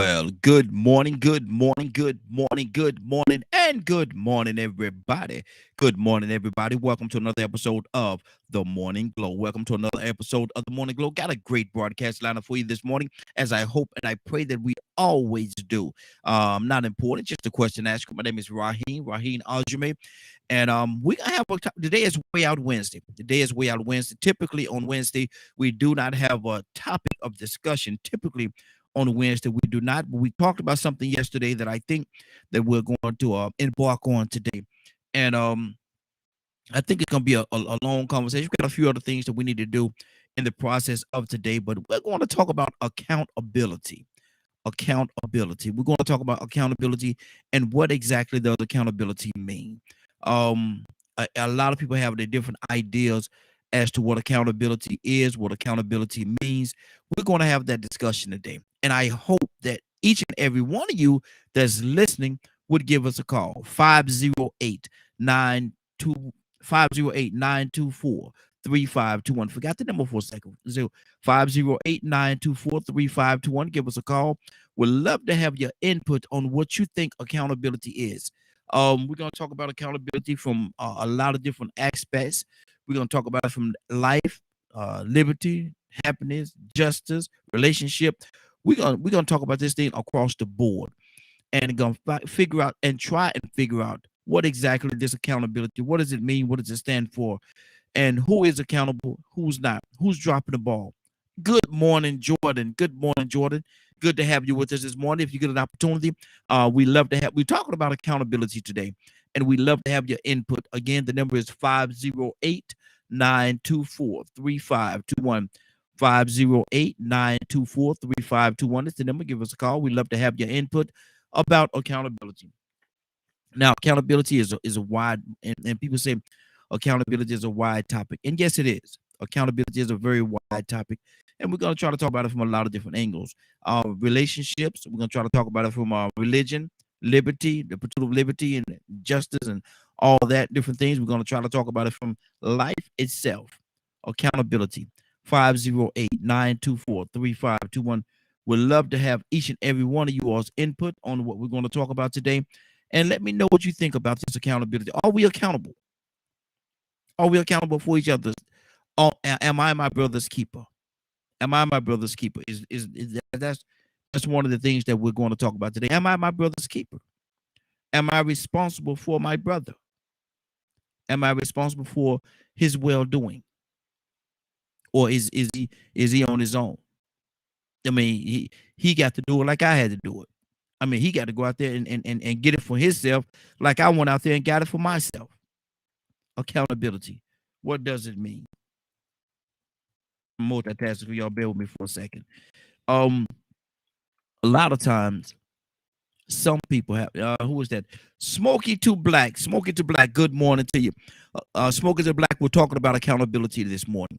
Well, good morning, everybody. Good morning, everybody. Welcome to another episode of The Morning Glow. Welcome to another episode of The Morning Glow. Got a great broadcast lineup for you this morning, as I hope and I pray that we always do. Not important, just a question asked. My name is Raheen Aljame, and we gonna have today is Way Out Wednesday. Today is Way Out Wednesday. Typically on Wednesday, we do not have a topic of discussion. Typically on Wednesday. We do not, but we talked about something yesterday that I think that we're going to embark on today. And I think it's going to be a long conversation. We've got a few other things that we need to do in the process of today, but we're going to talk about accountability. Accountability. We're going to talk about accountability and what exactly does accountability mean. A lot of people have their different ideas as to what accountability is, what accountability means. We're going to have that discussion today. And I hope that each and every one of you that's listening would give us a call. 508 508 924 3521. Forgot the number for a second. 508 924 3521. Give us a call. We'd love to have your input on what you think accountability is. We're going to talk about accountability from a lot of different aspects. We're going to talk about it from life, liberty, happiness, justice, relationship. We're gonna talk about this thing across the board, and gonna figure out and try and figure out what exactly this accountability. What does it mean? What does it stand for? And who is accountable? Who's not? Who's dropping the ball? Good morning, Jordan. Good morning, Jordan. Good to have you with us this morning. If you get an opportunity, we love to have. We're talking about accountability today, and we love to have your input. Again, the number is 508 924 3521. 508 924 3521 is the number. Give us a call. We love to have your input about accountability. Now, accountability is a wide, and people say accountability is a wide topic. And yes, it is. Accountability is a very wide topic. And we're going to try to talk about it from a lot of different angles. Relationships, we're going to try to talk about it from religion, liberty, the pursuit of liberty and justice and all that different things. We're going to try to talk about it from life itself. Accountability. 508 924 3521. We'd love to have each and every one of you all's input on what we're going to talk about today. And let me know what you think about this accountability. Are we accountable? Are we accountable for each other? Am I my brother's keeper? Am I my brother's keeper? That's one of the things that we're going to talk about today. Am I my brother's keeper? Am I responsible for my brother? Am I responsible for his well-doing? Or is he on his own? I mean, he got to do it like I had to do it. I mean, he got to go out there and get it for himself, like I went out there and got it for myself. Accountability. What does it mean? Multitasking for y'all. Bear with me for a second. A lot of times, some people have. Who is that? Smokey to Black. Smokey to Black. Good morning to you. Smokey to Black. We're talking about accountability this morning.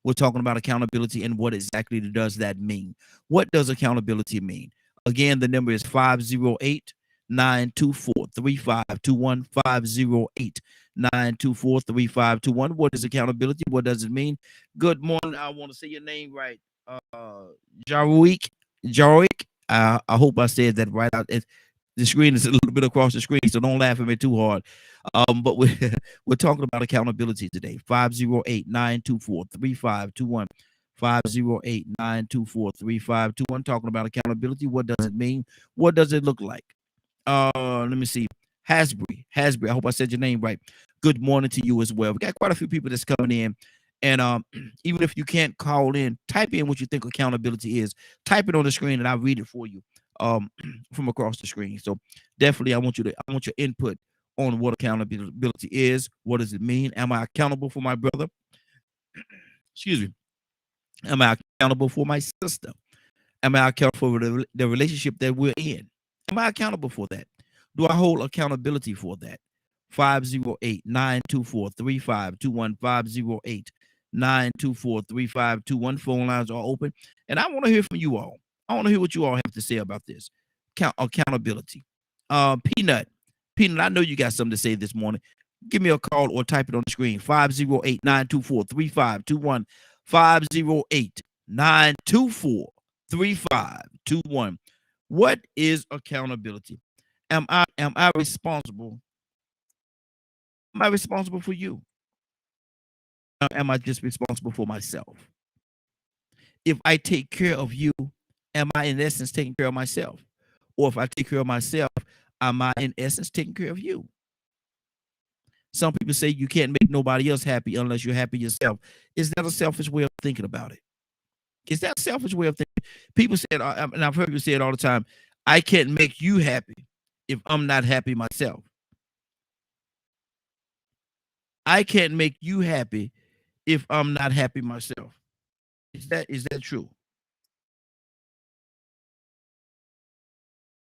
We're talking about accountability and what exactly does that mean? What does accountability mean? Again, the number is 508 924 3521. 508 924 3521. What is accountability? What does it mean? Good morning. I want to say your name right. Jaroik. Jaroik. I hope I said that right out. The screen is a little bit across the screen, so don't laugh at me too hard. But we're talking about accountability today. 508 924 3521. 508 924 3521. Talking about accountability. What does it mean? What does it look like? Let me see. Hasbury. I hope I said your name right. Good morning to you as well. We got quite a few people that's coming in. And even if you can't call in, type in what you think accountability is. Type it on the screen and I'll read it for you from across the screen. So definitely I want your input on what accountability is. What does it mean? Am I accountable for my brother? Excuse me. Am I accountable for my sister? Am I accountable for the relationship that we're in? Am I accountable for that? Do I hold accountability for that? 508 924 3521. 508 924 3521. Phone lines are open. And I want to hear from you all. I want to hear what you all have to say about this. Accountability. Peanut, I know you got something to say this morning. Give me a call or type it on the screen. 508 924 3521. 508 924 3521. What is accountability? Am I responsible? Am I responsible for you? Or am I just responsible for myself? If I take care of you, am I in essence taking care of myself? Or if I take care of myself, am I in essence taking care of you? Some people say you can't make nobody else happy unless you're happy yourself. Is that a selfish way of thinking about it? Is that a selfish way of thinking? People said, and I've heard you say it all the time, I can't make you happy if I'm not happy myself. I can't make you happy if I'm not happy myself. Is that true?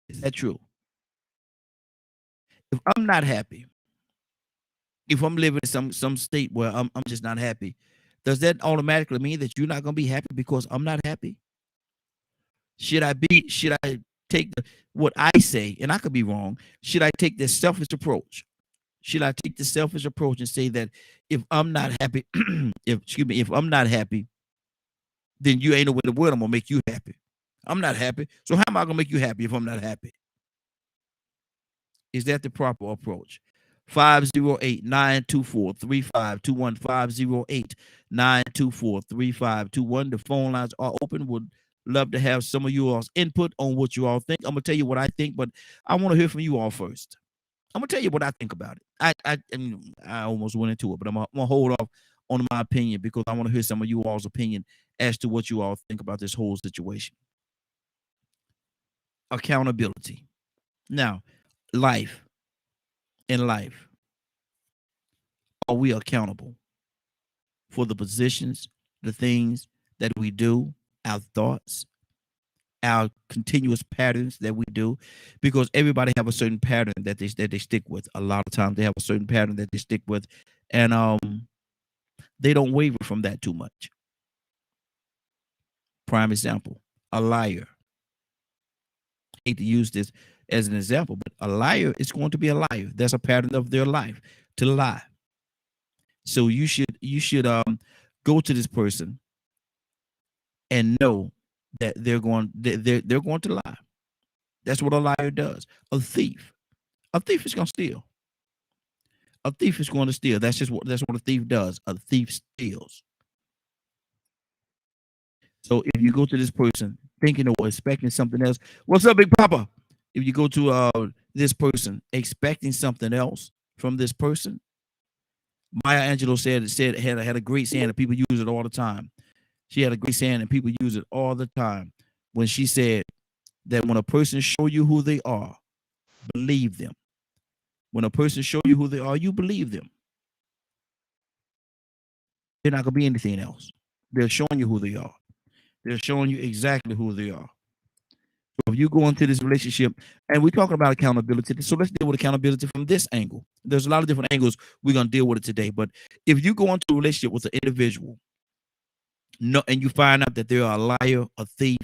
Is that true? If I'm not happy, if I'm living in some state where I'm just not happy, does that automatically mean that you're not gonna be happy because I'm not happy? Should I take what I say, and I could be wrong, should I take this selfish approach? Should I take the selfish approach and say that if I'm not happy, if I'm not happy, then you ain't no way in the world I'm gonna make you happy. I'm not happy. So how am I gonna make you happy if I'm not happy? Is that the proper approach? 508-924-3521. 508-924-3521. The phone lines are open. Would love to have some of you all's input on what you all think. I'm gonna tell you what I think, but I want to hear from you all first. I'm gonna tell you what I think about it. I almost went into it, but I'm gonna hold off on my opinion because I want to hear some of you all's opinion as to what you all think about this whole situation. Accountability. Now, life in life, are we accountable for the positions, the things that we do, our thoughts, our continuous patterns that we do? Because everybody have a certain pattern that they stick with. A lot of times they have a certain pattern that they stick with, and they don't waver from that too much. Prime example, a liar. I hate to use this as an example, but a liar is going to be a liar. That's a pattern of their life, to lie. So you should go to this person and know that they're going to lie. That's what a liar does. A thief is going to steal. A thief is going to steal. That's what a thief does. A thief steals. So if you go to this person thinking or expecting something else, what's up, Big Papa? If you go to this person expecting something else from this person, Maya Angelou had a great saying, and people use it all the time. She had a great saying, and people use it all the time when she said that when a person show you who they are, believe them. When a person show you who they are, you believe them. They're not gonna be anything else. They're showing you who they are. They're showing you exactly who they are. So if you go into this relationship, and we're talking about accountability, so let's deal with accountability from this angle. There's a lot of different angles we're gonna deal with it today. But if you go into a relationship with an individual, no, and you find out that they're a liar, a thief,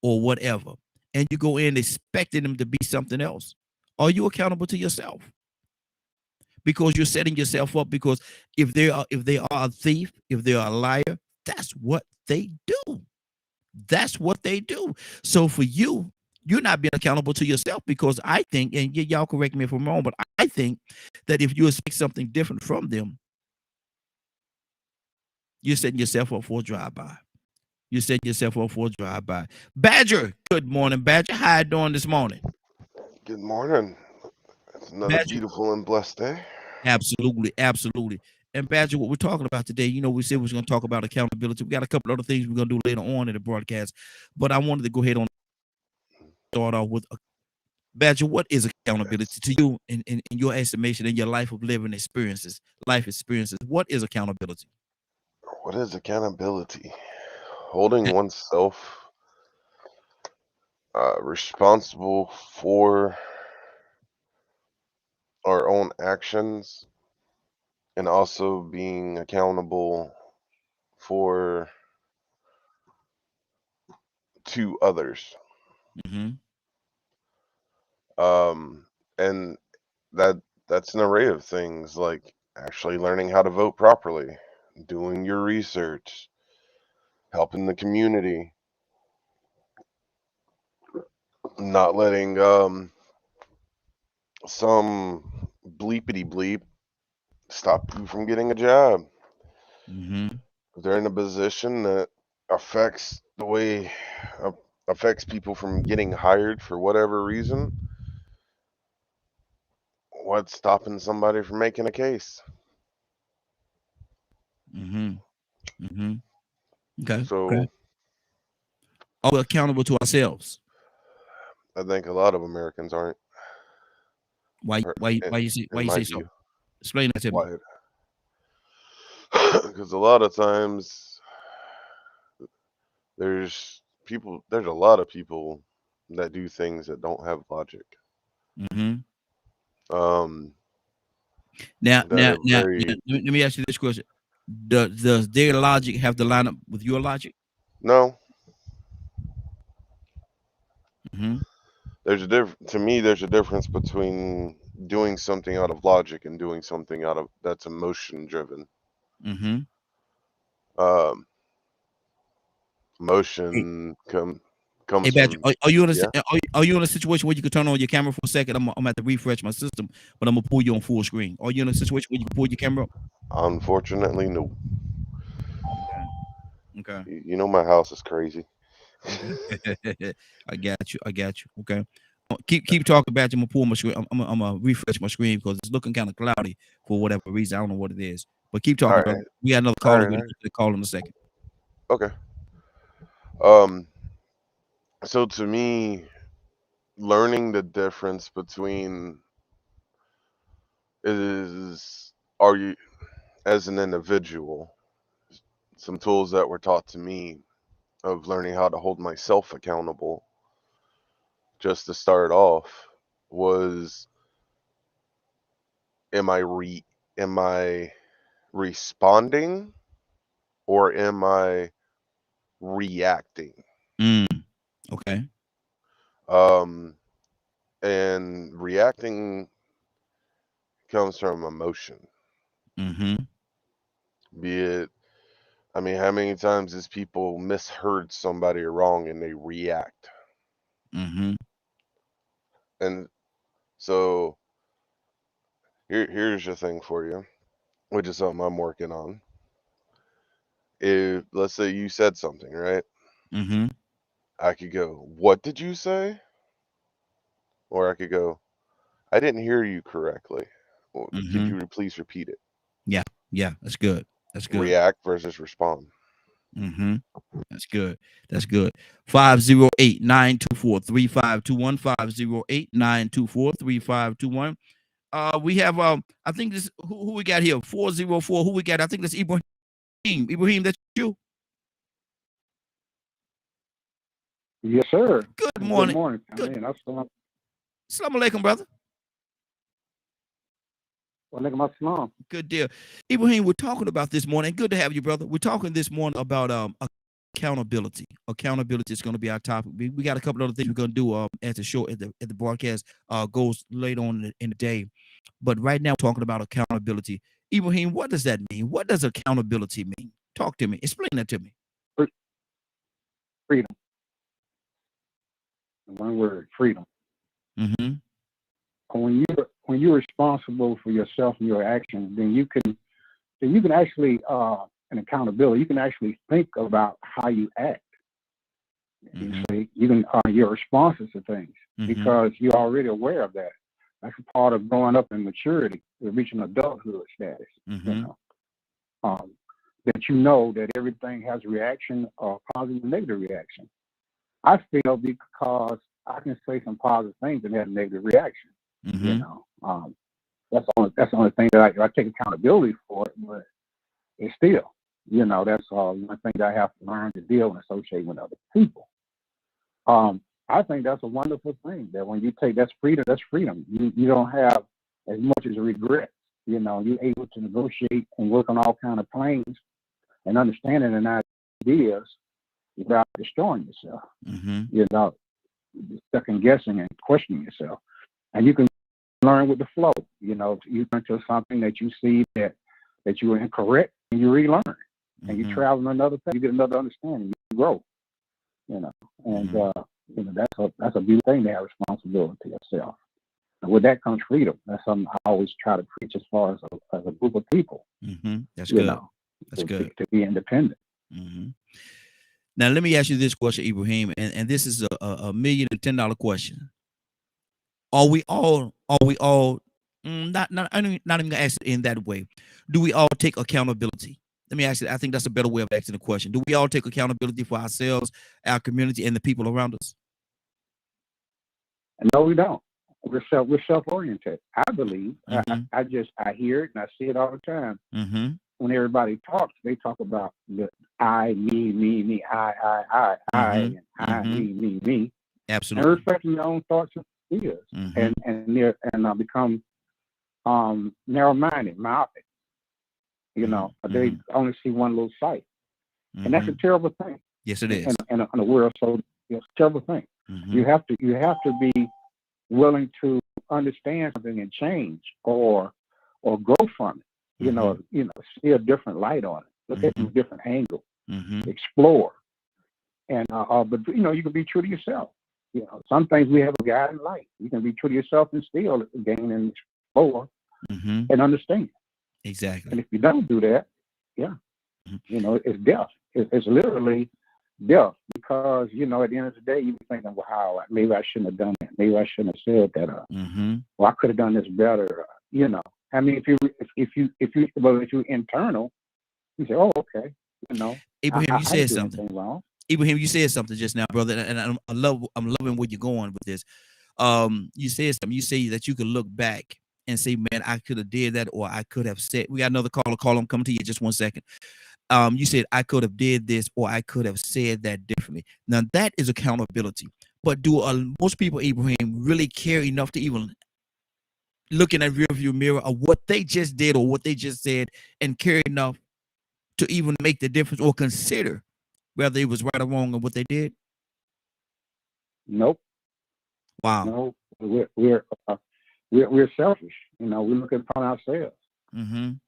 or whatever, and you go in expecting them to be something else, are you accountable to yourself? Because you're setting yourself up. Because if they are a thief, if they're a liar, that's what they do. That's what they do. So for you, you're not being accountable to yourself, because I think, and y'all correct me if I'm wrong, but I think that if you expect something different from them, you're setting yourself up for a drive-by. You're setting yourself up for a drive-by. Badger, good morning, Badger. How you doing this morning? Good morning. It's another Badger, beautiful and blessed day. absolutely, absolutely. And Badger, what we're talking about today, we said we was going to talk about accountability. We got a couple other things we're going to do later on in the broadcast, but I wanted to go ahead and start off with Badger. What is accountability Yes. to you in your estimation, in your life of living experiences, life experiences? What is accountability? What is accountability? Holding oneself responsible for our own actions and also being accountable for to others. Mm-hmm. And that's an array of things like actually learning how to vote properly, doing your research, helping the community, not letting some bleepity bleep stop you from getting a job. Mm-hmm. If they're in a position that affects the way affects people from getting hired for whatever reason, what's stopping somebody from making a case? Mm-hmm. Mm-hmm. Okay. Okay. So Are we accountable to ourselves? I think a lot of Americans aren't, Why? or Why? Why you say? Why in you my say so? view. Explain that to me. Why? Because a lot of times there's a lot of people that do things that don't have logic. Mm-hmm. Um, Now, that now, are now, now, very let me ask you this question: does their logic have to line up with your logic? no. Mm-hmm. There's a to me. There's a difference between doing something out of logic and doing something out of that's emotion driven. Mm-hmm. Um, Hey, Emotion hey, comes Badger, from are you in a yeah. are you in a situation where you can turn on your camera for a second? I'm at to refresh my system, but I'm gonna pull you on full screen. Are you in a situation where you can pull your camera up? Unfortunately, no. Okay. Okay. You know my house is crazy. Okay. I got you. I got you. Okay. Keep talking about you. I'm gonna pull my screen. I'm gonna refresh my screen because it's looking kind of cloudy for whatever reason. I don't know what it is. But keep All talking, brother. right, We got another all caller. right, We're all gonna right. get to the call in a second. Okay. Um. So to me, learning the difference between is are you as an individual, some tools that were taught to me of learning how to hold myself accountable just to start off was am I re am I responding or am I reacting? Mm, okay. Um and reacting comes from emotion. Mm-hmm. Be it I mean, how many times has people misheard somebody wrong and they react? Mm-hmm. And so here's the thing for you, which is something I'm working on. If let's say you said something, right? Mm-hmm. I could go, "What did you say?" Or I could go, "I didn't hear you correctly. Well, could Mm-hmm. you please repeat it?" Yeah. Yeah. That's good. That's good. React versus respond. Mm-hmm. That's good. That's good. 508-924-3521. 508-924-3521. We have I think this who we got here? 404. Who we got? I think that's Ibrahim. Ibrahim, that's you. Yes, sir. Good Good morning. morning. I Good. mean, that's Assalamu alaikum, brother. Walaikum assalam. Good deal. Ibrahim, we're talking about this morning. Good to have you, brother. We're talking this morning about accountability. Accountability is going to be our topic. We got a couple other things we're going to do at the show at the broadcast goes later on in the day. But right now, we're talking about accountability. Ibrahim, what does that mean? What does accountability mean? Talk to me. Explain that to me. Freedom. One word, freedom. Mm-hmm. When you're responsible for yourself and your actions, then you can actually an accountability. You can actually think about how you act. You Mm-hmm. see, you can your responses to things Mm-hmm. because you're already aware of that. That's a part of growing up in maturity, reaching adulthood status. Mm-hmm. You know, that you know that everything has a reaction, or positive and negative reaction. I feel because I can say some positive things and have a negative reaction. Mm-hmm. You know, that's the only thing that I take accountability for it, but it's still, that's one thing that I have to learn to deal and associate with other people. I think that's a wonderful thing that when you take that's freedom. That's freedom. You don't have as much as regret. You're able to negotiate and work on all kind of plans and understanding and ideas without destroying yourself. Mm-hmm. Second guessing and questioning yourself. And you can learn with the flow. You learn to something that you see that you were incorrect, and you relearn. And you Mm-hmm. travel another thing, you get another understanding, you grow. And Mm-hmm. That's a beautiful thing to have responsibility yourself. And with that comes freedom. That's something I always try to preach as far as a group of people. That's you good. know, That's good. to be independent. Now, let me ask you this question, Ibrahim, and this is a $1 million and $10 question. Are we all not even gonna ask it in that way. Do we all take accountability? Let me ask you. I think that's a better way of asking the question. Do we all take accountability for ourselves, our community, and the people around us? No, we don't. We're self-oriented. I believe. I hear it and I see it all the time. When everybody talks, they talk about the I, me, I, me. Absolutely. And respecting their own thoughts and ideas, and become narrow-minded, myopic. They only see one little sight, and that's a terrible thing. Yes, it is. In a world, so it's a terrible thing. You have to be willing to understand something and change or grow from it. See a different light on it. Look at it from a different angle. Explore. And but you can be true to yourself. Some things we have a guiding light. You can be true to yourself and still gain and explore and understand. Exactly. And if you don't do that, it's death. It's literally death, because at the end of the day, you be thinking, wow, maybe I shouldn't have done that. Maybe I shouldn't have said that. Well, I could have done this better. I mean, if you're internal, you say, oh, okay, Ibrahim, you said something wrong. Ibrahim, you said something just now, brother, and I'm loving where you're going with this. You said something. You say that you could look back and say, man, I could have did that, or I could have said. We got another caller. I'm coming to you just 1 second. You said I could have did this, or I could have said that differently. Now that is accountability. But do most people, Ibrahim, really care enough to even look in that rearview mirror of what they just did or what they just said, and care enough to even make the difference or consider whether it was right or wrong in what they did? Nope. Wow. No, we're selfish. We look upon ourselves, and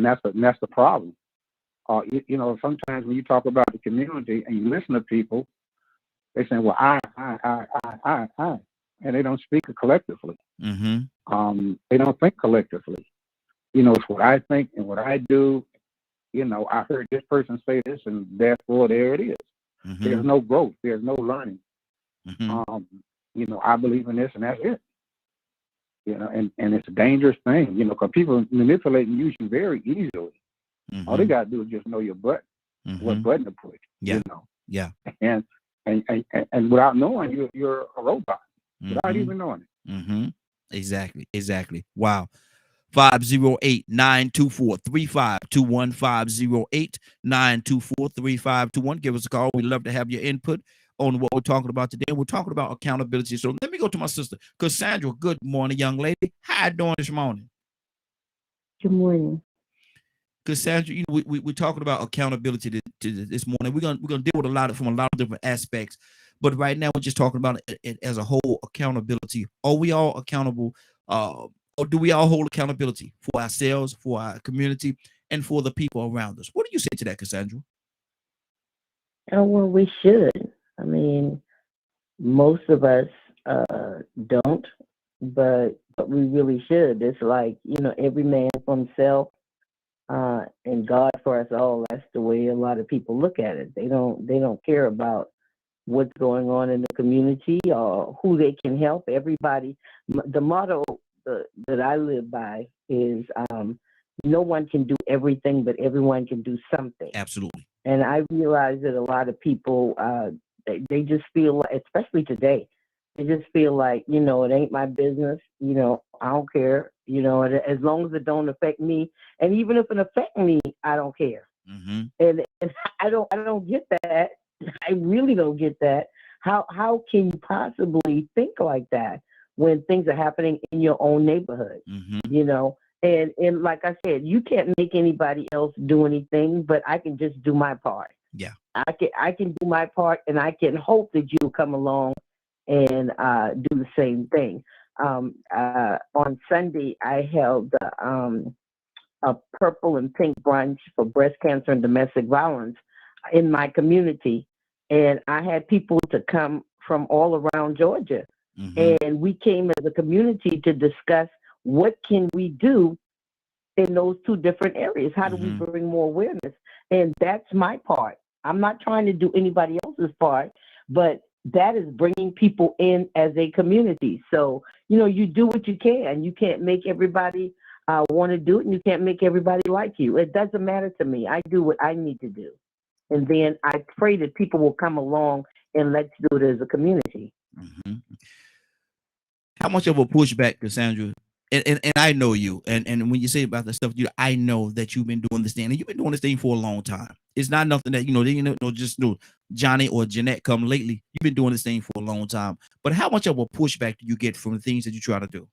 that's the problem. Sometimes when you talk about the community and you listen to people, they say, "Well, I," and they don't speak collectively. They don't think collectively. It's what I think and what I do. I heard this person say this, and therefore there it is. There's no growth. There's no learning. I believe in this, and that's it. And it's a dangerous thing, because people manipulate and use you very easily. All they got to do is just know your button, what button to push. Yeah. And without knowing, you're a robot without even knowing it. Exactly. Wow. 508-924-3521, 508-924-3521. Give us a call. We'd love to have your input on what we're talking about today. We're talking about accountability. So let me go to my sister, Cassandra. Good morning, young lady. How you doing this morning? Good morning. Cassandra, we're talking about accountability to this morning. We're gonna deal with a lot of different aspects, but right now we're just talking about it as a whole, accountability. Are we all accountable? Or do we all hold accountability for ourselves, for our community, and for the people around us? What do you say to that, Cassandra? Oh, well, we should. I mean, most of us don't, but we really should. It's like, every man for himself, and God for us all. That's the way a lot of people look at it. They don't care about what's going on in the community or who they can help. Everybody. The motto that I live by is no one can do everything, but everyone can do something. Absolutely. And I realize that a lot of people, they just feel, especially today, they just feel like, it ain't my business. I don't care. As long as it don't affect me, and even if it affects me, I don't care. And I don't get that. I really don't get that. How can you possibly think like that when things are happening in your own neighborhood? And like I said, you can't make anybody else do anything, but I can just do my part. Yeah. I can do my part, and I can hope that you'll come along and do the same thing. On Sunday, I held a purple and pink brunch for breast cancer and domestic violence in my community, and I had people to come from all around Georgia. Mhm. And we came as a community to discuss what can we do in those two different areas. How do we Mhm. bring more awareness? And that's my part. I'm not trying to do anybody else's part, but that is bringing people in as a community. So, you do what you can. You can't make everybody want to do it, and you can't make everybody like you. It doesn't matter to me. I do what I need to do. And then I pray that people will come along and let's do it as a community. Mhm. How much of a pushback, Cassandra? And I know you, and when you say about the stuff, I know that you've been doing this thing, and you've been doing this thing for a long time. It's not nothing that just Johnny or Jeanette come lately. You've been doing this thing for a long time. But how much of a pushback do you get from the things that you try to do?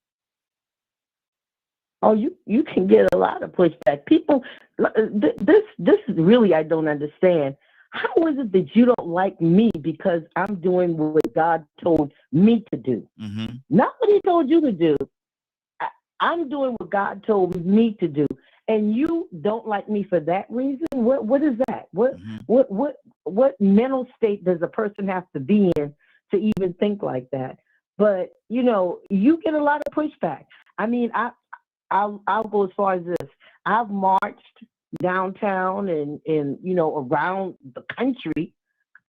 Oh, you can get a lot of pushback. People, this is really, I don't understand. How is it that you don't like me because I'm doing what God told me to do? Mm-hmm. Not what He told you to do. I'm doing what God told me to do, and you don't like me for that reason. What is that? Mm-hmm. What mental state does a person have to be in to even think like that? But you get a lot of pushback. I mean, I'll go as far as this. I've marched downtown and around the country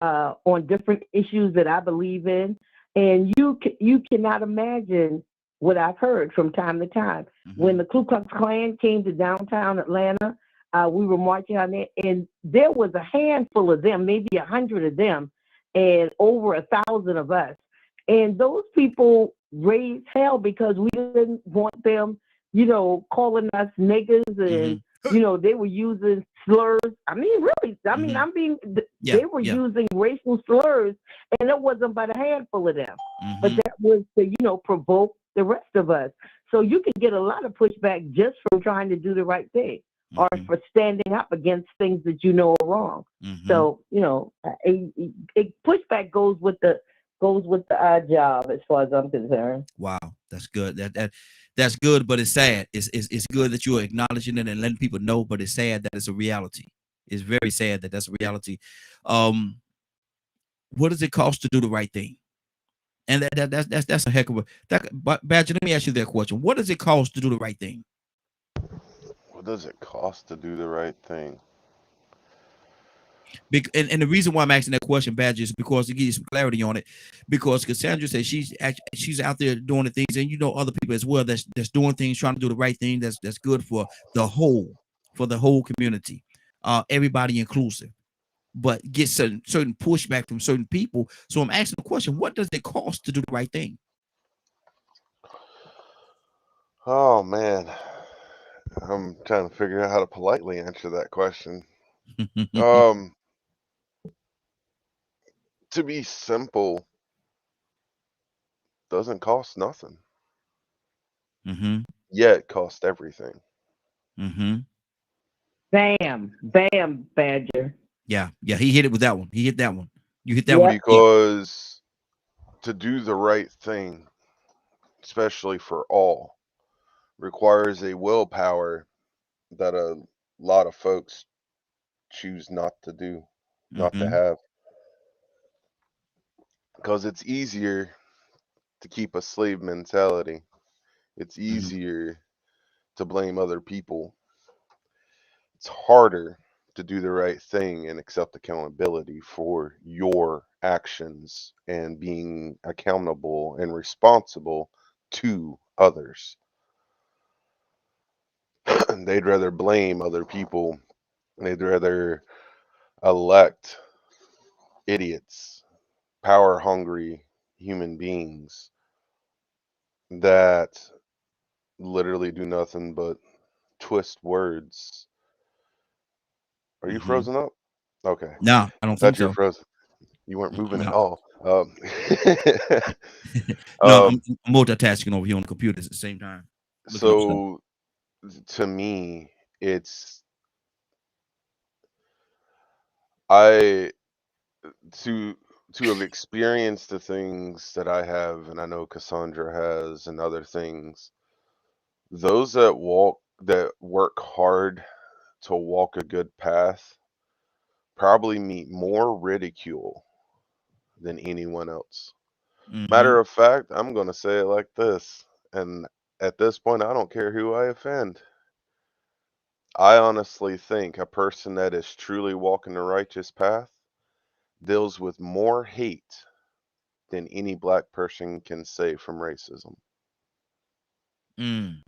on different issues that I believe in, and you cannot imagine what I've heard from time to time. Mm-hmm. When the Ku Klux Klan came to downtown Atlanta, we were marching on there, and there was a handful of them, maybe 100 of them, and over 1,000 of us. And those people raised hell because we didn't want them calling us niggas, and they were using slurs. I mean, really, Mm-hmm. they were using racial slurs, and it wasn't but a handful of them. Mm-hmm. But that was to provoke the rest of us. So you can get a lot of pushback just from trying to do the right thing, or for standing up against things that you know are wrong. Mm-hmm. So a pushback goes with the job, as far as I'm concerned. Wow, that's good. That's good, but it's sad. It's good that you're acknowledging it and letting people know, but it's sad that it's a reality. It's very sad that that's a reality. What does it cost to do the right thing? And that's a heck of a but Badger, let me ask you that question. What does it cost to do the right thing? What does it cost to do the right thing? And the reason why I'm asking that question, Badger, is because to give you some clarity on it. Because Cassandra says she's out there doing the things, and other people as well that's doing things, trying to do the right thing. That's good for the whole community, everybody inclusive. But get certain pushback from certain people. So I'm asking the question: what does it cost to do the right thing? Oh man, I'm trying to figure out how to politely answer that question. To be simple, doesn't cost nothing. Mm-hmm. Yet it costs everything. Mm-hmm. Bam, Badger. Yeah, he hit it with that one. He hit that one. You hit that Yep. one. Because to do the right thing, especially for all, requires a willpower that a lot of folks choose not to do, not to Mm-hmm. have. Because it's easier to keep a slave mentality. It's easier to blame other people. It's harder to do the right thing and accept accountability for your actions and being accountable and responsible to others. They'd rather blame other people. They'd rather elect idiots, power hungry human beings that literally do nothing but twist words. Are you Mm-hmm. frozen up? Okay. No, I don't think Thought you were so. frozen. You weren't moving at No, all. no, I'm Um, multitasking over here on the computer at the same time, looking up stuff. so to me, it's I to to have experienced the things that I have, and I know Cassandra has, and other things. Those that work hard to walk a good path probably meet more ridicule than anyone else. Mhm. Matter of fact, I'm going to say it like this. And at this point, I don't care who I offend. I honestly think a person that is truly walking the righteous path deals with more hate than any black person can say from racism, Mm.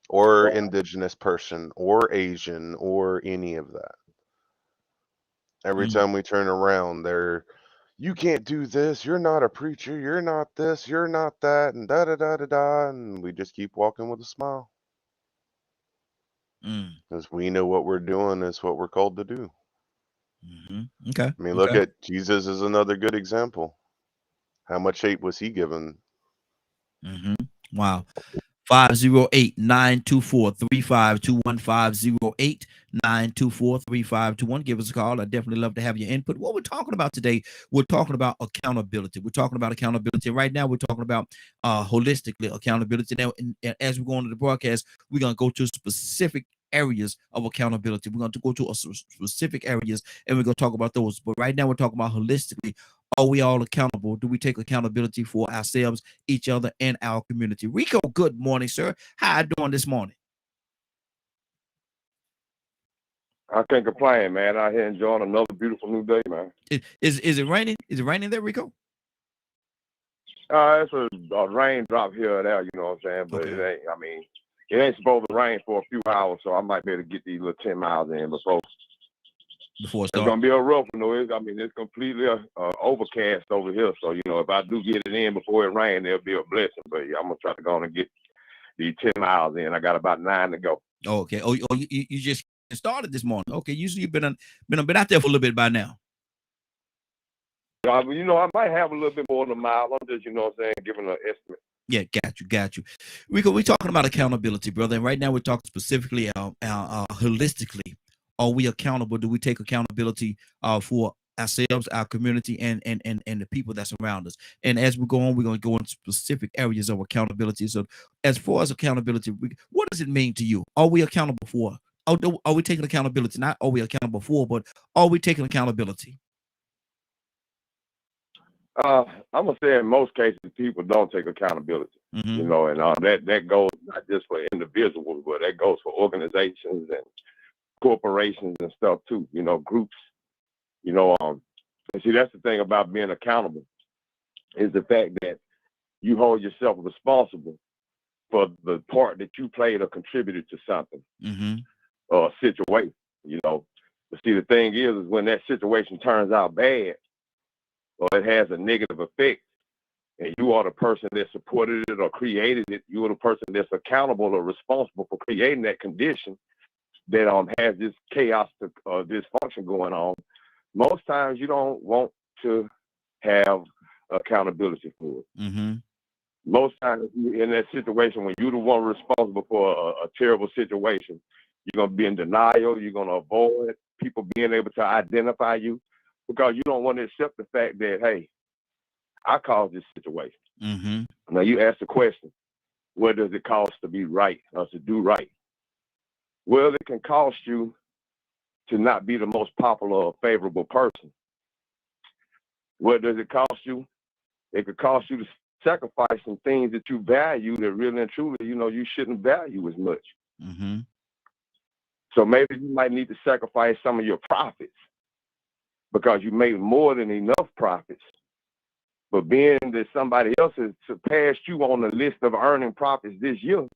or indigenous person, or Asian, or any of that. Every Mm. time we turn around, you can't do this, you're not a preacher, you're not this, you're not that, and da da da da da, and we just keep walking with a smile. Mm. Because we know what we're doing is what we're called to do. Mhm. Okay. I mean, look Okay. at Jesus is another good example. How much hate was he given? Mhm. Wow. 508-924-3521. 508-924-3521. Give us a call. I definitely love to have your input. What we're talking about today, we're talking about accountability. We're talking about accountability. Right now, we're talking about holistically accountability. Now, and as we go into the broadcast, we're going to go to specific areas of accountability. We're going to go to specific areas and we're going to talk about those. But right now, we're talking about holistically. Are we all accountable? Do we take accountability for ourselves, each other, and our community? Rico, good morning, sir. How you doing this morning? I can't complain, man. Out here enjoying another beautiful new day, man. Is it raining? Is it raining there, Rico? It's a raindrop here or there, you know what I'm saying? But Okay. it ain't, I mean, it ain't supposed to rain for a few hours, so I might be able to get these little 10 miles in before it it's starts. going to be a rough one, though. It's completely overcast over here. So, you know, if I do get it in before it rains, it'll be a blessing. But yeah, I'm going to try to go on and get these 10 miles in. I got about 9 to go. Oh, okay. Oh, you just started this morning. Okay. Usually you've been out there for a little bit by now. You know, I might have a little bit more than a mile. I'm just, you know what I'm saying, giving an estimate. Yeah, got you. Rico, we're talking about accountability, brother. And right now we're talking specifically holistically. Are we accountable? Do we take accountability for ourselves, our community, and the people that's around us? And as we go on, we're going to go into specific areas of accountability. So as far as accountability, what does it mean to you? Are we accountable for? Are we taking accountability? Not are we accountable for, but are we taking accountability? I'm gonna say in most cases people don't take accountability, Mm-hmm. you know, and that goes not just for individuals, but that goes for organizations and corporations and stuff too, you know, groups, you know. And see, that's the thing about being accountable is the fact that you hold yourself responsible for the part that you played or contributed to something Mm-hmm. or a situation, you know. But see, the thing is when that situation turns out bad or it has a negative effect, and you are the person that supported it or created it, you are the person that's accountable or responsible for creating that condition that has this chaos or dysfunction going on. Most times you don't want to have accountability for it. Mm-hmm. Most times in that situation, when you're the one responsible for a terrible situation, you're going to be in denial. You're going to avoid people being able to identify you because you don't want to accept the fact that, hey, I caused this situation. Mm-hmm. Now you ask the question, what does it cost to be right or to do right? Well, it can cost you to not be the most popular or favorable person. What does it cost you? It could cost you to sacrifice some things that you value that really and truly, you know, you shouldn't value as much. Mm-hmm. So maybe you might need to sacrifice some of your profits because you made more than enough profits. But being that somebody else has surpassed you on the list of earning profits this year,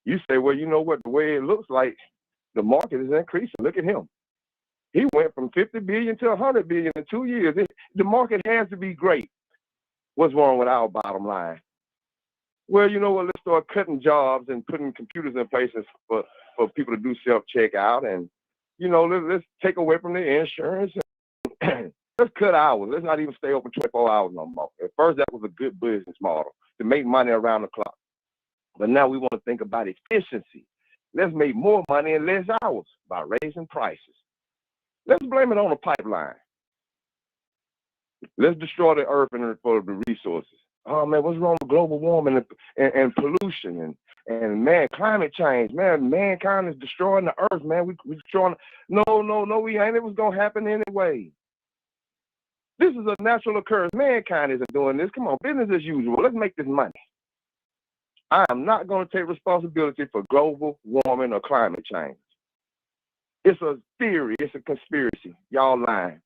you say, well, you know what, the way it looks like, the market is increasing. Look at him. He went from 50 billion to 100 billion in 2 years. The market has to be great. What's wrong with our bottom line? Well, you know what, let's start cutting jobs and putting computers in places for people to do self-checkout. And, you know, let's take away from the insurance. Let's cut hours. Let's not even stay open 24 hours no more. At first, that was a good business model to make money around the clock. But now we want to think about efficiency. Let's make more money in less hours by raising prices. Let's blame it on the pipeline. Let's destroy the earth for the resources. Oh, man, what's wrong with global warming and pollution and man, climate change? Man, mankind is destroying the earth, man. We destroying. No, we ain't. It was going to happen anyway. This is a natural occurrence. Mankind isn't doing this. Come on, business as usual. Let's make this money. I am not going to take responsibility for global warming or climate change. It's a theory. It's a conspiracy. Y'all lying.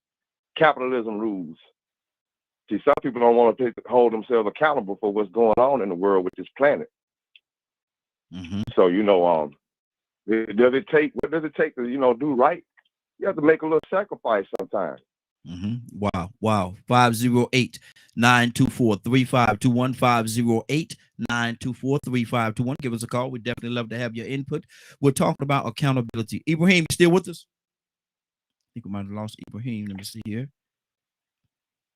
Capitalism rules. See, some people don't want to hold themselves accountable for what's going on in the world with this planet. So, you know, what does it take to, do right? You have to make a little sacrifice sometimes. Wow. 508-924-3521, 508-924-3521. Give us a call. We'd definitely love to have your input. We're talking about accountability. Ibrahim, you still with us? I think we might have lost Ibrahim. Let me see here.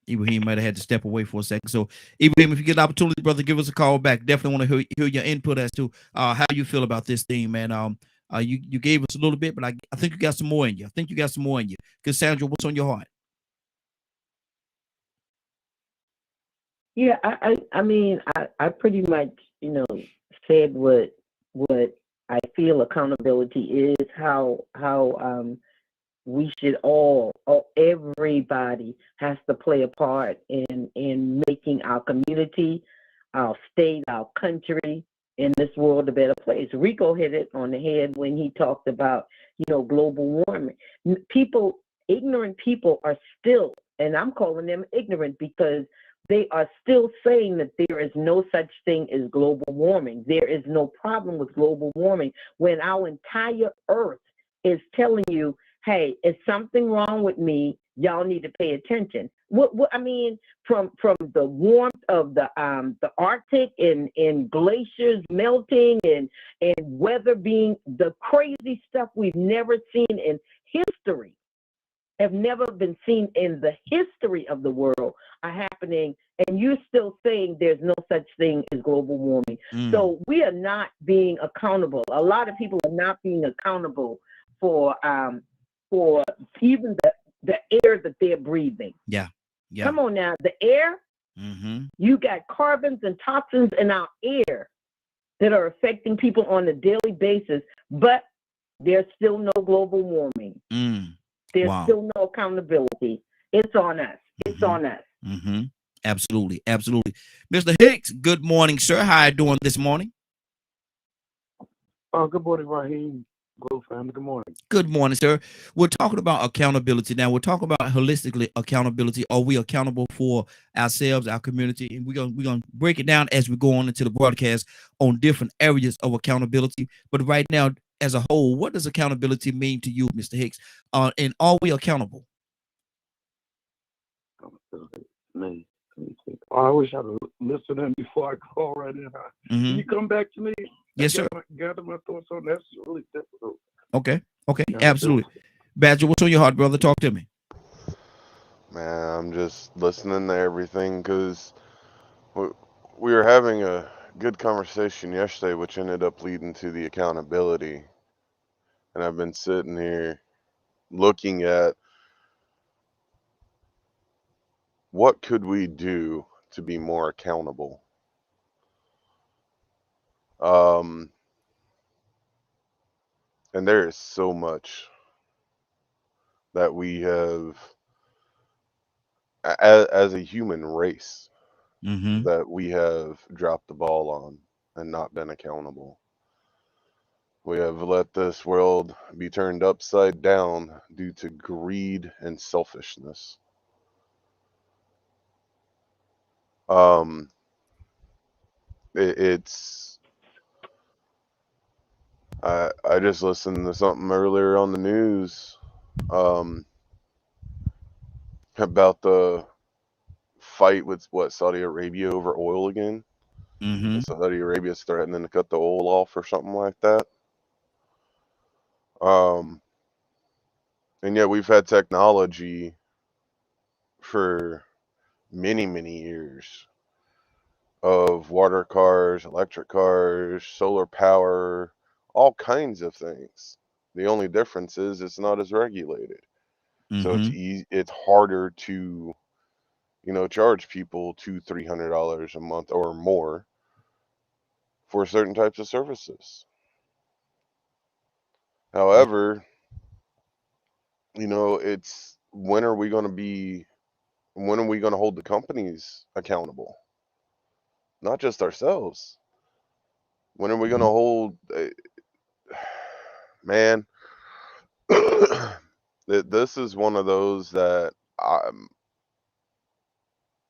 Ibrahim might have had to step away for a second. So, Ibrahim, if you get an opportunity, brother, give us a call back. Definitely want to hear your input as to how you feel about this thing, man. You gave us a little bit, but I think you got some more in you. Cassandra, what's on your heart? Yeah, I mean, I pretty much, said what I feel accountability is, how we should everybody has to play a part in making our community, our state, our country, in this world a better place. Rico hit it on the head when he talked about, global warming. Ignorant people are still, and I'm calling them ignorant because they are still saying that there is no such thing as global warming. There is no problem with global warming when our entire earth is telling you, hey, is something wrong with me? Y'all need to pay attention. I mean, from the warmth of the Arctic and glaciers melting and weather being the crazy stuff we've never seen in history, have never been seen in the history of the world are happening, and you're still saying there's no such thing as global warming. So we are not being accountable. A lot of people are not being accountable for even the air that they're breathing. Yeah. Come on now, the air, you got carbons and toxins in our air that are affecting people on a daily basis, but there's still no global warming. There's still no accountability. It's on us. It's on us. Absolutely. Mr. Hicks, good morning, sir. How are you doing this morning? Good morning, Raheem. Glow family. Good morning. Good morning, sir. We're talking about accountability now. We're talking about holistically accountability. Are we accountable for ourselves, our community? And we're gonna break it down as we go on into the broadcast on different areas of accountability. But right now, as a whole, what does accountability mean to you, Mr. Hicks? And are we accountable? Man, I wish I'd listened in before I call right in. Can you come back to me? Yes, sir. Gather my thoughts on that. That's really difficult. Okay, absolutely. Badger, what's on your heart, brother? Talk to me. Man, I'm just listening to everything because we were having a good conversation yesterday, which ended up leading to the accountability. And I've been sitting here looking at what could we do to be more accountable. And there is so much that we have as a human race that we have dropped the ball on and not been accountable. We have let this world be turned upside down due to greed and selfishness. I just listened to something earlier on the news about the fight with Saudi Arabia over oil again. Saudi Arabia is threatening to cut the oil off or something like that. And yet we've had technology for many, many years of water cars, electric cars, solar power, all kinds of things. The only difference is it's not as regulated. So it's harder to, charge people $200-$300 a month or more for certain types of services. However, it's when are we going to be When are we going to hold the companies accountable? Not just ourselves. When are we going to hold, man, this is one of those that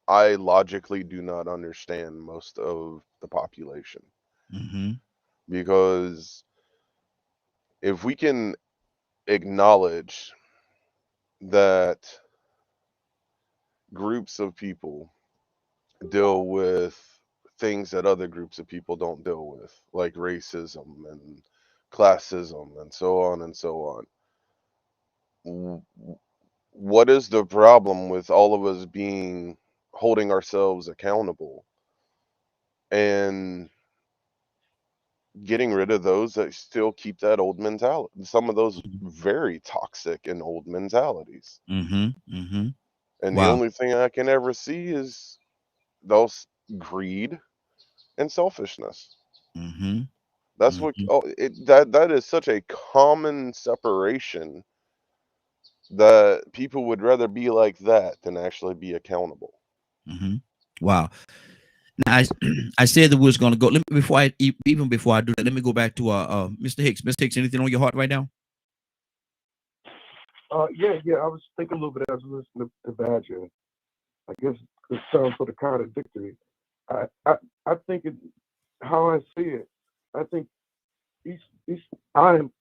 I logically do not understand most of the population. Because if we can acknowledge that groups of people deal with things that other groups of people don't deal with, like racism and classism and so on and so on. What is the problem with all of us holding ourselves accountable and getting rid of those that still keep that old mentality, some of those very toxic and old mentalities? And the Wow. only thing I can ever see is those greed and selfishness. That's what that is such a common separation that people would rather be like that than actually be accountable. Wow. Now, I said that we was going to go. Let me, even before I do that, let me go back to Mr. Hicks. Mr. Hicks, anything on your heart right now? Yeah. I was thinking a little bit as I was listening to Badger. I guess it sounds sort of contradictory. I think how I see it, I think I'm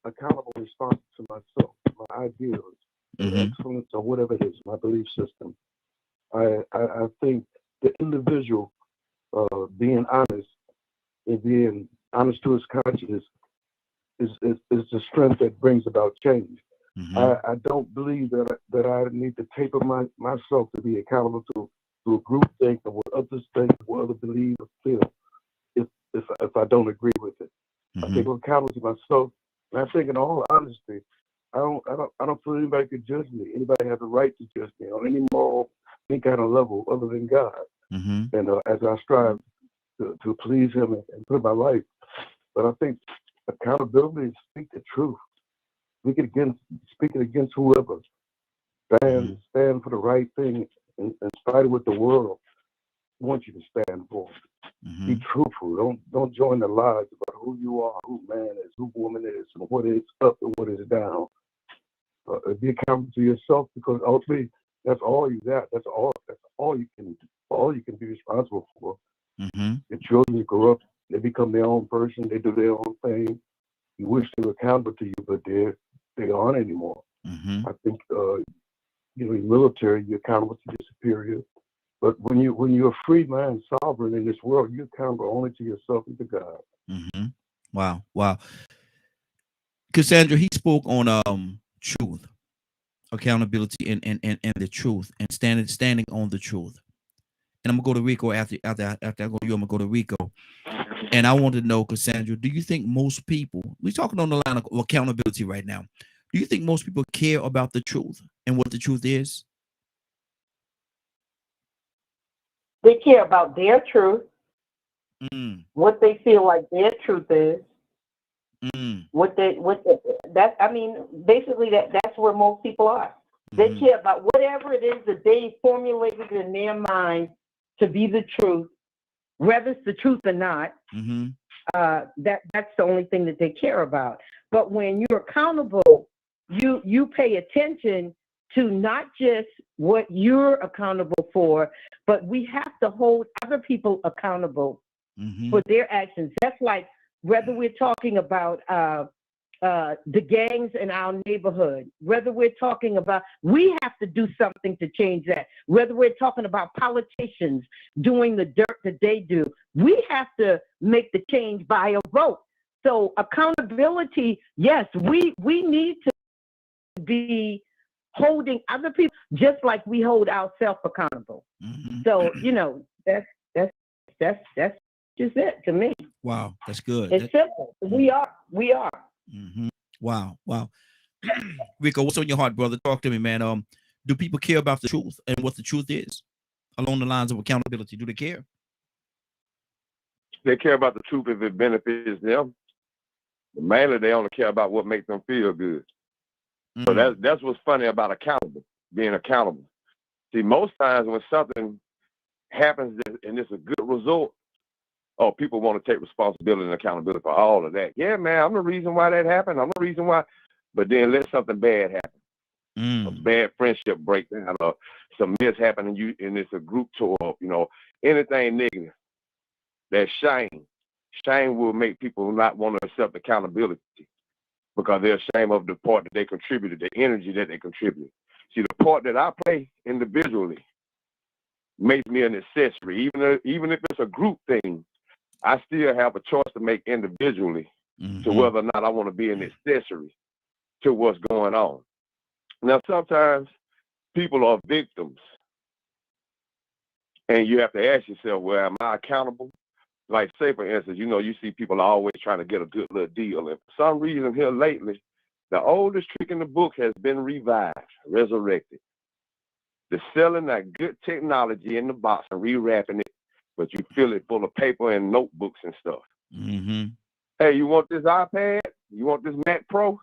accountable, responsible to myself, my ideals, excellence, or whatever it is, my belief system. I think the individual being honest and being honest to his conscience is the strength that brings about change. I don't believe that I need to taper myself to be accountable to a group think or what others think, what others believe or feel. If I don't agree with it, I think I'm accountable to myself. And I think, in all honesty, I don't feel anybody could judge me. Anybody has a right to judge me on any moral, any kind of level other than God. And as I strive to please Him and put my life, but I think accountability is speak the truth. Speaking against whoever. Stand for the right thing in spite of what the world wants you to stand for. Be truthful. Don't join the lies about who you are, who man is, who woman is, and what is up and what is down. Be accountable to yourself, because ultimately that's all you got. That's all you can be responsible for. Your children grow up, they become their own person, they do their own thing. You wish they were accountable to you, but they aren't anymore. I think in military, you're accountable to your superior. But when you're a free man, sovereign in this world, you're accountable only to yourself and to God. Wow. Cassandra, he spoke on truth, accountability, and the truth, and standing on the truth. And I'm gonna go to Rico after I go to you. I'm gonna go to Rico, and I want to know, Cassandra, do you think most people, we're talking on the line of accountability right now, do you think most people care about the truth and what the truth is? They care about their truth, what they feel like their truth is, basically that's where most people are. They care about whatever it is that they formulated in their mind to be the truth, whether it's the truth or not. That's the only thing that they care about. But when you're accountable, you pay attention to not just what you're accountable for, but we have to hold other people accountable for their actions. That's like whether we're talking about the gangs in our neighborhood, whether we're talking about, we have to do something to change that. Whether we're talking about politicians doing the dirt that they do, we have to make the change by a vote. So accountability, yes, we need to be holding other people just like we hold ourselves accountable. So that's just it to me. Wow, that's good. It's simple. We are. Wow. Rico, what's on your heart, brother? Talk to me, man. Do people care about the truth and what the truth is along the lines of accountability? Do they care? They care about the truth if it benefits them. Mainly, they only care about what makes them feel good. So that's what's funny about being accountable. See, most times when something happens and it's a good result, oh, people want to take responsibility and accountability for all of that. Yeah, man, I'm the reason why that happened. I'm the reason why. But then let something bad happen. A bad friendship breakdown or some mishap and it's a group tour up, anything negative. That shame. Shame will make people not want to accept accountability because they're ashamed of the part that they contributed, the energy that they contributed. See, the part that I play individually makes me an accessory. Even if it's a group thing, I still have a choice to make individually to whether or not I want to be an accessory to what's going on. Now, sometimes people are victims, and you have to ask yourself, well, am I accountable? Like, say, for instance, you see people are always trying to get a good little deal. And for some reason here lately, the oldest trick in the book has been revived, resurrected. The selling that good technology in the box and rewrapping it, but you fill it full of paper and notebooks and stuff. Hey, you want this iPad? You want this Mac Pro?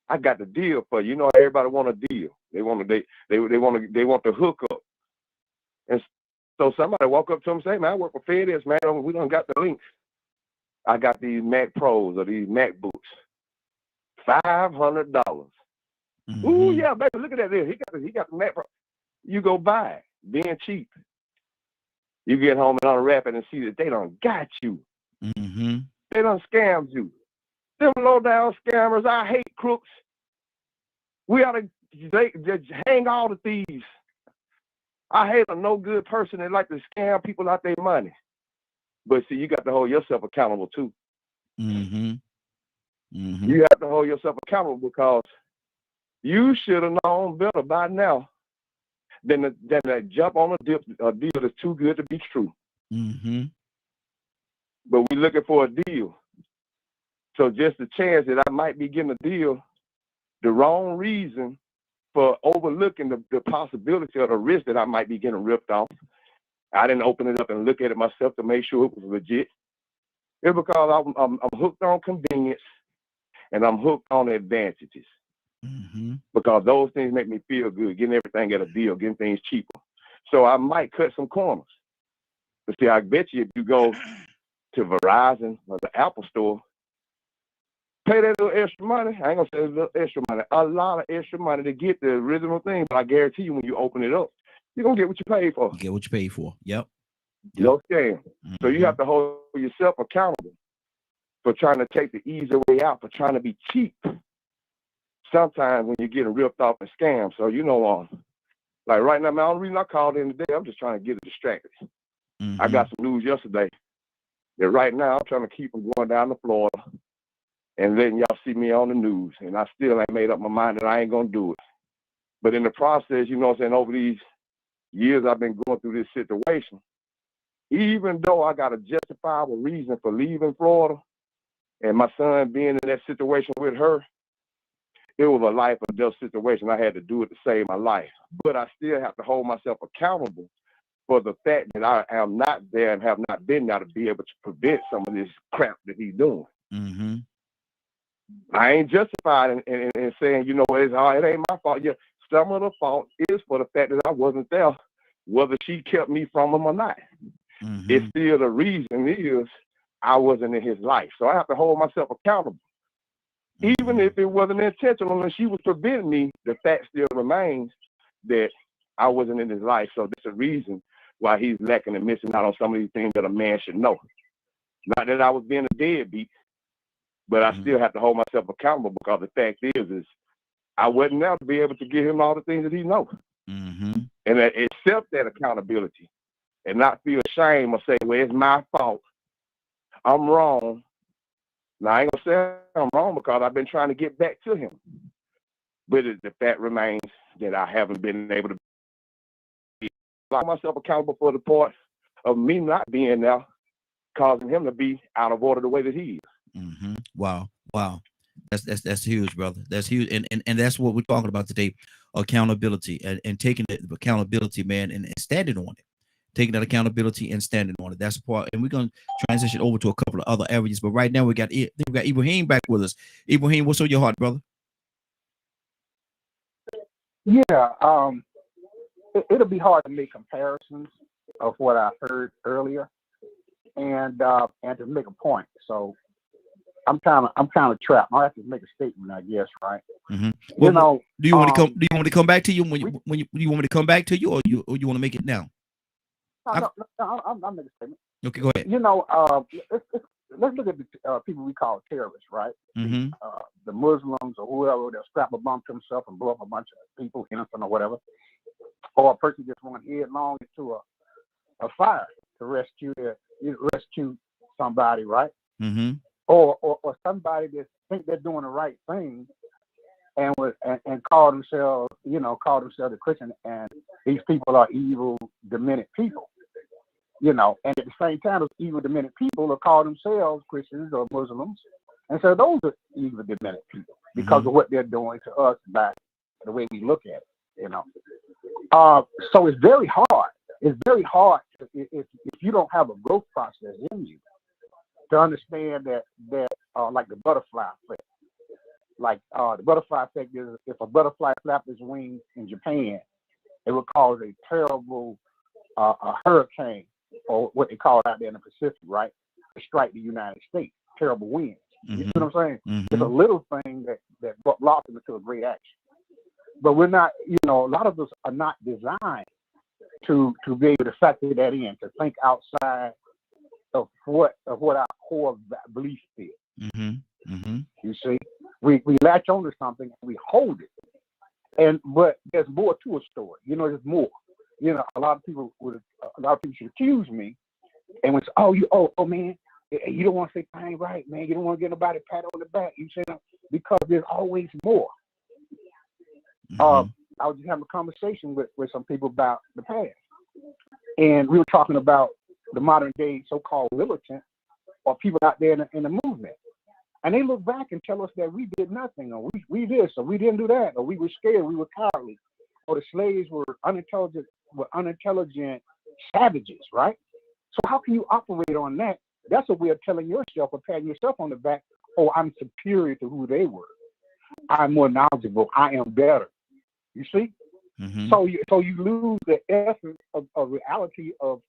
I got the deal for you. Everybody want a deal. They want the hookup. And so somebody walk up to them and say, man, I work for FedEx, man. We done got the links. I got these Mac Pros or these MacBooks. $500. Ooh, yeah, baby, look at that. He got the Mac Pro. You go buy it, being cheap. You get home and unwrap it and see that they done got you. They done scammed you. Them low down scammers, I hate crooks. We ought to just hang all the thieves. I hate a no good person that like to scam people out their money. But see, you got to hold yourself accountable too. You have to hold yourself accountable because you should have known better by now than to jump on a deal that's too good to be true. But we're looking for a deal. So just the chance that I might be getting a deal, the wrong reason for overlooking the possibility or the risk that I might be getting ripped off. I didn't open it up and look at it myself to make sure it was legit. It's because I'm hooked on convenience and I'm hooked on advantages. Because those things make me feel good, getting everything at a deal, getting things cheaper. So I might cut some corners. But see, I bet you if you go to Verizon or the Apple store, pay that little extra money. I ain't gonna say a little extra money, a lot of extra money to get the original thing. But I guarantee you, when you open it up, you're gonna get what you paid for. Get what you paid for. Yep. No scam. So you have to hold yourself accountable for trying to take the easy way out, for trying to be cheap. Sometimes when you're getting ripped off and scammed. So like right now, man, the only reason I called in today, I'm just trying to get it distracted. I got some news yesterday that right now I'm trying to keep them going down to Florida and letting y'all see me on the news. And I still ain't made up my mind that I ain't going to do it. But in the process, over these years I've been going through this situation, even though I got a justifiable reason for leaving Florida and my son being in that situation with her, it was a life or death situation. I had to do it to save my life. But I still have to hold myself accountable for the fact that I am not there and have not been there to be able to prevent some of this crap that he's doing. I ain't justified in saying, it ain't my fault. Yeah, some of the fault is for the fact that I wasn't there, whether she kept me from him or not. It's still the reason is I wasn't in his life. So I have to hold myself accountable. Even if it wasn't intentional and she was preventing me, the fact still remains that I wasn't in his life. So that's a reason why he's lacking and missing out on some of these things that a man should know. Not that I was being a deadbeat, but I still have to hold myself accountable because the fact is I wasn't there to be able to give him all the things that he knows. And accept that accountability and not feel ashamed or say, well, it's my fault. I'm wrong. Now, I ain't going to say I'm wrong because I've been trying to get back to him. But the fact remains that I haven't been able to hold myself accountable for the part of me not being there, causing him to be out of order the way that he is. Wow. That's huge, brother. That's huge. And that's what we're talking about today, accountability and taking the accountability, man, and standing on it. Taking that accountability and standing on it. That's part. And we're going to transition over to a couple of other areas. But right now we got Ibrahim back with us. Ibrahim, what's on your heart, brother? Yeah. it'll be hard to make comparisons of what I heard earlier, and to make a point. So I'm kind of trapped. I have to make a statement, I guess, right? Mm-hmm. Well, you know, do you want to come? Do you want me to come back to you do you want me to come back to you, or you want to make it now? No, I'll make a statement. Okay, go ahead. You know, let's look at the people we call terrorists, right? Mm-hmm. The Muslims or whoever that strap a bomb to himself and blow up a bunch of people, innocent or whatever, or a person just run headlong into a fire to rescue somebody, right? Mm-hmm. Or somebody that think they're doing the right thing and call themselves a Christian, and these people are evil, demented people. You know, and at the same time, those evil, demented people will call themselves Christians or Muslims, and so those are evil, demented people because of what they're doing to us by the way we look at it. You know, so it's very hard. It's very hard if you don't have a growth process in you to understand that like the butterfly effect. Like the butterfly effect is, if a butterfly flapped its wings in Japan, it would cause a terrible a hurricane, or what they call it out there in the Pacific, right, to strike the United States. Terrible winds. You see what I'm saying? Mm-hmm. It's a little thing that blossoms into a great action. But we're not, you know, a lot of us are not designed to be able to factor that in, to think outside of what our core belief is. Mm-hmm. Mm-hmm. You see, we latch on to something and we hold it, but there's more to a story. You know, there's more. You know, a lot of people should accuse me, and when oh man, you don't want to say I ain't right, man. You don't want to get nobody pat on the back. You say because there's always more. Mm-hmm. I was just having a conversation with some people about the past, and we were talking about the modern day so-called militant or people out there in the movement, and they look back and tell us that we did nothing, or we this, or we didn't do that, or we were scared, we were cowardly, or the slaves were unintelligent savages, right? So how can you operate on that? That's a way of telling yourself or patting yourself on the back, oh, I'm superior to who they were. I'm more knowledgeable. I am better. You see? Mm-hmm. So you lose the essence of reality of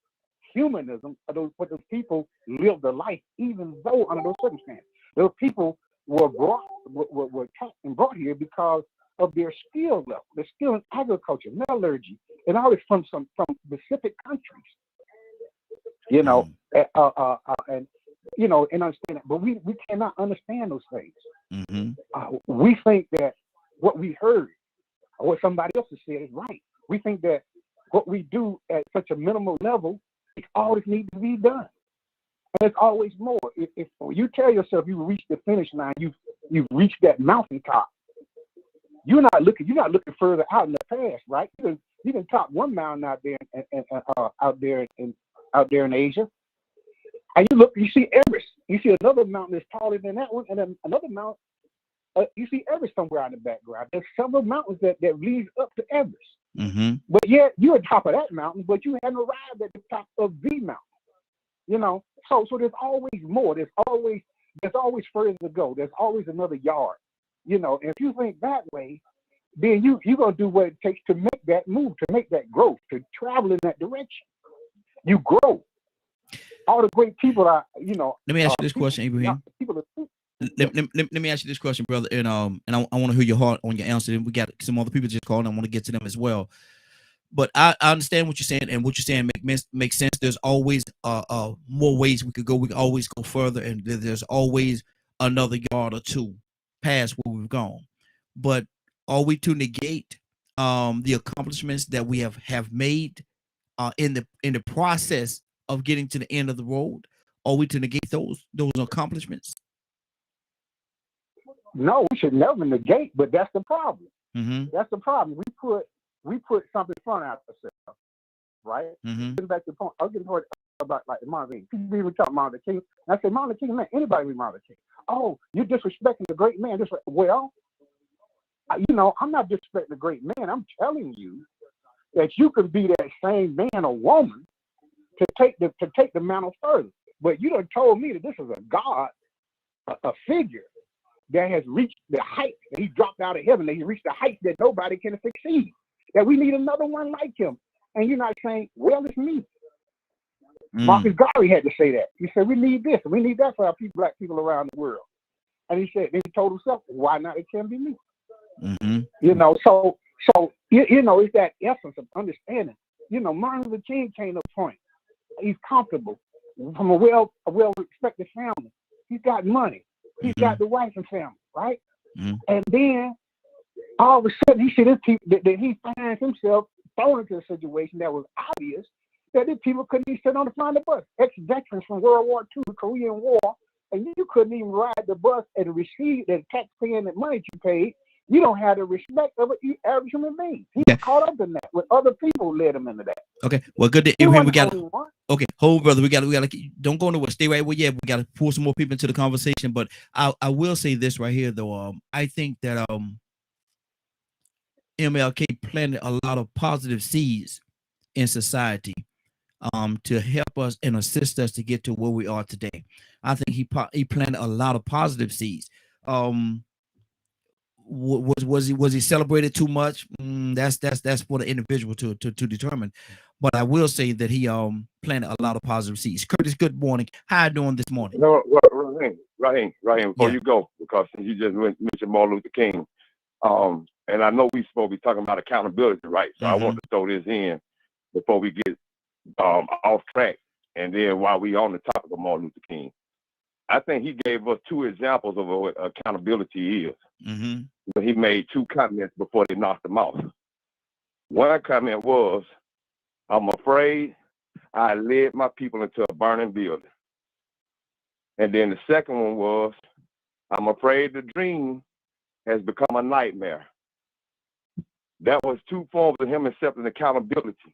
humanism. But those people lived the life, even though under those circumstances, those people were tapped and brought here because of their skill level, their skill in agriculture, metallurgy, and all this from specific countries. You know, and you know, and understand that, but we cannot understand those things. Mm-hmm. We think that what we heard or what somebody else has said is right. We think that what we do at such a minimal level is all that needs to be done, and there's always more. If you tell yourself you've reached the finish line, you've reached that mountaintop. You're not looking further out in the past, right? You can top one mountain out there in Asia, and you see Everest. You see another mountain that's taller than that one, and then another mountain. You see Everest somewhere out in the background. There's several mountains that lead up to Everest. Mm-hmm. But yet you're at the top of that mountain, but you haven't arrived at the top of the mountain. You know, so there's always more. There's always further to go. There's always another yard. You know, and if you think that way, then you're gonna do what it takes to make that move, to make that growth, to travel in that direction. You grow. All the great people are, you know. Let me ask you this question, Ibrahim. Let me ask you this question, brother, and I want to hear your heart on your answer. And we got some other people just calling. I want to get to them as well. But I understand what you're saying, and what you're saying makes sense. There's always more ways we could go. We can always go further, and there's always another yard or two past where we've gone. But are we to negate the accomplishments that we have made in the process of getting to the end of the road? Are we to negate those accomplishments? No, we should never negate, but that's the problem. Mm-hmm. That's the problem. We put something in front of ourselves, right? Mm-hmm. Getting back to the point, I was getting heard about like Martin King. People even talk Martin King. And I say, Martin King, man, anybody read Martin King? Oh, you're disrespecting the great man. Well, you know, I'm not disrespecting the great man. I'm telling you that you can be that same man or woman to take the mantle further. But you done told me that this is a God, a figure that has reached the height that he dropped out of heaven, that he reached the height that nobody can succeed. that we need another one like him. And you're not saying, well, it's me. Marcus Garvey had to say that. He said, we need this, we need that for our black people around the world. And he said, then he told himself, why not? It can be me. You know, so you know, it's that essence of understanding. You know, Martin Luther King came to a point. He's comfortable from a well-respected family. He's got money. He's got the wife and family, right? And then all of a sudden, he finds himself thrown into a situation that was obvious that these people couldn't even sit on the front of the bus. Ex-veterans from World War II, the Korean War, and you couldn't even ride the bus and receive the tax-paying money you paid. You don't have the respect of an average human being. He was caught up in that. With other people led him into that. Okay, well, good. We got. Okay, hold, brother. We got. Don't go nowhere. Stay right where you at. We got to pull some more people into the conversation. But I will say this right here, though. I think that MLK planted a lot of positive seeds in society to help us and assist us to get to where we are today. I think he planted a lot of positive seeds. Was he celebrated too much? That's for the individual to determine. But I will say that he planted a lot of positive seeds. Curtis, good morning. How you doing this morning? No, Raheem, before you go, because you just mentioned Martin Luther King, and I know we supposed to be talking about accountability, right? So I want to throw this in before we get off track, and then while we on the topic of Martin Luther King, I think he gave us two examples of what accountability is. He made two comments before they knocked him off. One comment was, I'm afraid I led my people into a burning building. And then the second one was, I'm afraid the dream has become a nightmare. That was two forms of him accepting accountability.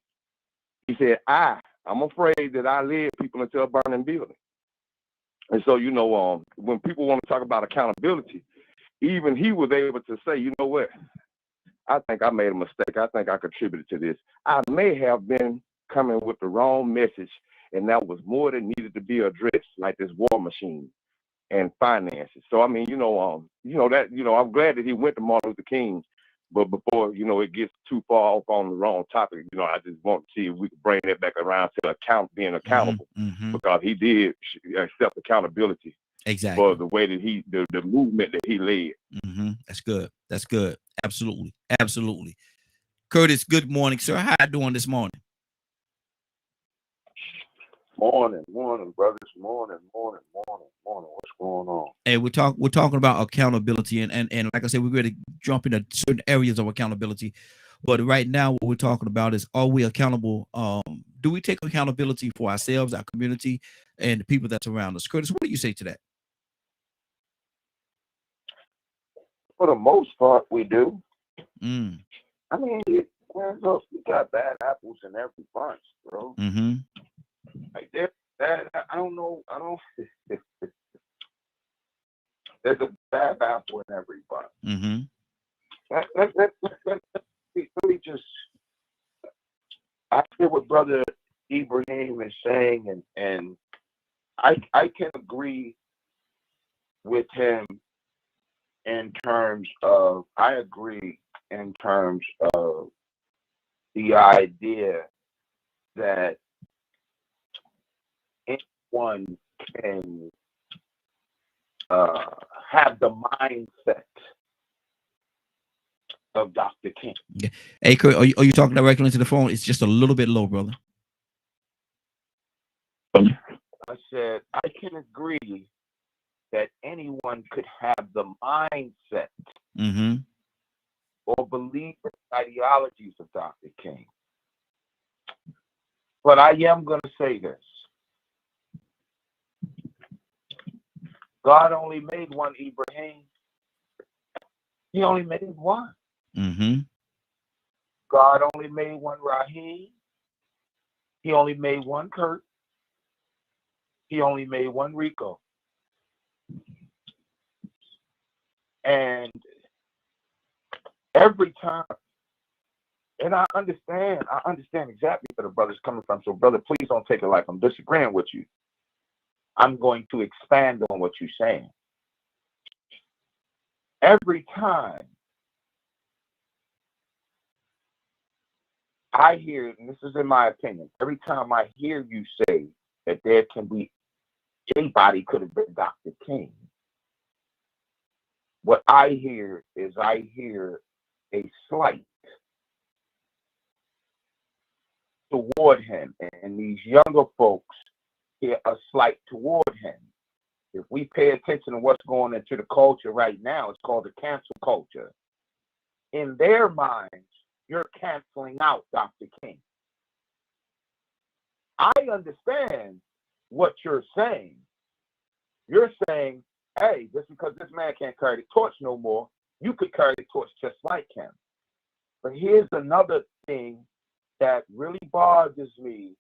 He said, I'm afraid that I led people into a burning building. And so, you know, when people want to talk about accountability, even he was able to say, you know what, I think I made a mistake. I think I contributed to this. I may have been coming with the wrong message, and that was more that needed to be addressed, like this war machine and finances. So, I mean, I'm glad that he went to Martin Luther King, but before, it gets too far off on the wrong topic, I just want to see if we can bring that back around to being accountable, because he did accept accountability. Exactly. For the way that the movement that he led. That's good. That's good. Absolutely. Absolutely. Curtis, good morning, sir. How you doing this morning? Morning, brothers. Morning. What's going on? Hey, we're talking about accountability, and like I said, we're going to jump into certain areas of accountability. But right now, what we're talking about is, are we accountable? Do we take accountability for ourselves, our community, and the people that's around us? Curtis, what do you say to that? For the most part, we do. I mean, we got bad apples in every bunch, bro. Like I don't know. There's a bad apple in every bunch. Let me just. I hear what Brother Ibrahim is saying, and I can agree with him in terms of, I agree in terms of the idea that anyone can have the mindset of Dr. King. Yeah. Hey, Kurt, are you talking directly into the phone? It's just a little bit low, brother. I said, I can agree that anyone could have the mindset or believe in ideologies of Dr. King. But I am going to say this. God only made one Ibrahim. He only made one. God only made one Raheem. He only made one Kurt. He only made one Rico. And every time, and I understand exactly where the brother's coming from. So, brother, please don't take it like I'm disagreeing with you. I'm going to expand on what you're saying. Every time I hear, and this is in my opinion, every time I hear you say that there can be, anybody could have been Dr. King, what I hear is I hear a slight toward him, and these younger folks hear a slight toward him. If we pay attention to what's going into the culture right now, it's called the cancel culture. In their minds, you're canceling out Dr. King. I understand what you're saying. You're saying, hey, just because this man can't carry the torch no more, you could carry the torch just like him. But here's another thing that really bothers me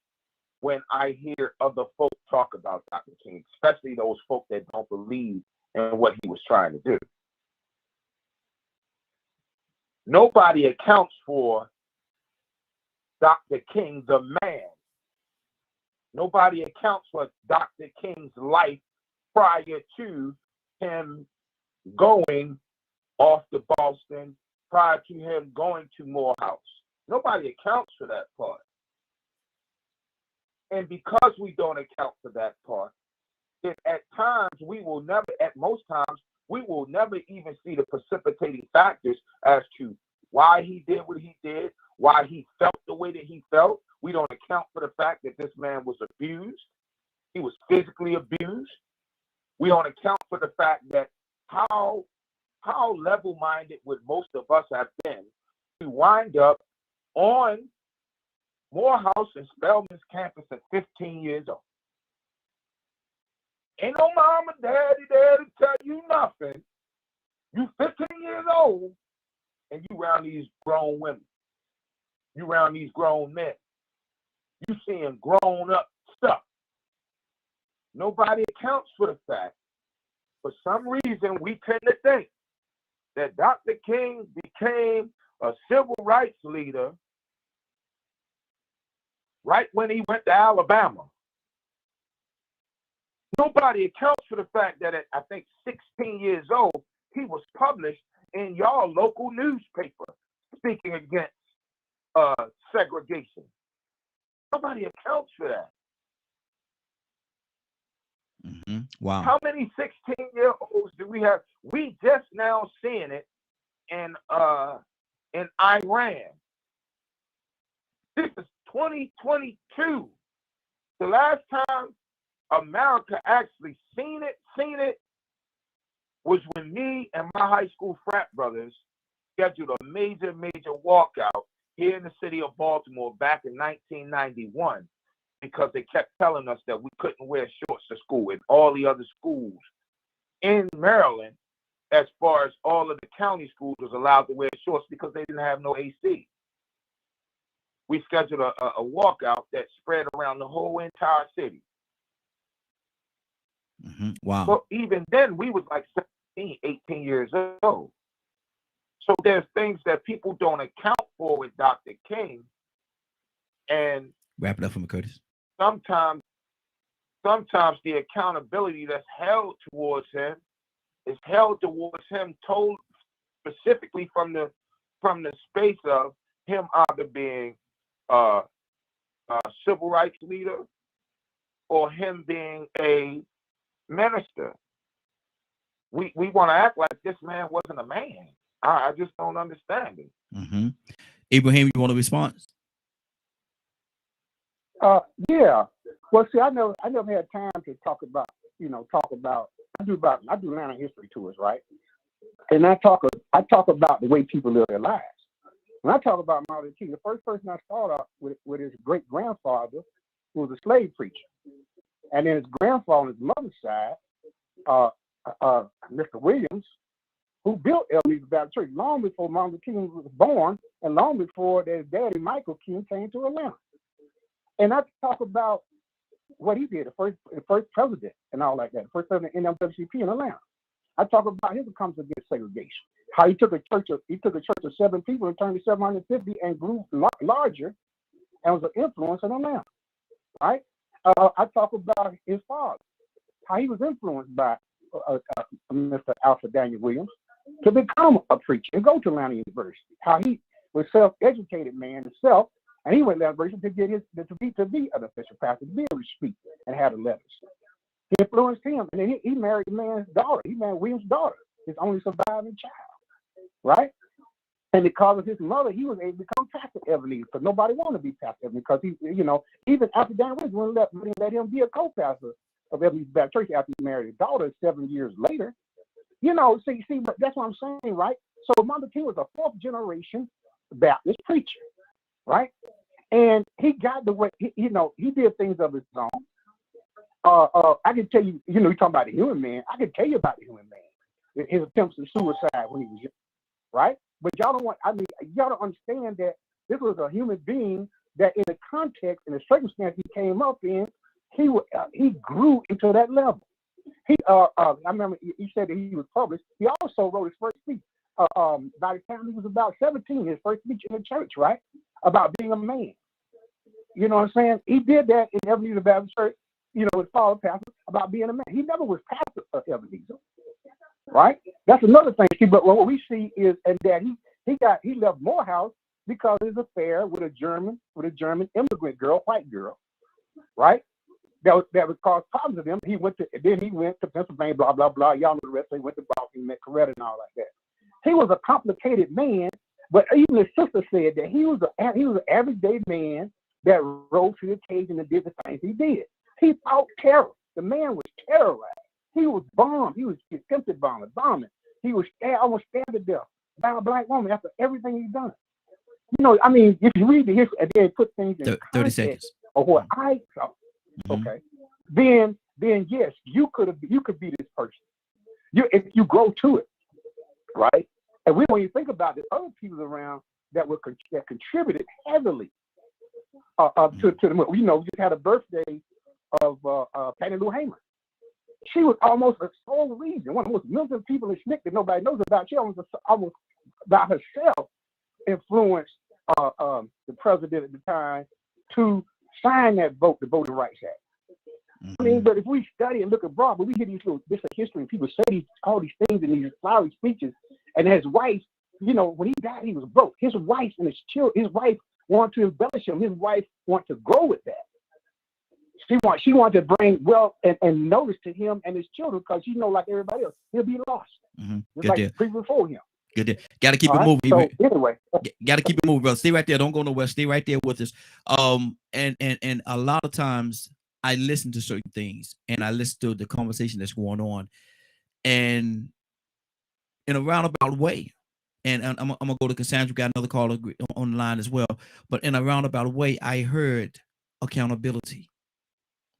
when I hear other folk talk about Dr. King, especially those folk that don't believe in what he was trying to do. Nobody accounts for Dr. King, the man. Nobody accounts for Dr. King's life prior to him going off to Boston, prior to him going to Morehouse. Nobody accounts for that part. And because we don't account for that part, then at times we will never, at most times, we will never even see the precipitating factors as to why he did what he did, why he felt the way that he felt. We don't account for the fact that this man was abused. He was physically abused. We don't account for the fact that how level-minded would most of us have been to wind up on Morehouse and Spelman's campus at 15 years old. Ain't no mom or daddy there to tell you nothing. You 15 years old and you around these grown women. You around these grown men. You seeing grown up stuff. Nobody accounts for the fact. For some reason, we tend to think that Dr. King became a civil rights leader right when he went to Alabama. Nobody accounts for the fact that at, I think, 16 years old, he was published in y'all local newspaper speaking against segregation. Nobody accounts for that. Mm-hmm. Wow. How many 16-year-olds do we have? We just now seeing it in Iran. This is 2022. The last time America actually seen it was when me and my high school frat brothers scheduled a major walkout here in the city of Baltimore back in 1991 because they kept telling us that we couldn't wear shorts to school, and all the other schools in Maryland, as far as all of the county schools, was allowed to wear shorts because they didn't have no AC. We scheduled a walkout that spread around the whole entire city. Mm-hmm. Wow. But even then, we was like 17, 18 years old. So there's things that people don't account for with Dr. King. And wrap it up for me, Curtis. Sometimes the accountability that's held towards him is held towards him told specifically from the space of him either being a civil rights leader or him being a minister. We want to act like this man wasn't a man. I just don't understand it. Mm-hmm. Ibrahim, you want a response? Yeah. Well, see, I never had time to talk about. I do Atlanta history tours, right? And I talk about the way people live their lives. When I talk about Martin Luther King, the first person I started off with his great grandfather, who was a slave preacher, and then his grandfather on his mother's side, Mr. Williams, who built Ebenezer Baptist Church long before Martin Luther King was born, and long before his daddy Michael King came to Atlanta. And I talk about what he did, the first president and all like that, the first president in NAACP in Atlanta. I talk about his attempts against segregation, how he took a church of 7 people and turned to 750 and grew larger and was an influence in Atlanta, right? I talk about his father, how he was influenced by Mr. Alfred Daniel Williams to become a preacher and go to Atlanta University, how he was a self-educated man himself, And he went to Liberation to get to be an official pastor, to be able to speak and have the letters. He influenced him, and then he married the man's daughter. He married William's daughter, his only surviving child, right? And because of his mother, he was able to become Pastor Ebenezer, because nobody wanted to be Pastor Ebenezer, because he, even after Dan Williams wouldn't let him be a co-pastor of Ebenezer Baptist Church after he married his daughter 7 years later. See, but that's what I'm saying, right? So Martin Luther King was a fourth generation Baptist preacher, right? And he got the way, he did things of his own. I can tell you, you're talking about the human man. I can tell you about the human man, his attempts at suicide when he was young, right? But y'all don't understand that this was a human being that, in the context and the circumstance he came up in, he grew into that level. I remember he said that he was published. He also wrote his first speech. By the time he was about 17, his first speech in the church, right, about being a man. You know what I'm saying? He did that in Ebenezer Baptist Church. With Father Pastor, about being a man. He never was pastor of Ebenezer, right? That's another thing. See, but what we see is that he left Morehouse because of his affair with a German immigrant girl, white girl, right? That would cause problems with him. He went to Pennsylvania, blah blah blah. Y'all know the rest. He went to Boston, met Coretta and all like that. He was a complicated man, but even his sister said that he was an everyday man that rose to the occasion and did the things he did. He fought terror. The man was terrorized. He was bombed. He was attempted bombing. He was almost stabbed to death by a black woman after everything he's done. If you read the history and then put things in 30 seconds of what I saw, okay, then yes, you could be this person. If you grow to it, right? And when you think about it, other people around that contributed heavily to the movement. We just had a birthday of Fannie Lou Hamer. She was almost the sole reason, one of the most militant people in SNCC that nobody knows about. She almost by herself influenced the president at the time to sign that vote, the Voting Rights Act. But if we study and look abroad, but we hear these little bits of history and people say all these things in these flowery speeches, and his wife, when he died, he was broke. His wife and his children, his wife wanted to embellish him. His wife wanted to grow with that. She wanted to bring wealth and notice to him and his children, because like everybody else, he'll be lost. Just like the people before him. Good deal. Got to keep it moving. So anyway, got to keep it moving, bro. Stay right there. Don't go nowhere. Stay right there with us. And a lot of times I listen to certain things and I listen to the conversation that's going on, and in a roundabout way. And I'm gonna go to Cassandra. We got another caller on the line as well. But in a roundabout way, I heard accountability.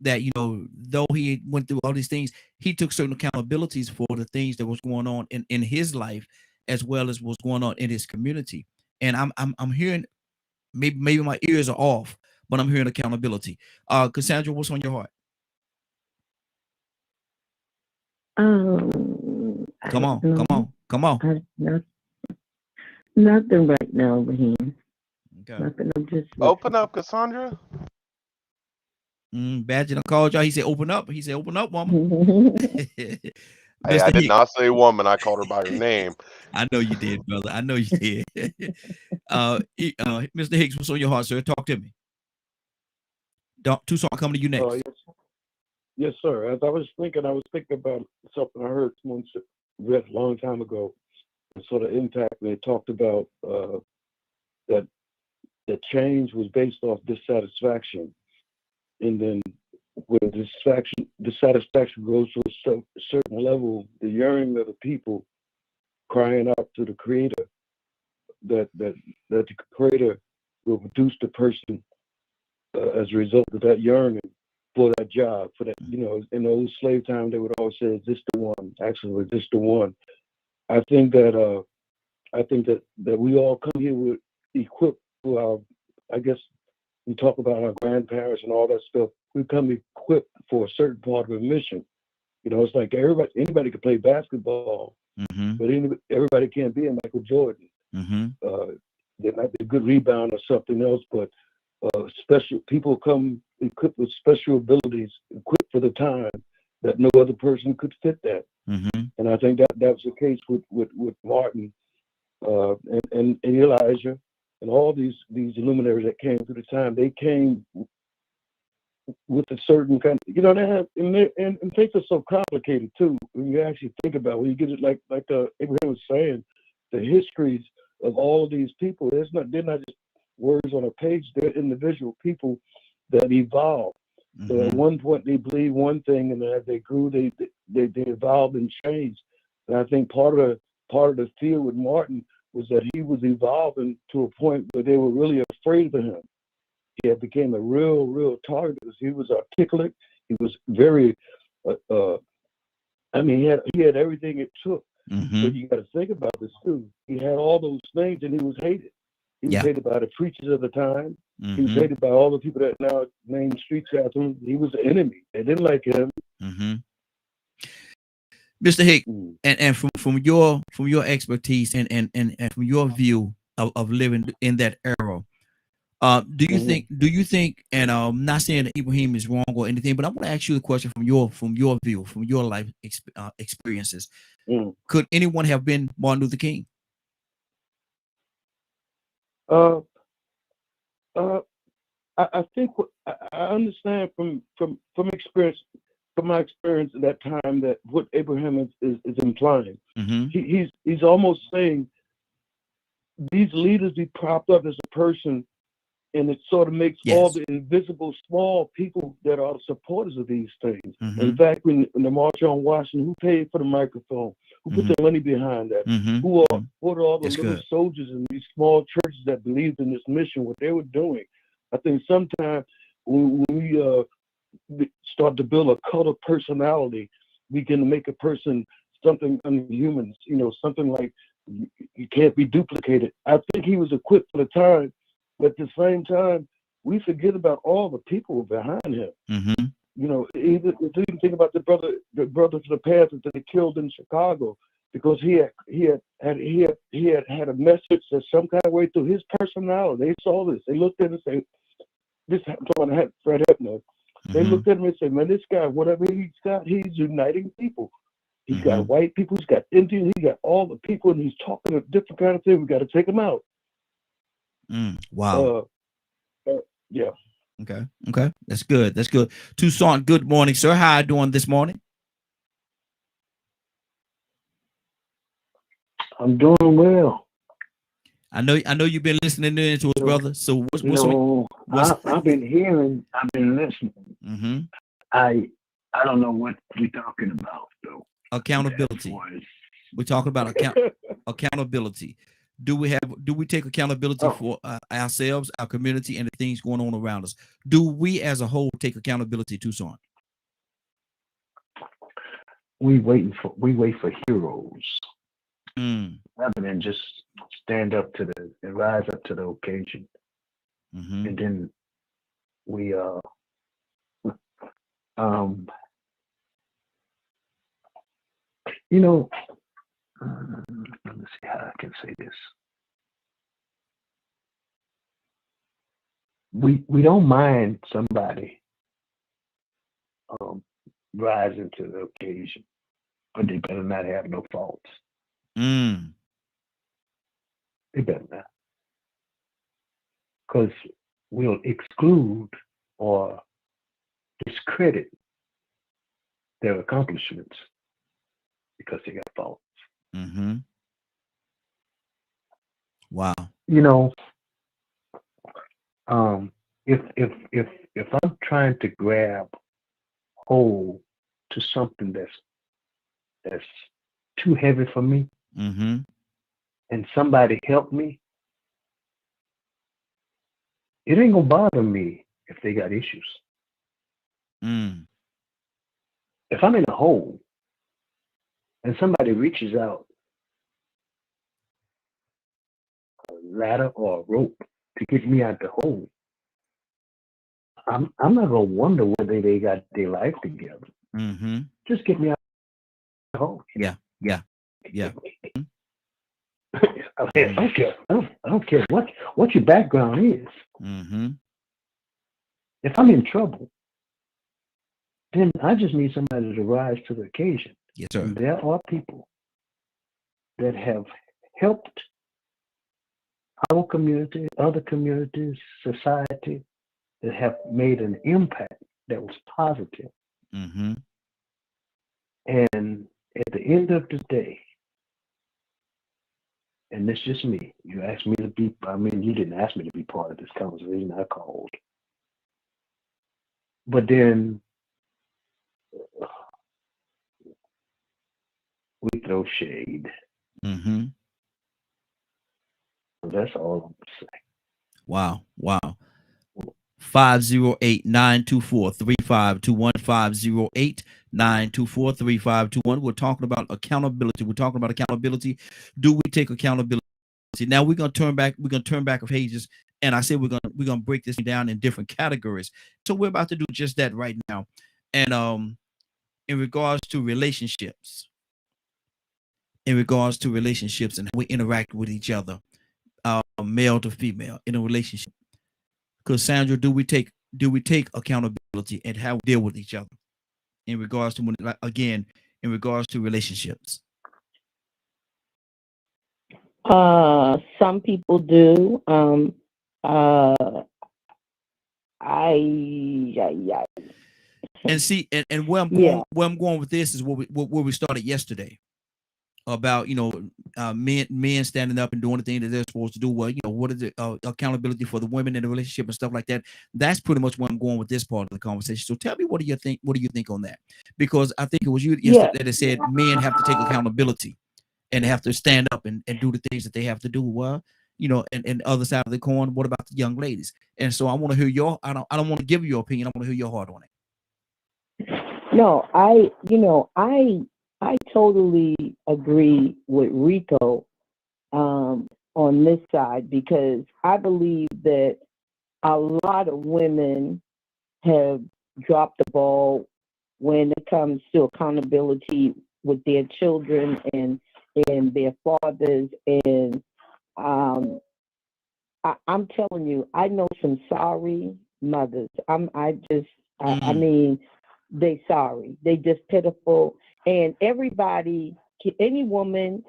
That, though he went through all these things, he took certain accountabilities for the things that was going on in his life, as well as what's going on in his community. And I'm hearing, maybe my ears are off, but I'm hearing accountability. Cassandra, what's on your heart? Come on. Nothing right now, Raheem. Okay. Nothing. I'm just open up, Cassandra. Badger done called y'all. He said, "Open up." He said, "Open up, woman." Hey, I did not say woman. I called her by her name. I know you did, brother. I know you did. Mr. Hicks, what's on your heart, sir? Talk to me. Tucson, coming to you next. Yes, sir. As I was thinking about something I heard someone read a long time ago, and sort of impact. They talked about that change was based off dissatisfaction. And then when dissatisfaction goes to a certain level, the yearning of the people crying out to the Creator, that the Creator will produce the person as a result of that yearning for that job, for that, in the old slave time, they would always say, "Is this the one? Actually, is this the one?" I think that we all come here with equipped for our, I guess, we talk about our grandparents and all that stuff. We come equipped for a certain part of a mission. It's like anybody can play basketball, but everybody can't be a Michael Jordan. They might be a good rebound or something else, but special people come equipped with special abilities, equipped for the time that no other person could fit that. And I think that was the case with Martin and Elijah and all these luminaries that came through the time, they came with a certain kind of, you know, they have, and things are so complicated too. When you actually think about it, when you get it, like Abraham was saying, the histories of all of these people, they're not just words on a page. They're individual people that evolved. So at one point they believed one thing, and as they grew, they evolved and changed. And I think part of the fear with Martin was that he was evolving to a point where they were really afraid of him. He had became a real target because he was articulate. He was very, I mean, he had everything it took. But you got to think about this too. He had all those things, and he was hated. He was hated by the preachers of the time. He was hated by all the people that now name streets after him. He was the enemy. They didn't like him. Mr. Hick, and from your expertise and from your view of living in that era, do you think, and I'm not saying that Ibrahim is wrong or anything, but I want to ask you a question from your view, from your life experiences. Could anyone have been Martin Luther King? I think I understand from experience, from my experience at that time, that what Abraham is implying. He's almost saying these leaders be propped up as a person, and it sort of makes all the invisible small people that are supporters of these things. In fact, when the March on Washington, who paid for the microphone? Who put the money behind that? Who are all the little soldiers in these small churches that believed in this mission, what they were doing? I think sometimes when we start to build a cult of personality, we can make a person something unhuman, you know, something like you can't be duplicated. I think he was equipped for the time, but at the same time, we forget about all the people behind him. You know, even think about the brothers of the path that they killed in Chicago, because he had a message that some kind of way through his personality. They saw this. They looked at it and say, "This." I'm talking about Fred Hebner. They looked at him and said, "Man, this guy, whatever he's got, he's uniting people. He's got white people, he's got Indians, he's got all the people, and he's talking a different kind of thing. We got to take him out." Wow. Yeah. Okay. That's good. Toussaint, good morning, sir. How are you doing this morning? I'm doing well. I know you've been listening to us, brother. So I've been listening. I don't know what we're talking about though. Accountability. We're talking about accountability. Do we take accountability for ourselves, our community, and the things going on around us? Do we as a whole take accountability, Toussaint? We wait for heroes. Rather than just stand up and rise up to the occasion. And then we you know, let me see how I can say this. We don't mind somebody rising to the occasion, but they better not have no faults. They better not, because we'll exclude or discredit their accomplishments because they got faults. Wow. You know, if I'm trying to grab hold to something that's too heavy for me, and somebody help me, it ain't gonna bother me if they got issues. If I'm in a hole and somebody reaches out a ladder or a rope to get me out the hole, I'm not gonna wonder whether they got their life together. Just get me out the hole. Yeah. I don't care. I don't care what your background is. If I'm in trouble, then I just need somebody to rise to the occasion. Yes, sir. And there are people that have helped our community, other communities, society that have made an impact that was positive. Mm-hmm. And at the end of the day, and it's just me, you asked me to be, I mean, you didn't ask me to be part of this conversation, I called. But then we throw shade. Mm-hmm. That's all I'm gonna say. Wow. 508-924-3521. 508-924-3521. We're talking about accountability. Do we take accountability? Now we're gonna turn back of pages, and I said we're gonna break this down in different categories. So we're about to do just that right now. And in regards to relationships, and how we interact with each other, male to female in a relationship. Cassandra, do we take accountability and how we deal with each other in regards to relationships? Some people do. And see, and where I'm going with this is where we started yesterday about, men standing up and doing the thing that they're supposed to do. Well, what is it, accountability for the women in the relationship and stuff like that. That's pretty much where I'm going with this part of the conversation. So tell me, what do you think on that? Because I think it was you yesterday that said men have to take accountability and have to stand up and do the things that they have to do. Well, and other side of the coin, what about the young ladies? And so I want to hear I don't want to give you your opinion. I want to hear your heart on it. No, I totally agree with Rico on this side, because I believe that a lot of women have dropped the ball when it comes to accountability with their children and their fathers. And I'm telling you, I know some sorry mothers. I mean, they sorry. They just pitiful. And any woman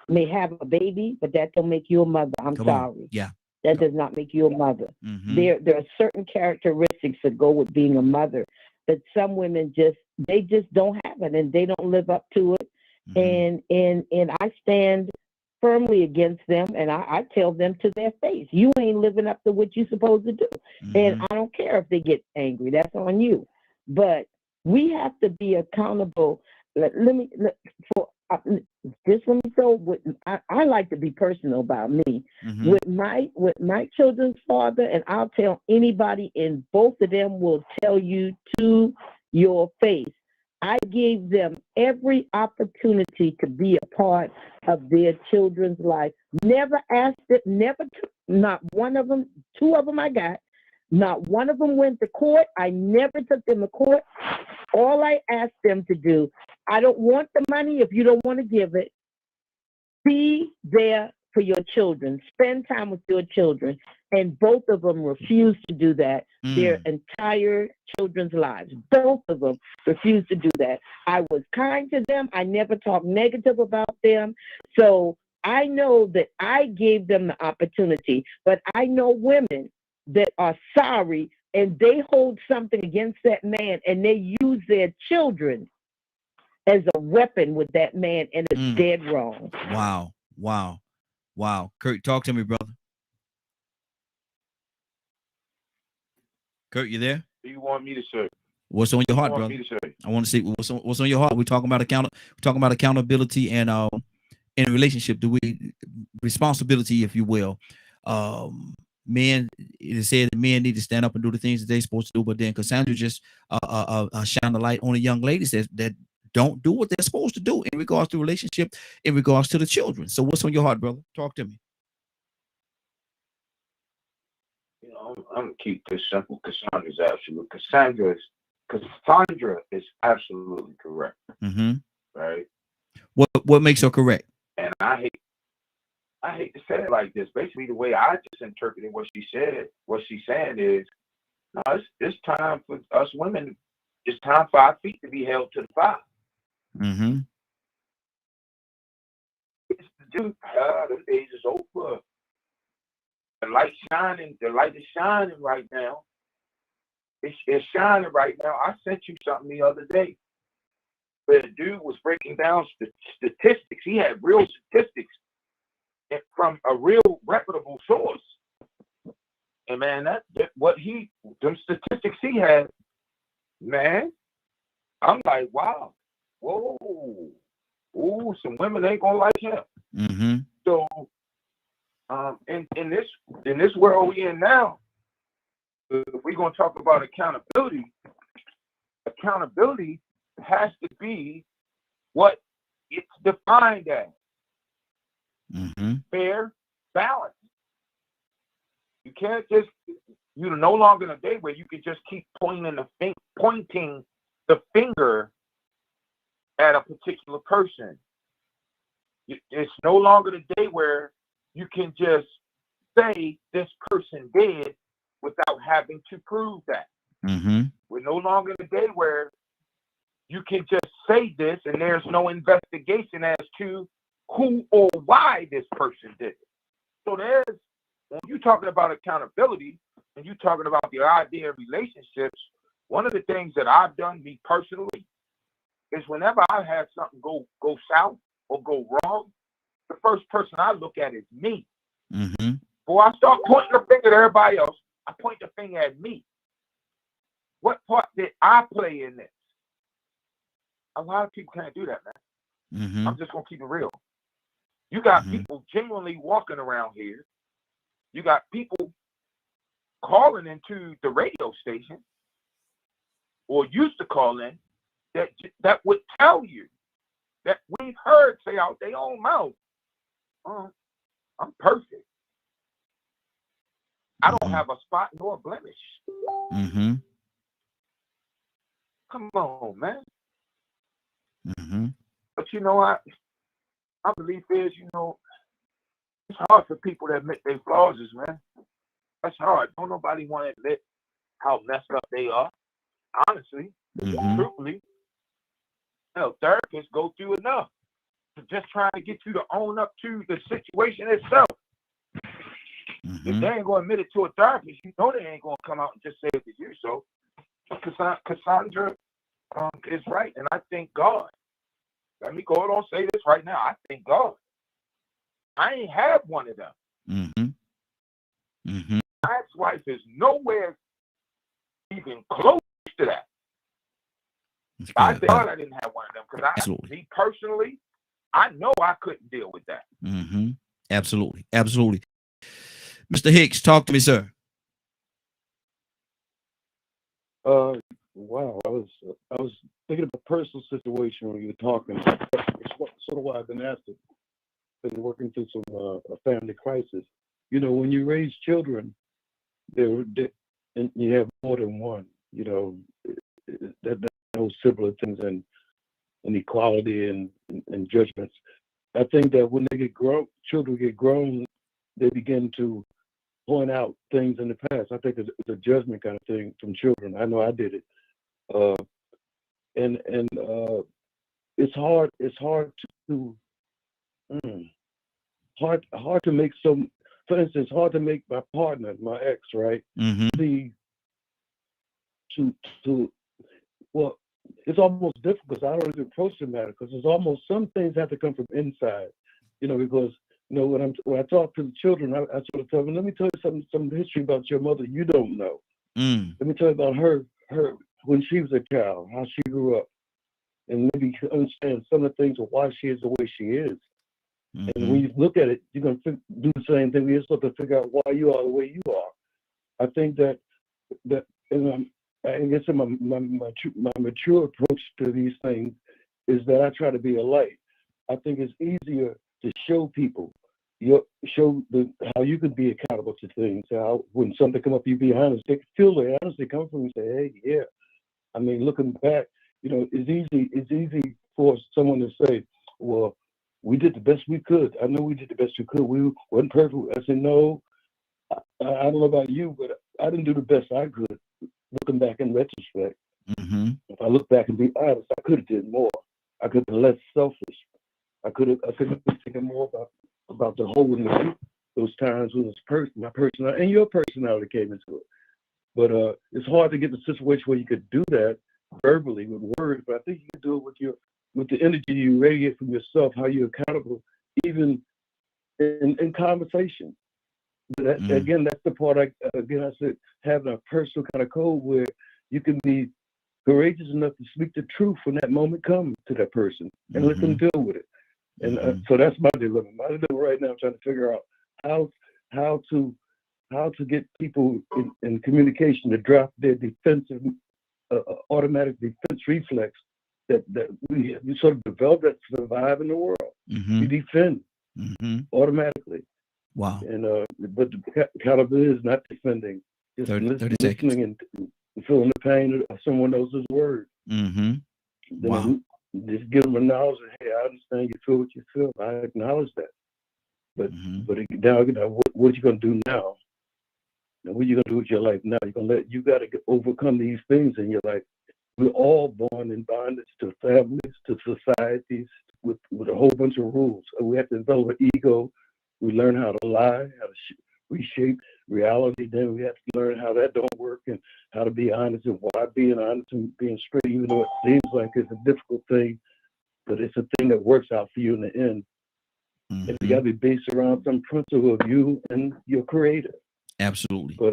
may have a baby, but that don't make you a mother. I'm sorry. Yeah. That does not make you a mother. Mm-hmm. There are certain characteristics that go with being a mother that some women just don't have it, and they don't live up to it. Mm-hmm. And I stand firmly against them, and I tell them to their face, you ain't living up to what you're supposed to do. Mm-hmm. And I don't care if they get angry. That's on you. But we have to be accountable. I like to be personal about me. Mm-hmm. With my children's father, and I'll tell anybody, and both of them will tell you to your face, I gave them every opportunity to be a part of their children's life. Never asked it, not one of them, two of them I got. Not one of them went to court. I never took them to court. All I asked them to do, I don't want the money if you don't want to give it. Be there for your children. Spend time with your children. And both of them refused to do that their entire children's lives. Both of them refused to do that. I was kind to them. I never talked negative about them. So I know that I gave them the opportunity. But I know women that are sorry, and they hold something against that man, and they use their children as a weapon with that man, and it's dead wrong. Wow. Kurt, talk to me, brother. Kurt, you there? What do you want me to say? What's on your heart, brother? I want to see what's on your heart. We're talking about accountability and in a relationship. Responsibility, if you will. Men, it is said that men need to stand up and do the things that they're supposed to do, but then Cassandra just shine the light on the young ladies that don't do what they're supposed to do in regards to relationship, in regards to the children. So what's on your heart, brother? Talk to me. I'm gonna keep this simple. Cassandra is absolutely correct. Mm-hmm. Right. What makes her correct? And I hate to say it like this. Basically, the way I just interpreted what she said, what she's saying is, no, it's time for us women. It's time for our feet to be held to the fire. Mm-hmm. Dude, the days is over. The light's shining. The light is shining right now. It's shining right now. I sent you something the other day where the dude was breaking down statistics. He had real statistics from a real reputable source. And man, them statistics he had, man, I'm like, wow, whoa, ooh, some women ain't gonna like him. Mm-hmm. So, in this world we in now, if we're gonna talk about accountability has to be what it's defined as. Mm-hmm. Fair, balance. You can't just, you're no longer in a day where you can just keep pointing the finger at a particular person. It's no longer the day where you can just say this person did without having to prove that. Mm-hmm. We're no longer in a day where you can just say this and there's no investigation as to who or why this person did it. So when you're talking about accountability and you're talking about the idea of relationships, one of the things that I've done, me personally, is whenever I have something go south or go wrong, the first person I look at is me. Mm-hmm. Before I start pointing the finger at everybody else, I point the finger at me. What part did I play in this? A lot of people can't do that, man. Mm-hmm. I'm just going to keep it real. You got people genuinely walking around here. You got people calling into the radio station or used to call in that would tell you that we've heard say out their own mouth, I'm perfect. I don't have a spot nor a blemish. Mm-hmm. Come on, man. Mm-hmm. But you know what? My belief is, it's hard for people to admit their flaws, man. That's hard. Don't nobody want to admit how messed up they are. Honestly, truthfully, therapists go through enough to just trying to get you to own up to the situation itself. If they ain't going to admit it to a therapist, they ain't going to come out and just say it to you. So, Cassandra is right, and I thank God. Let me go ahead and say this right now. I thank God. I ain't had one of them. Mm-hmm. Mm-hmm. My ex-wife is nowhere even close to that. I thank God I didn't have one of them because me personally, I know I couldn't deal with that. Mm-hmm. Absolutely. Absolutely. Mr. Hicks, talk to me, sir. Wow, I was thinking of a personal situation when you were talking. It's sort of why I've been asked it. Been working through some a family crisis. When you raise children, and you have more than one. That those similar things and equality and judgments. I think that when they children get grown, they begin to point out things in the past. I think it's a judgment kind of thing from children. I know I did it. And it's hard to make some, for instance, hard to make my partner, my ex, right? Mm-hmm. Well, it's almost difficult because I don't even approach the matter because it's almost some things have to come from inside, because when I talk to the children, I sort of tell them, let me tell you some history about your mother you don't know. Let me tell you about her when she was a child, how she grew up, and maybe understand some of the things of why she is the way she is. Mm-hmm. And when you look at it, you're going to do the same thing. We just have to figure out why you are the way you are. I think that and I guess my mature approach to these things is that I try to be a light. I think it's easier to show people, how you can be accountable to things. How when something come up, you be honest. They feel the honesty come from you. Say, hey, yeah. I mean, looking back, it's easy for someone to say, well, we did the best we could. I know we did the best we could. We wasn't perfect. I said, no, I don't know about you, but I didn't do the best I could. Looking back in retrospect, if I look back and be honest, I could have did more. I could have been less selfish. I could have been thinking more about the whole and the group those times when my personality and your personality came into it. But it's hard to get the situation where you could do that verbally with words. But I think you can do it with the energy you radiate from yourself, how you're accountable, even in conversation. That, Again, that's the part I said, having a personal kind of code where you can be courageous enough to speak the truth when that moment comes to that person and let them deal with it. And so that's my dilemma. My dilemma right now, I'm trying to figure out how to get people in communication to drop their defensive, automatic defense reflex that we sort of develop that to survive in the world. You defend automatically. Wow. And but the accountability is not defending, just 30 seconds. listening and feeling the pain of someone else's word. Wow. Just give them a knowledge that, hey, I understand you feel what you feel. I acknowledge that. But now, what are you going to do now? And what are you going to do with your life now? You got to overcome these things in your life. We're all born in bondage to families, to societies, with a whole bunch of rules. So we have to develop an ego. We learn how to lie, how to reshape reality. Then we have to learn how that don't work and how to be honest and why being honest and being straight, even though it seems like it's a difficult thing, but it's a thing that works out for you in the end. And you got to be based around some principle of you and your creator. Absolutely. But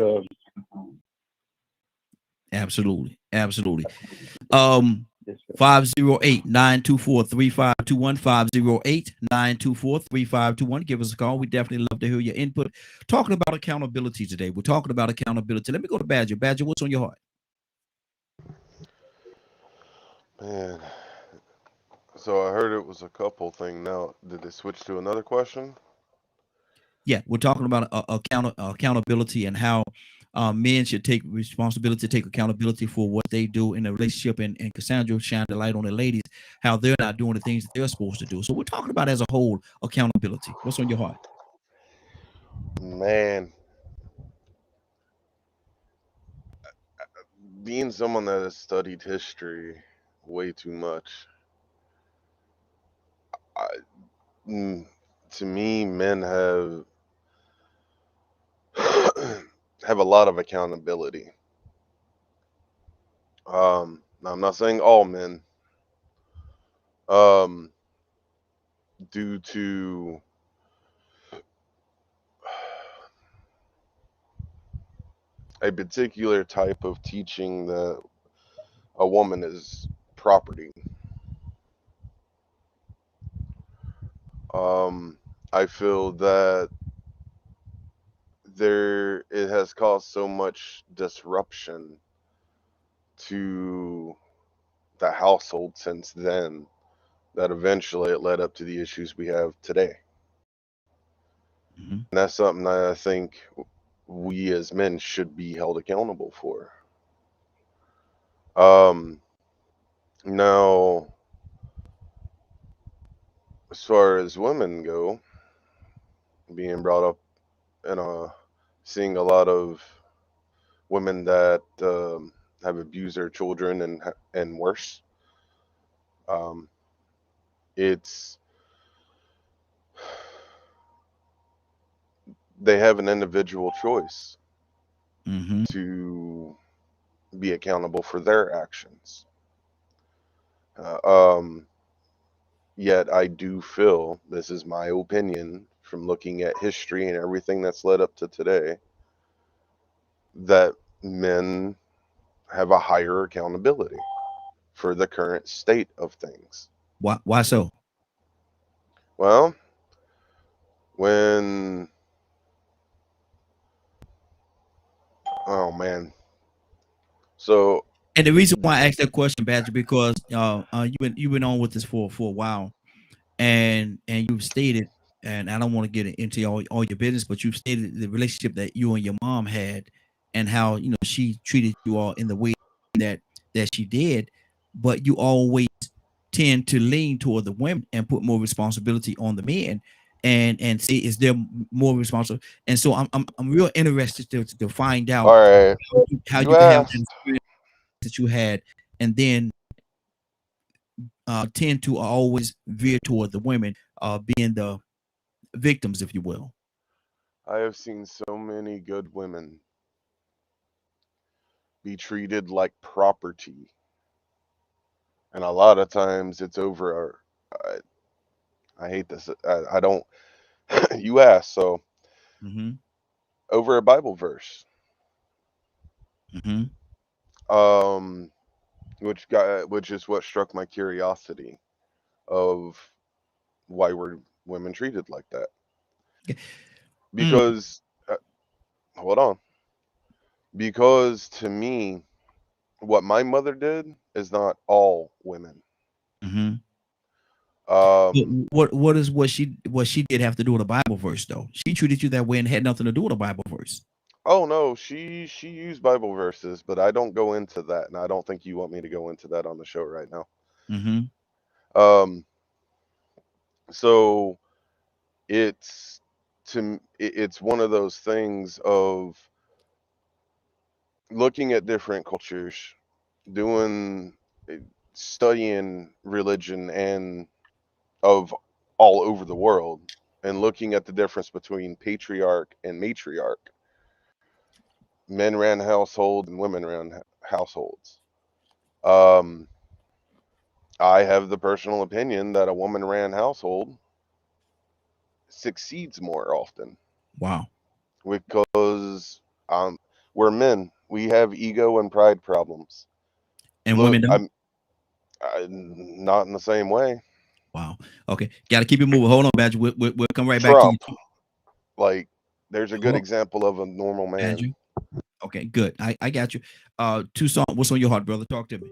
Absolutely. 508-924-3521, 508-924-3521. Give us a call. We definitely love to hear your input. Talking about accountability today. We're talking about accountability. Let me go to Badger. Badger, what's on your heart? Man, so I heard it was a couple thing. Now, did they switch to another question? Yeah, we're talking about accountability and how men should take responsibility, take accountability for what they do in a relationship. And Cassandra shined the light on the ladies, how they're not doing the things that they're supposed to do. So we're talking about as a whole accountability. What's on your heart? Man, being someone that has studied history way too much, to me, men have a lot of accountability. Now I'm not saying all men, due to a particular type of teaching that a woman is property. I feel that it has caused so much disruption to the household since then that eventually it led up to the issues we have today. And that's something that I think we as men should be held accountable for. Now, as far as women go, being brought up and seeing a lot of women that have abused their children and worse, they have an individual choice to be accountable for their actions. Yet I do feel, this is my opinion from looking at history and everything that's led up to today, that men have a higher accountability for the current state of things. Why so? Well, oh man. So, and the reason why I asked that question, Badger, because you've been on with us for a while, and you've stated, and I don't want to get into all your business, but you've stated the relationship that you and your mom had, and how she treated you all in the way that she did, but you always tend to lean toward the women and put more responsibility on the men, and say, is there more responsible? And so I'm real interested to find out how you can have the experience that you had, and then tend to always veer toward the women being the victims, if you will. I have seen so many good women be treated like property. And a lot of times it's over, I hate this, I don't, you asked, so over a Bible verse. Which is what struck my curiosity of why were women treated like that. Because, hold on. Because to me, what my mother did is not all women. What she did have to do with a Bible verse though? She treated you that way and had nothing to do with a Bible verse. Oh no, she used Bible verses, but I don't go into that, and I don't think you want me to go into that on the show right now. So it's one of those things of looking at different cultures, studying religion and of all over the world, and looking at the difference between patriarch and matriarch. Men ran household and women ran households. I have the personal opinion that a woman ran household succeeds more often. Wow. Because we're men. We have ego and pride problems. And women don't? Not in the same way. Wow. Okay. Got to keep it moving. Hold on, Badger. We'll come right back to you. Like, there's a good example of a normal man. Badger. Okay, good. I got you. Tucson, what's on your heart, brother? Talk to me.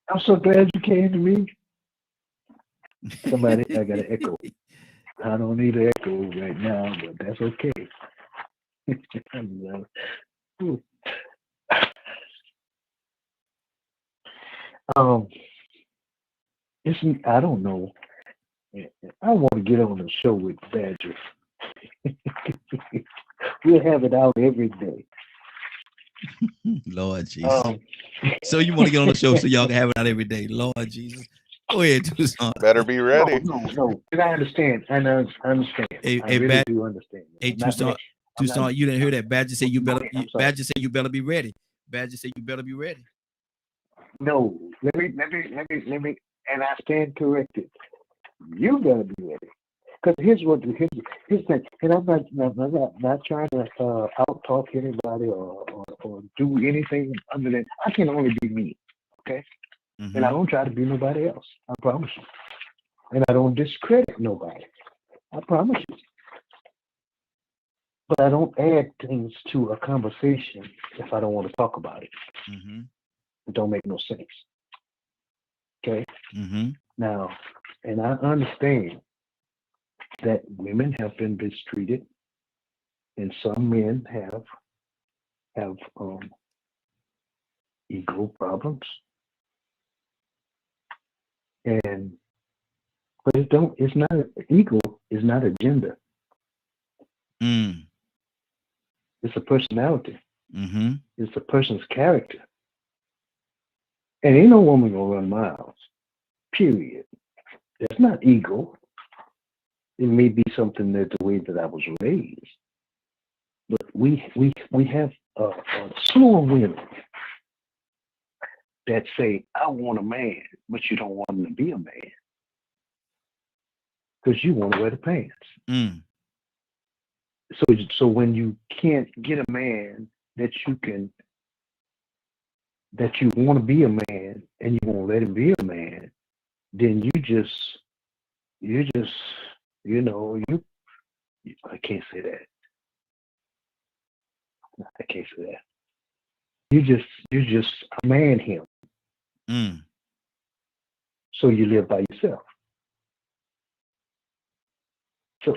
I'm so glad you came to me. Somebody, I got an echo. I don't need an echo right now, but that's okay. I don't know. I want to get on the show with Badger. We'll have it out every day. Lord Jesus. So you want to get on the show so y'all can have it out every day. Lord Jesus. Go ahead, Tucson. Better be ready. No. I understand. I understand. I really do understand. Hey, Tucson, you didn't hear that. Badger said you better. Badger said you better be ready. Badger said you better be ready. No, let me, and I stand corrected. You better be ready. Because here's the thing, and I'm not trying to out talk anybody or do anything other than I can only be me, okay? And I don't try to be nobody else. I promise you. And I don't discredit nobody. I promise you. But I don't add things to a conversation if I don't want to talk about it. It don't make no sense. Okay? Now, and I understand that women have been mistreated, and some men have ego problems, but it's not ego is not a gender. It's a personality. It's a person's character, and ain't no woman gonna run miles. Period. That's not ego. It may be something that the way that I was raised, but we have a slew of women that say, "I want a man," but you don't want him to be a man because you want to wear the pants. So when you can't get a man that you want to be a man and you won't let him be a man, then you just I can't say that. I can't say that. You just man him. So you live by yourself. So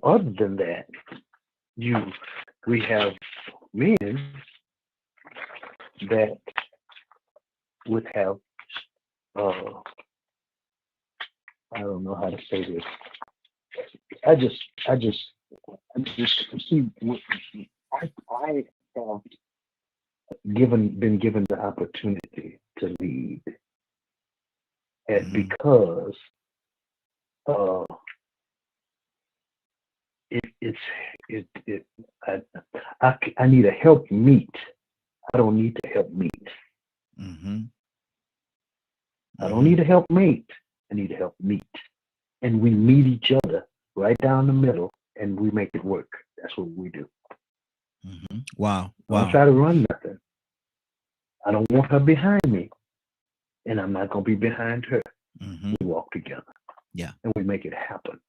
other than that, we have men that would have I don't know how to say this. I just see. I have been given the opportunity to lead, and because I need a help meet. I don't need to help meet. I don't need a help mate. I need a help meet. And we meet each other right down the middle and we make it work. That's what we do. Wow. I don't try to run nothing. I don't want her behind me. And I'm not going to be behind her. We walk together. Yeah. And we make it happen.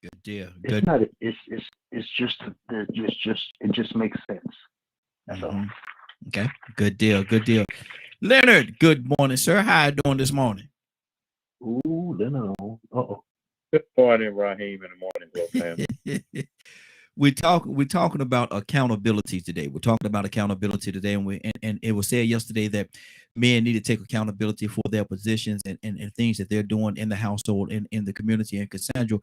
Good deal. It's not. It's just. It just makes sense. That's all. Okay. Good deal. Good deal. Leonard, good morning, sir. How you doing this morning? Ooh, Leonard. Uh-oh. Good morning, Raheem, in the morning, family. We're talking about accountability today. We're talking about accountability today, and it was said yesterday that men need to take accountability for their positions and things that they're doing in the household and in the community. And Cassandra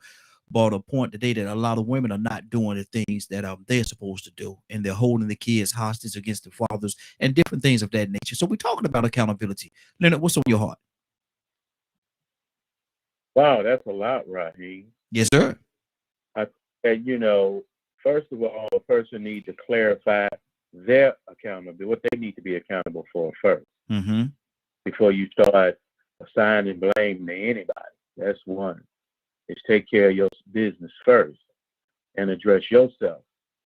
brought a point today that a lot of women are not doing the things that they're supposed to do, and they're holding the kids hostage against the fathers and different things of that nature. So we're talking about accountability. Leonard, what's on your heart? Wow, that's a lot, Raheem. Yes, sir. And first of all, a person needs to clarify their accountability, what they need to be accountable for first, before you start assigning blame to anybody. That's one. Is take care of your business first and address yourself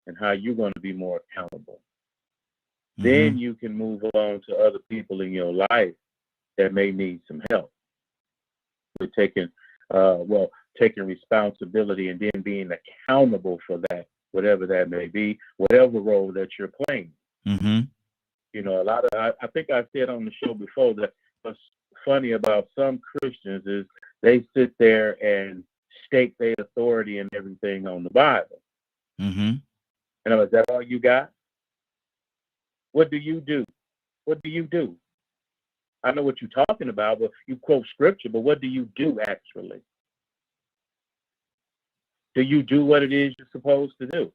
and how you're going to be more accountable. Then you can move along to other people in your life that may need some help with taking responsibility and then being accountable for that, whatever that may be, whatever role that you're playing. I think I said on the show before that what's funny about some Christians is they sit there and stake their authority and everything on the Bible. And is that all you got? What do you do? What do you do? I know what you're talking about, but you quote scripture, but what do you do actually? Do you do what it is you're supposed to do?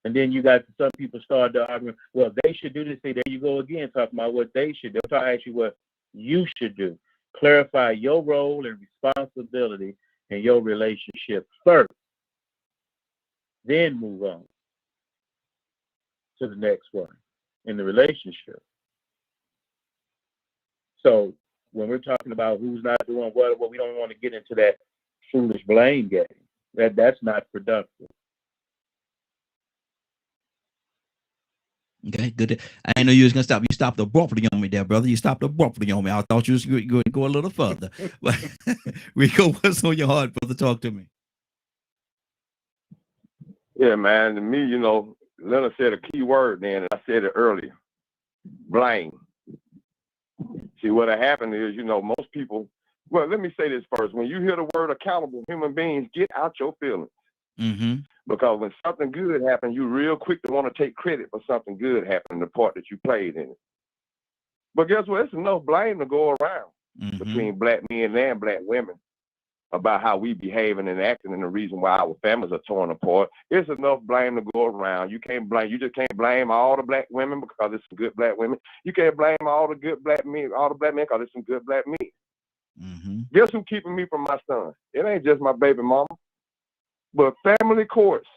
And then you got some people start the argument, well, they should do this. Say, there you go again, talking about what they should do. I'm trying to ask you what you should do. Clarify your role and responsibility in your relationship first. Then move on to the next one in the relationship. So when we're talking about who's not doing what we don't want to get into that foolish blame game. That's not productive. Okay, good. I didn't know you was gonna stop. You stopped abruptly on me there, brother. You stopped abruptly on me. I thought you was going to go a little further. But Rico, what's on your heart, brother? Talk to me. Yeah, man. To me, Leonard said a key word then, and I said it earlier. Blame. See, what happened is, most people, well, let me say this first. When you hear the word accountable, human beings, get out your feelings. Because when something good happens, you're real quick to want to take credit for something good happening, the part that you played in it. But guess what? It's enough blame to go around between black men and black women about how we behaving and acting and the reason why our families are torn apart. It's enough blame to go around. You just can't blame all the black women because there's some good black women. You can't blame all the good black men, because there's some good black men. Guess who's keeping me from my son? It ain't just my baby mama, but family courts,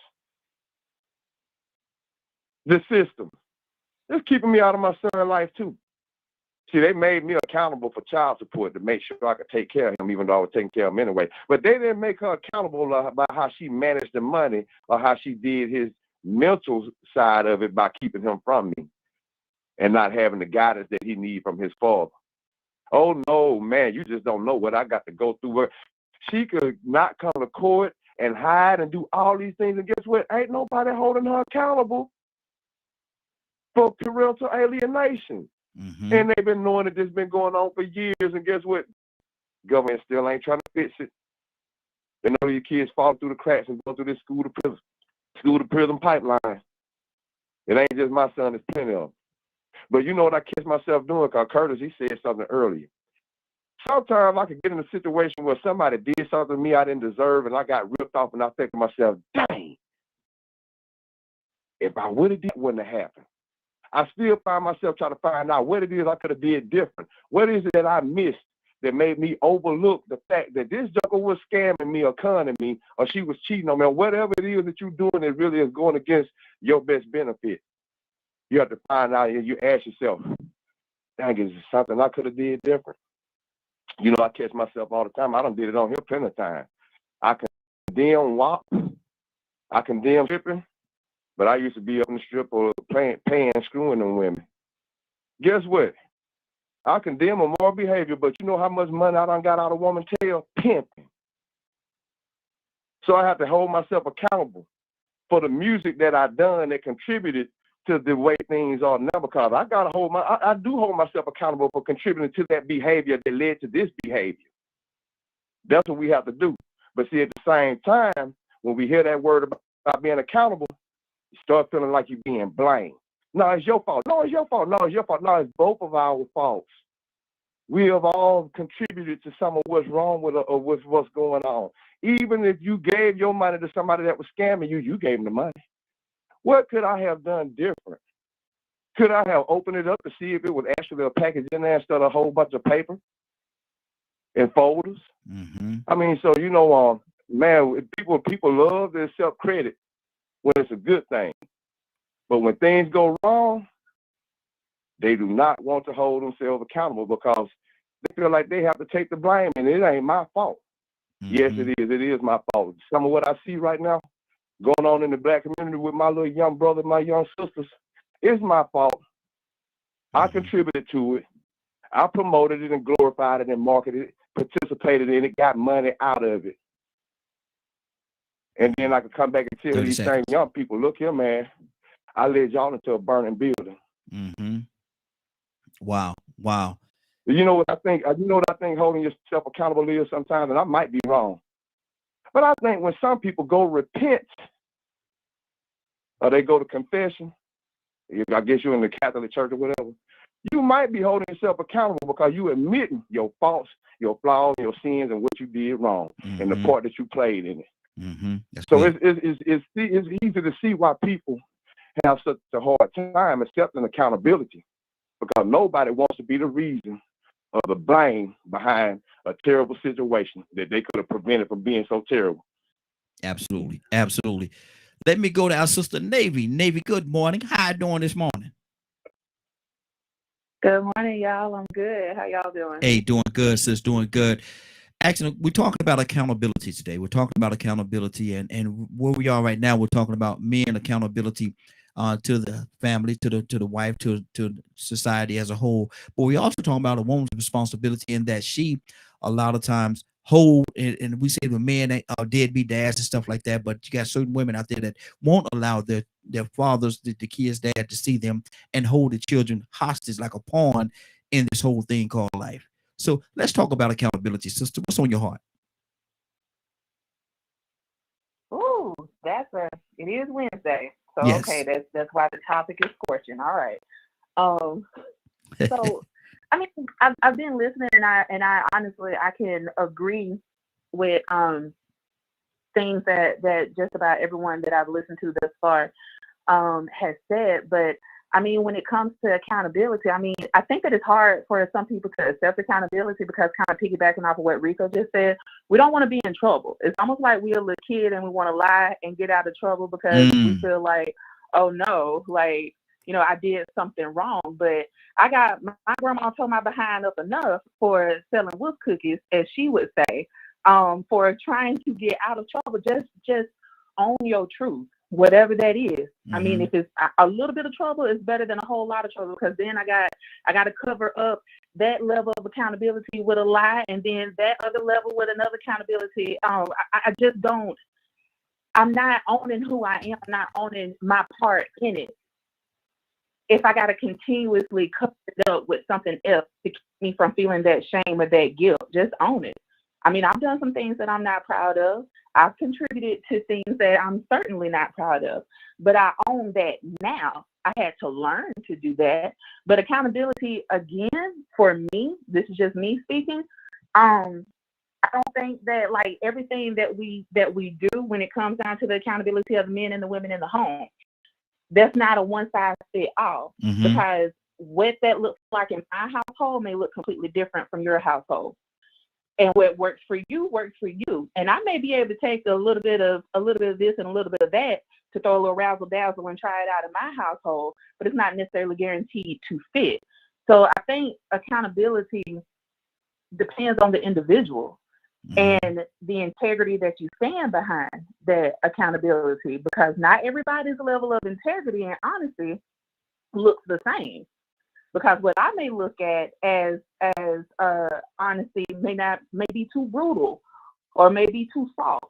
the system. It's keeping me out of my son's life too. See, they made me accountable for child support to make sure I could take care of him, even though I was taking care of him anyway. But they didn't make her accountable about how she managed the money or how she did his mental side of it by keeping him from me and not having the guidance that he needed from his father. Oh, no, man, you just don't know what I got to go through. She could not come to court and hide and do all these things. And guess what? Ain't nobody holding her accountable for parental alienation. And they've been knowing that this has been going on for years. And guess what? Government still ain't trying to fix it. They know your kids fall through the cracks and go through this school to prison pipeline. It ain't just my son, there's plenty of them. But you know what I catch myself doing? Because Curtis, he said something earlier. Sometimes I could get in a situation where somebody did something to me I didn't deserve and I got ripped off and I think to myself, dang, if I would have did, it wouldn't have happened. I still find myself trying to find out what it is I could have did different. What is it that I missed that made me overlook the fact that this joker was scamming me or conning me, or she was cheating on me, or whatever it is that you're doing that really is going against your best benefit. You have to find out, and you ask yourself, dang, is there something I could have did different? You know, I catch myself all the time. I done did it on here plenty of times. I condemn WAP. I condemn stripping, but I used to be up in the strip or paying, screwing them women. Guess what? I condemn immoral behavior, but you know how much money I done got out of woman's tail? Pimping. So I have to hold myself accountable for the music that I done that contributed to the way things are now, because I gotta I do hold myself accountable for contributing to that behavior that led to this behavior. That's what we have to do. But see, at the same time, when we hear that word about being accountable, you start feeling like you're being blamed. No, it's your fault. No, it's your fault. No, it's your fault. No, it's both of our faults. We have all contributed to some of what's wrong with what's going on. Even if you gave your money to somebody that was scamming you, you gave them the money. What could I have done different? Could I have opened it up to see if it was actually a package in there instead of a whole bunch of paper and folders? Mm-hmm. I mean, so, you know, man, people love to accept credit when it's a good thing. But when things go wrong, they do not want to hold themselves accountable because they feel like they have to take the blame, and it ain't my fault. Mm-hmm. Yes, it is. It is my fault. Some of what I see right now going on in the black community with my little young brother, my young sisters, is my fault. Mm-hmm. I contributed to it. I promoted it and glorified it and marketed it, participated in it, got money out of it. And then I could come back and tell these same young people, look here, man, I led y'all into a burning building. Mm-hmm. Wow. You know what I think? You know what I think holding yourself accountable is sometimes, and I might be wrong. But I think when some people go repent, or they go to confession, I guess you're in the Catholic Church or whatever, you might be holding yourself accountable because you admitting your faults, your flaws, your sins, and what you did wrong, mm-hmm. and the part that you played in it. Mm-hmm. So it's easy to see why people have such a hard time accepting accountability, because nobody wants to be the reason of the blame behind a terrible situation that they could have prevented from being so terrible. Absolutely. Let me go to our sister Navy. Navy, good morning. How you doing this morning? Good morning, y'all. I'm good. How y'all doing? Hey, doing good, sis. Doing good. Actually, we're talking about accountability today. We're talking about accountability, and where we are right now, we're talking about men accountability to the family, to the wife, to society as a whole. But we also talking about a woman's responsibility in that she a lot of times hold, and we say the men are deadbeat dads and stuff like that, but you got certain women out there that won't allow their fathers, the kids' dad, to see them and hold the children hostage like a pawn in this whole thing called life. So let's talk about accountability, sister. What's on your heart? Ooh, it is Wednesday. So yes. Okay, that's why the topic is scorching. All right. So I mean, I've been listening, and I honestly I can agree with things that just about everyone that I've listened to thus far has said. But I mean, when it comes to accountability, I mean, I think that it's hard for some people to accept accountability because, kind of piggybacking off of what Rico just said, we don't want to be in trouble. It's almost like we're a little kid and we want to lie and get out of trouble because we feel like, oh no, like, you know, I did something wrong. But I got my grandma told my behind up enough for selling wolf cookies, as she would say, for trying to get out of trouble. Just own your truth, whatever that is. Mm-hmm. I mean, if it's a little bit of trouble, it's better than a whole lot of trouble, because then I got to cover up that level of accountability with a lie, and then that other level with another accountability. I just don't. I'm not owning who I am. I'm not owning my part in it. If I got to continuously cover it up with something else to keep me from feeling that shame or that guilt, just own it. I mean, I've done some things that I'm not proud of. I've contributed to things that I'm certainly not proud of, but I own that now. I had to learn to do that. But accountability, again, for me, this is just me speaking. I don't think that like everything that we do when it comes down to the accountability of the men and the women in the home, that's not a one size fit all, because what that looks like in my household may look completely different from your household. And what works for you works for you. And I may be able to take a little bit of this and a little bit of that to throw a little razzle dazzle and try it out in my household, but it's not necessarily guaranteed to fit. So I think accountability depends on the individual and the integrity that you stand behind that accountability, because not everybody's level of integrity and honesty looks the same. Because what I may look at as honesty may be too brutal or may be too soft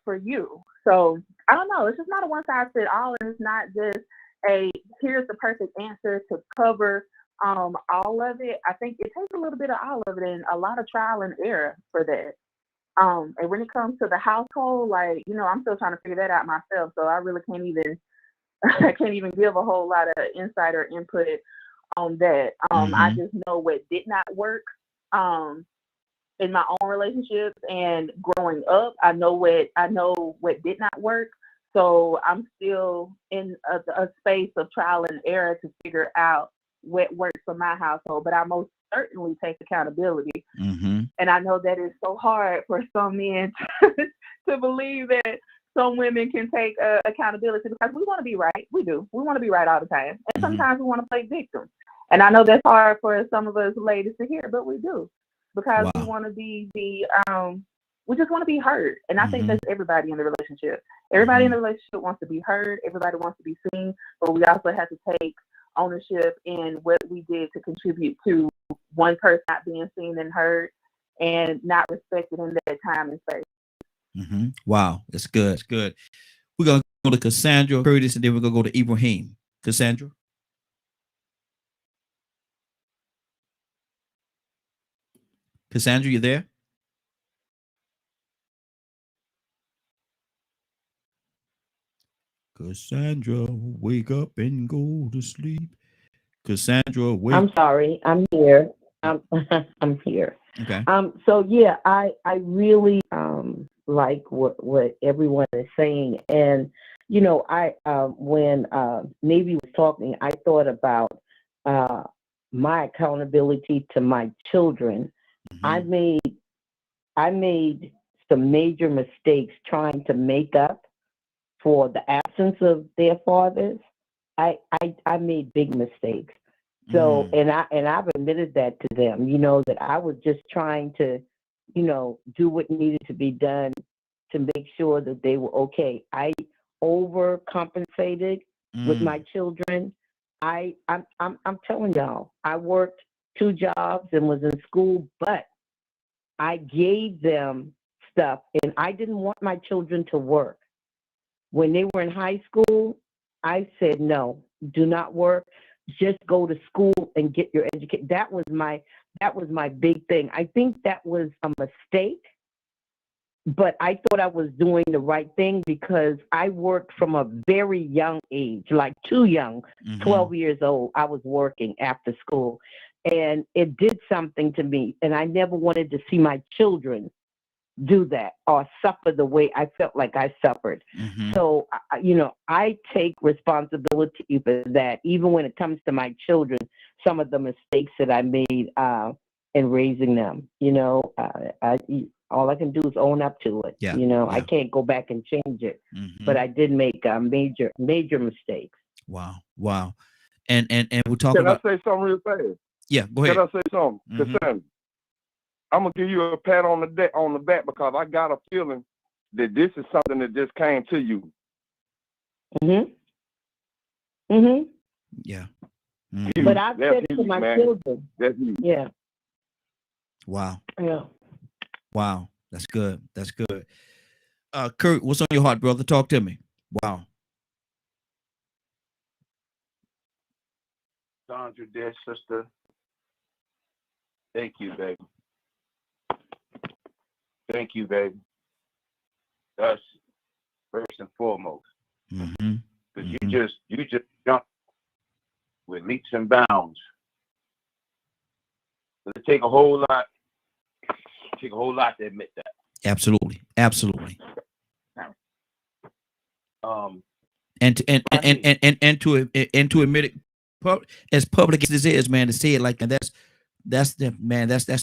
for you. So I don't know. It's just not a one size fits all, and it's not just here's the perfect answer to cover all of it. I think it takes a little bit of all of it and a lot of trial and error for that. And when it comes to the household, like, I'm still trying to figure that out myself. So I really can't even give a whole lot of insight or input on that. I just know what did not work in my own relationships and growing up. I know what did not work. So I'm still in a space of trial and error to figure out what works for my household. But I most certainly take accountability. And I know that it's so hard for some men to believe that some women can take accountability, because we want to be right. We do. We want to be right all the time. And sometimes we want to play victim. And I know that's hard for some of us ladies to hear, but we do, because we want to be we just want to be heard. And I think that's everybody in the relationship. Everybody in the relationship wants to be heard. Everybody wants to be seen, but we also have to take ownership in what we did to contribute to one person not being seen and heard and not respected in that time and space. Wow, that's good. That's good. We're going to go to Cassandra Curtis, and then we're going to go to Ibrahim. Cassandra? Cassandra, you there? Cassandra, wake up and go to sleep. Cassandra, wake. I'm sorry. I'm here. I'm here. Okay. So yeah, I really like what everyone is saying, and I when Navy was talking, I thought about my accountability to my children. I made some major mistakes trying to make up for the absence of their fathers. I made big mistakes. So and I've admitted that to them, that I was just trying to, do what needed to be done to make sure that they were okay. I overcompensated with my children. I'm telling y'all, I worked 2 jobs and was in school, but I gave them stuff, and I didn't want my children to work. When they were in high school, I said, no, do not work. Just go to school and get your education. That was my big thing. I think that was a mistake, but I thought I was doing the right thing because I worked from a very young age, like too young, 12 years old. I was working after school, and it did something to me. And I never wanted to see my children do that or suffer the way I felt like I suffered. So, I take responsibility for that, even when it comes to my children, some of the mistakes that I made in raising them. All I can do is own up to it. I can't go back and change it, but I did make major mistakes. Wow. And we're talking about. Can I say something real fast? Yeah, go ahead. Can I say something? Cassandra, I'm gonna give you a pat on the back because I got a feeling that this is something that just came to you. Yeah. But I said it to my children. That's you. Yeah. Wow. Yeah. Wow. That's good. That's good. Kurt, what's on your heart, brother? Talk to me. Wow. Sandra, dear sister, thank you, baby. Thank you, baby. That's first and foremost. Because you just jumped with leaps and bounds. It take a whole lot to admit that. Absolutely. And to admit it as public as this is, man, to say it like that, that's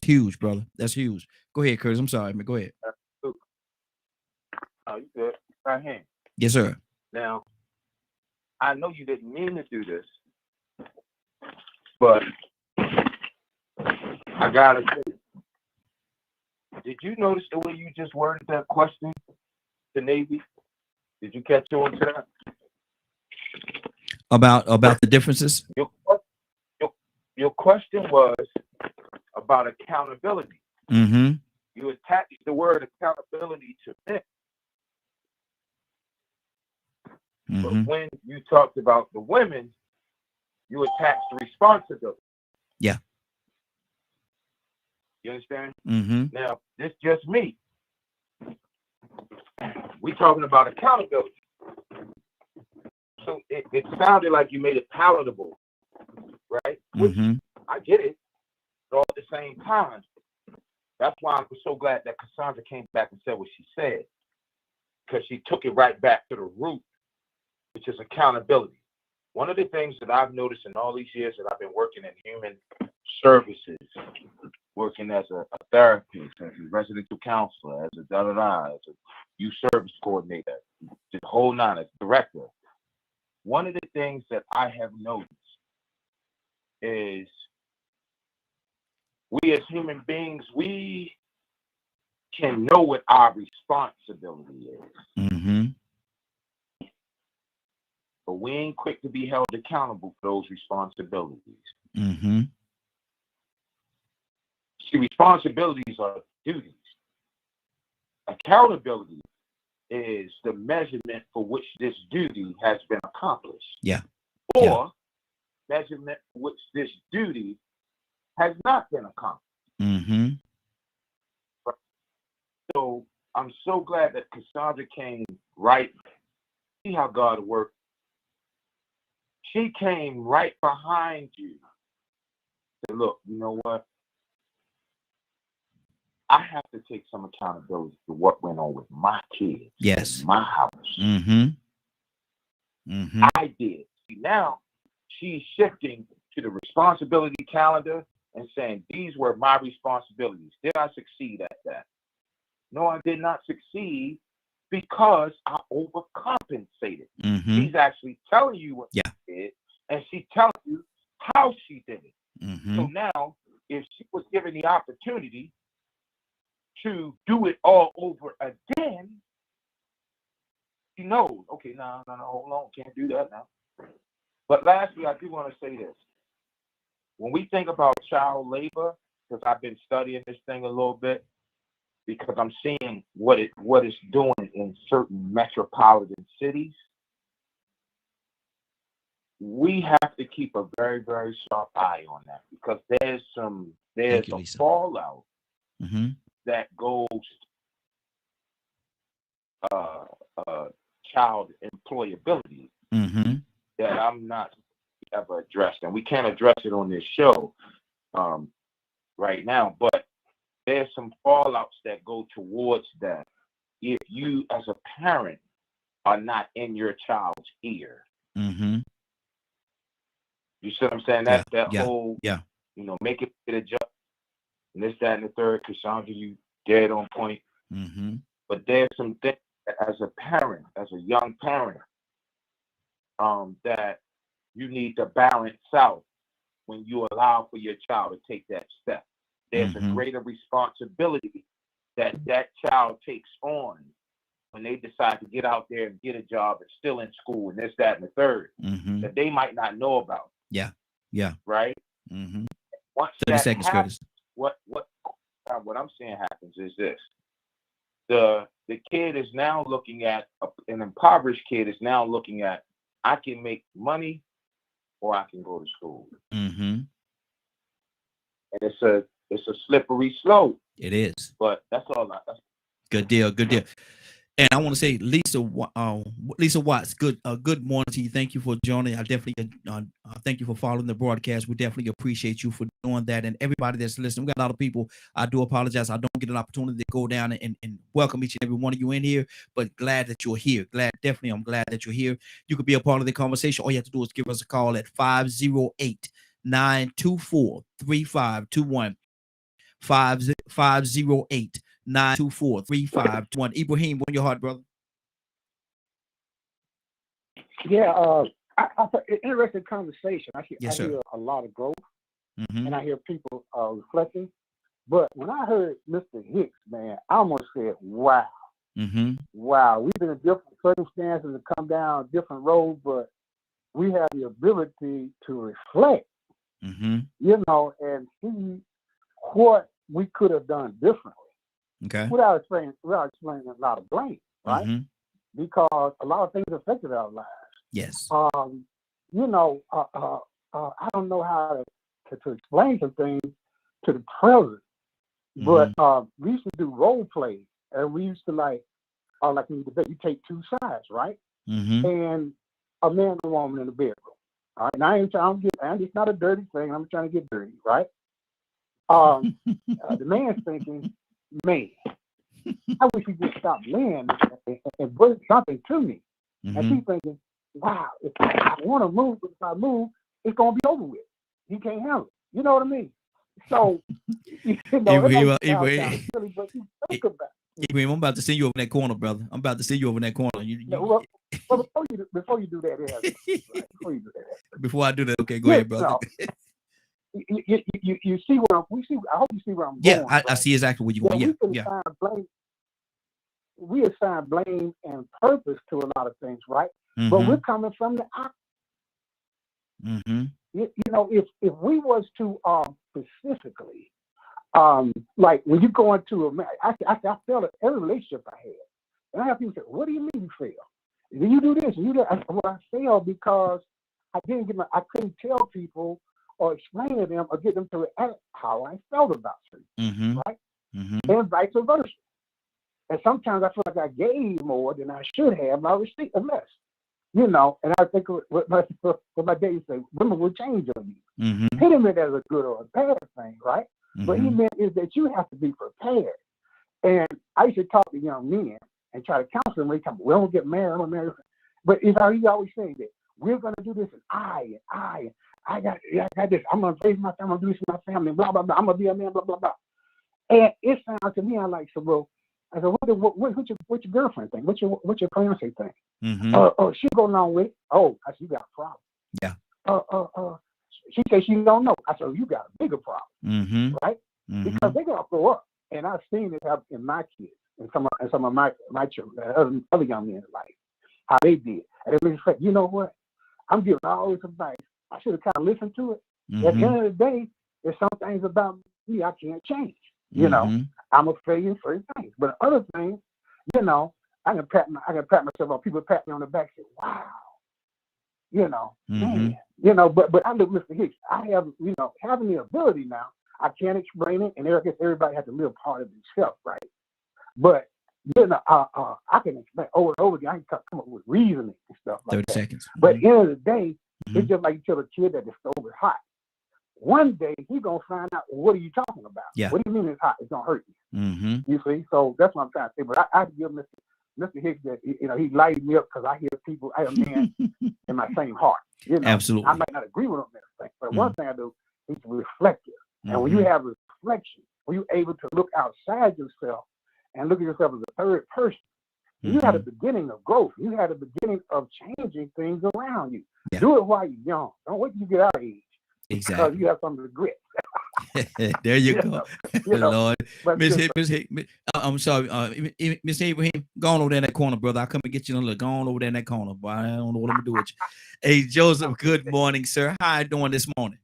huge, brother. That's huge. Go ahead, Curtis. I'm sorry, man. Go ahead. Oh, you good? Right hand. Yes, sir. Now, I know you didn't mean to do this, but I gotta say, did you notice the way you just worded that question to Navy? Did you catch on to that? About the differences? Your question was about accountability. Mm-hmm. You attached the word accountability to it. Mm-hmm. But when you talked about the women, you attached responsibility. Yeah. You understand? Mm-hmm. Now, this just me. We talking about accountability. So it sounded like you made it palatable, right? Which I get it, but all at the same time. That's why I'm so glad that Cassandra came back and said what she said, because she took it right back to the root, which is accountability. One of the things that I've noticed in all these years that I've been working in human services, working as a therapist, as a residential counselor, as a as a youth service coordinator, the whole nine, as director. One of the things that I have noticed is we as human beings, we can know what our responsibility is. Mm-hmm. But we ain't quick to be held accountable for those responsibilities. Mm-hmm. See, responsibilities are duties. Accountability is the measurement for which this duty has been accomplished. Yeah. Or measurement for which this duty has not been accomplished. Mm-hmm. So I'm so glad that Cassandra came right. See how God worked. She came right behind you. Said, look, you know what? I have to take some accountability for what went on with my kids. Yes. In my house. Mm-hmm. Mm-hmm. I did. See, now she's shifting to the responsibility calendar and saying, these were my responsibilities. Did I succeed at that? No, I did not succeed because I overcompensated. Mm-hmm. She's actually telling you what she did, and she's telling you how she did it. Mm-hmm. So now, if she was given the opportunity to do it all over again, she knows, okay, no, hold on, can't do that now. But lastly, I do want to say this. When we think about child labor, because I've been studying this thing a little bit, because I'm seeing what it's doing in certain metropolitan cities, we have to keep a very, very sharp eye on that, because there's a fallout that goes child employability that I'm not ever addressed, and we can't address it on this show right now, but there's some fallouts that go towards that if you as a parent are not in your child's ear. Mm-hmm. You see what I'm saying? That whole, make it a job, and this, that, and the third. Cassandra, you dead on point. Mm-hmm. But there's some things that as a parent, as a young parent, that you need to balance out when you allow for your child to take that step. There's a greater responsibility that child takes on when they decide to get out there and get a job and still in school and this, that, and the third, that they might not know about. Yeah. Yeah. Right? Mm-hmm. Once 30 that seconds, happens, Curtis. What I'm saying happens is this. The kid is now looking at, an impoverished kid is now looking at, I can make money or I can go to school. Mm-hmm. And it's a slippery slope. It is. But that's all. Good deal. Good deal. And I want to say, Lisa Watts, good morning to you. Thank you for joining. I definitely thank you for following the broadcast. We definitely appreciate you for doing that. And everybody that's listening, we got a lot of people. I do apologize. I don't get an opportunity to go down and welcome each and every one of you in here, but glad that you're here. I'm glad that you're here. You could be a part of the conversation. All you have to do is give us a call at 508-924-3521. 508-924-3521. Ibrahim, on your heart, brother? Yeah, I interesting conversation. I hear a lot of growth, and I hear people reflecting. But when I heard Mr. Hicks, man, I almost said, wow. Wow, we've been in different circumstances and come down different roads, but we have the ability to reflect, you know, and see what we could have done differently. Okay. Without explaining a lot of blame, right? Because a lot of things affected our lives. Yes. You know, I don't know how to explain some things to the present, but we used to do role play, and we used to like in the debate, you take two sides, right? And a man and a woman in the bedroom. All right, now and it's not a dirty thing. I'm trying to get dirty, right? The man's thinking, man, I wish he just stopped laying and bring something to me. And she's thinking, wow, if I want to move, if I move, it's gonna be over with. He can't handle it. You know what I mean? So, you know, Ibrahim, but you think about it. Ibrahim, I'm about to send you over in that corner, brother. I'm about to send you over in that corner. Well, before you do that, before you do that, before I do that, okay, go ahead, brother. No. You see where I hope you see where I'm going. Yeah, I see exactly where you're going. We assign blame and purpose to a lot of things, right? But we're coming from the opposite. You know, if we was to specifically, like when you go into a marriage, I felt it every relationship I had, and I have people say, "What do you mean you fail? Do you do this? And you do that?" I failed because I couldn't tell people or explain to them or get them to react how I felt about certain, right? And vice versa. And sometimes I feel like I gave more than I should have, and I received less. You know, and I think what my daddy said, women will change on you. He didn't mean that as a good or a bad thing, right? But he meant is that you have to be prepared. And I used to talk to young men and try to counsel them. They come, we don't get married, I'm gonna marry. But he always saying that we're gonna do this, and I got this. I'm gonna raise my family, I'm gonna do this with my family, blah blah blah. I'm gonna be a man, blah blah blah. And it sounds to me, I like, so well, I said, what's your girlfriend think? What's your fiance think? Oh, she go along with it. Oh, I said, you got a problem. Yeah. She said she don't know. I said, oh, you got a bigger problem, right? Because they're gonna grow up, and I've seen it happen in my kids and some of my children, other young men's life, how they did. And they said, you know what? I'm giving all this advice. I should have kind of listened to it. At the end of the day, there's some things about me I can't change. You know, I'm a failure in certain things, but other things, you know, I can pat myself on. People pat me on the back and say, "Wow," you know, man, you know. But I look, Mr. Hicks. I have, you know, having the ability now. I can't explain it, and I guess everybody has to live part of themselves, right? But you know, I can explain over and over again. I can come up with reasoning and stuff like 30 that. seconds. But at the end of the day, it's just like you tell a kid that the stove is hot. One day he's gonna find out, well, what are you talking about? Yeah. What do you mean it's hot? It's gonna hurt you. You see? So that's what I'm trying to say. But I give Mr. Hicks that, you know, he lighted me up because I hear people, I have a man in my same heart. You know, absolutely. I might not agree with him on everything, but one thing I do, he's reflective. And when you have reflection, when you're able to look outside yourself and look at yourself as a third person, you had a beginning of growth. You had a beginning of changing things around you. Yeah. Do it while you're young. Don't wait till you get out of age. Exactly. Because you have some regret. There you go. Lord. Miss I'm sorry. Miss Abraham, go on over there in that corner, brother. I'll come and get you. Go on over there in that corner, boy. I don't know what I'm going to do with you. Hey, Joseph, good morning, sir. How are you doing this morning?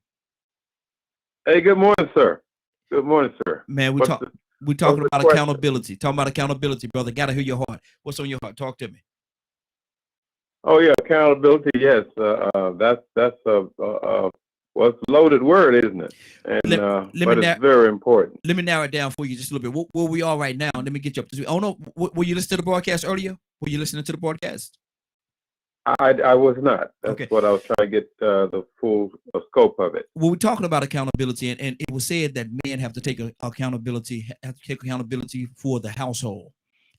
Hey, good morning, sir. Good morning, sir. Man, we're talking about accountability. Talking about accountability, brother. Got to hear your heart. What's on your heart? Talk to me. Oh, yeah, accountability, yes. That's well, it's a loaded word, isn't it? And but it's very important. Let me narrow it down for you just a little bit. Where we are right now, let me get you up to speed. Oh no, were you listening to the broadcast earlier? Were you listening to the broadcast? I was not. That's what I was trying to get the full scope of it. Well, we're talking about accountability, and it was said that men have to take accountability for the household.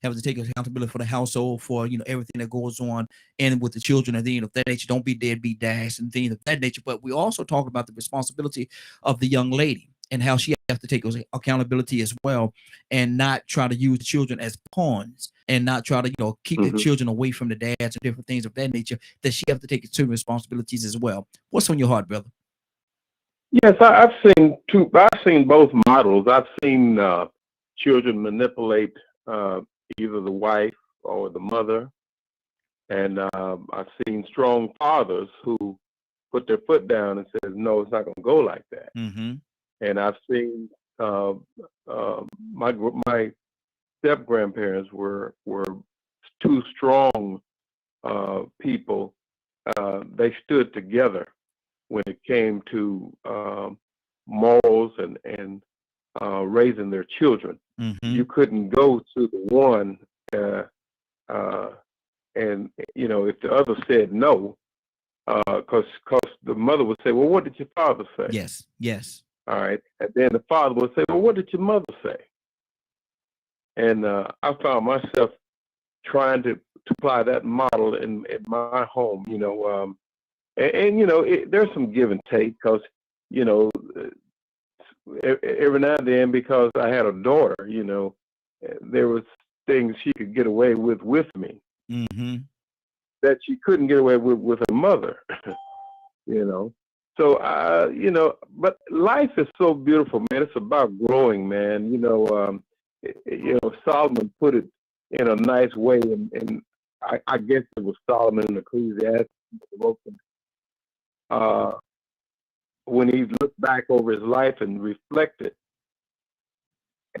Have to take accountability for the household, for everything that goes on, and with the children and things of that nature. Don't be deadbeat dads and things of that nature. But we also talk about the responsibility of the young lady. and how she has to take accountability as well, and not try to use children as pawns, and not try to keep the children away from the dads and different things of that nature. That she has to take certain responsibilities as well. What's on your heart, brother? Yes, I've seen two. I've seen both models. I've seen children manipulate either the wife or the mother, and I've seen strong fathers who put their foot down and says, "No, it's not going to go like that." And I've seen my step grandparents were two strong people. They stood together when it came to morals and raising their children. You couldn't go to the one and if the other said no, because the mother would say, "Well, what did your father say?" Yes. All right, and then the father would say, "Well, what did your mother say?" And I found myself trying to apply that model in my home. There's some give and take, because every now and then, because I had a daughter, there was things she could get away with me that she couldn't get away with her mother. So but life is so beautiful, man. It's about growing, man. Solomon put it in a nice way, and I guess it was Solomon in Ecclesiastes when he looked back over his life and reflected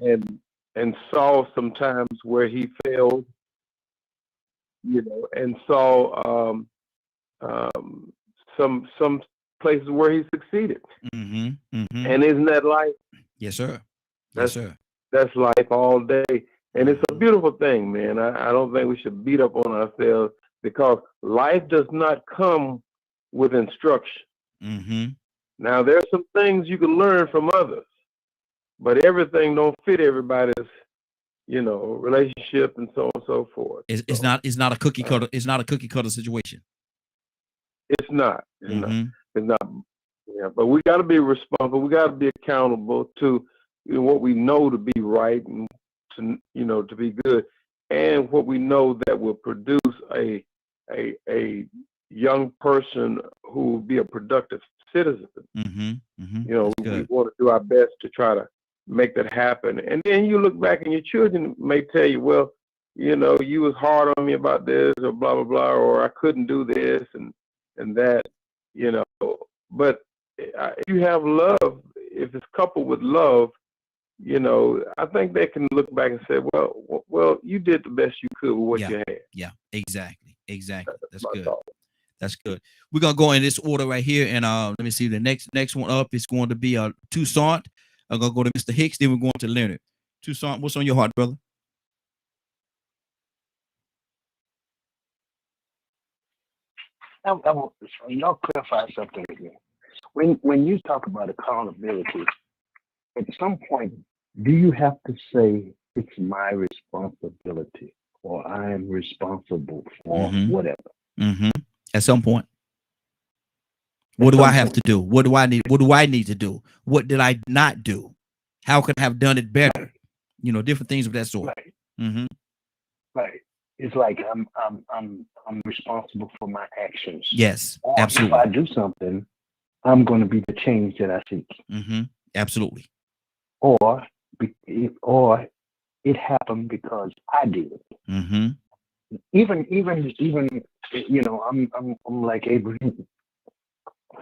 and saw sometimes where he failed, and saw some places where he succeeded. And isn't that life? Yes, sir. That's life all day. And it's a beautiful thing, man. I don't think we should beat up on ourselves, because life does not come with instruction. Now, there's some things you can learn from others, but everything don't fit everybody's, relationship and so on and so forth. It's not a cookie cutter. It's not a cookie cutter situation. It's not. It's not. Yeah, but we got to be responsible. We got to be accountable to what we know to be right and to be good, and what we know that will produce a young person who will be a productive citizen. We want to do our best to try to make that happen. And then you look back and your children may tell you, "Well, you was hard on me about this, or blah, blah, blah, or I couldn't do this and that," but you have love. If it's coupled with love, I think they can look back and say, well, you did the best you could with what you had. Yeah, exactly. That's good. That's good. We're gonna go in this order right here, and let me see. The next one up is going to be Toussaint. I'm gonna go to Mr. Hicks, then we're going to Leonard. Toussaint, what's on your heart, brother? Y'all clarify something again. When you talk about accountability, at some point, do you have to say it's my responsibility, or I am responsible for whatever? At some point. What do I have to do? What do I need? What do I need to do? What did I not do? How could I have done it better? Different things of that sort. Right. It's like I'm responsible for my actions. Yes, or absolutely. If I do something, I'm going to be the change that I seek. Absolutely. Or it happened because I did it. Even I'm like Abraham.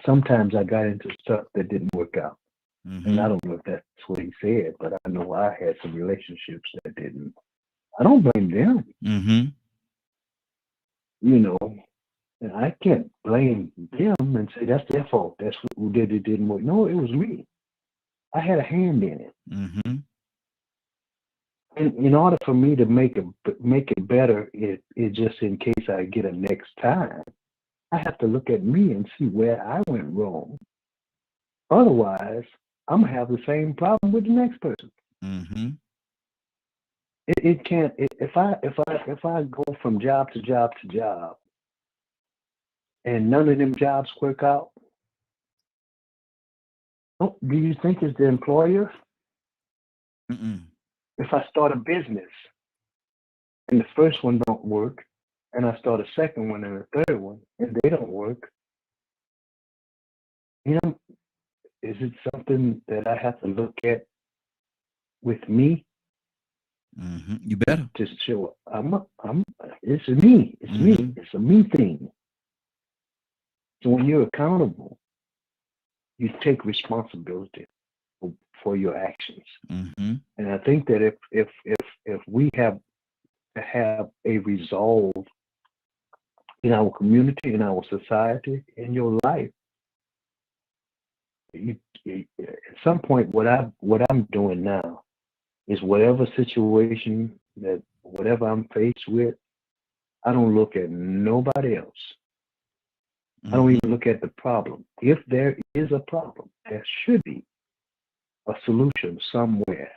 Sometimes I got into stuff that didn't work out, and I don't know if that's what he said, but I know I had some relationships that didn't. I don't blame them. And I can't blame them and say that's their fault. That's who did it didn't work. No, it was me. I had a hand in it. And in order for me to make it better, it just in case I get a next time, I have to look at me and see where I went wrong. Otherwise, I'm gonna have the same problem with the next person. It can't. If I go from job to job to job, and none of them jobs work out, Oh, do you think it's the employer? Mm-mm. If I start a business and the first one don't work, and I start a second one and a third one, and they don't work, is it something that I have to look at with me? Mm-hmm. You better. Just show it's me. It's me. It's a me thing. So when you're accountable, you take responsibility for your actions. Mm-hmm. And I think that if we have to have a resolve in our community, in our society, in your life, at some point, what I'm doing now is whatever situation that whatever I'm faced with, I don't look at nobody else. I don't even look at the problem. If there is a problem, there should be a solution somewhere.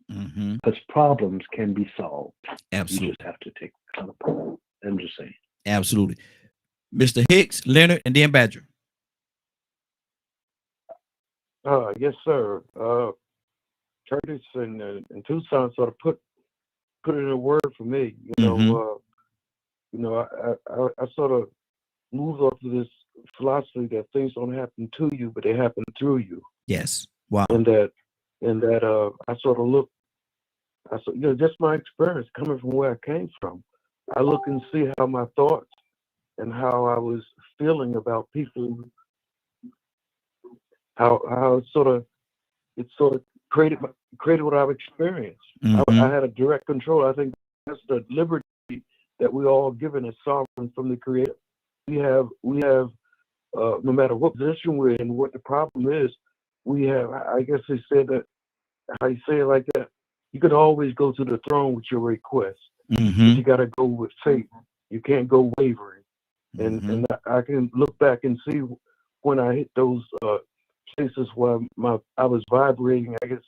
Because problems can be solved. Absolutely. You just have to take accountability. I'm just saying. Absolutely. Mr. Hicks, Leonard, and then Badger. Yes, sir. Curtis and Tucson sort of put it in a word for me. I sort of moved off of this philosophy that things don't happen to you, but they happen through you. Yes. Wow. And that I sort of look. Just my experience coming from where I came from. I look and see how my thoughts and how I was feeling about people, how it sort of created what I've experienced. I had a direct control. I think that's the liberty that we all given as sovereign from the Creator. We have no matter what position we're in, what the problem is, we have. I guess they said that. How you say it like that? You can always go to the throne with your request. But you got to go with faith. You can't go wavering. And I can look back and see when I hit those places where I was vibrating, I guess,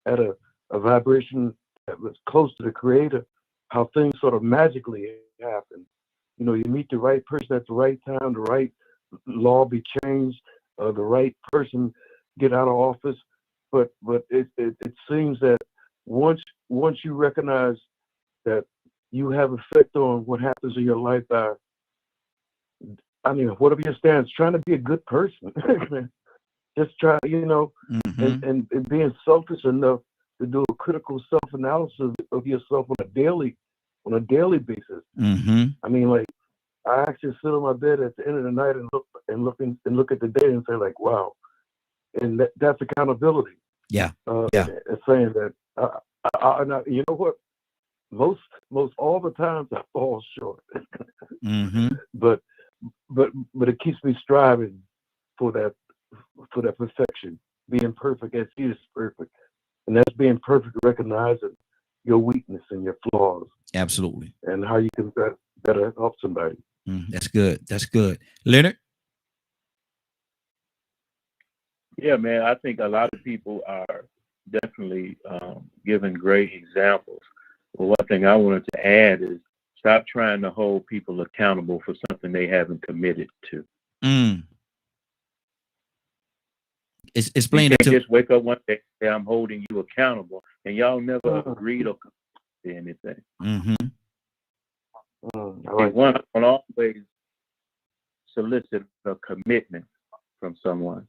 at a vibration that was close to the Creator, how things sort of magically happen. You meet the right person at the right time, the right law be changed, the right person get out of office. But it seems that once you recognize that you have effect on what happens in your life whatever your stance, trying to be a good person. Just try, and being selfish enough to do a critical self-analysis of yourself on a daily basis. I mean, like, I actually sit on my bed at the end of the night and look at the day and say, like, wow. And that's accountability. Yeah. It's saying that, you know what? Most all the times I fall short. But it keeps me striving for that perfection, being perfect as He is perfect, and that's being perfect, recognizing your weakness and your flaws. Absolutely. And how you can better help somebody. That's good. That's good. Leonard? Yeah, man, I think a lot of people are definitely giving great examples. But one thing I wanted to add is stop trying to hold people accountable for something they haven't committed to. Explain you it to. Just wake up one day and say, I'm holding you accountable, and y'all never agreed or committed to anything. One always solicit a commitment from someone,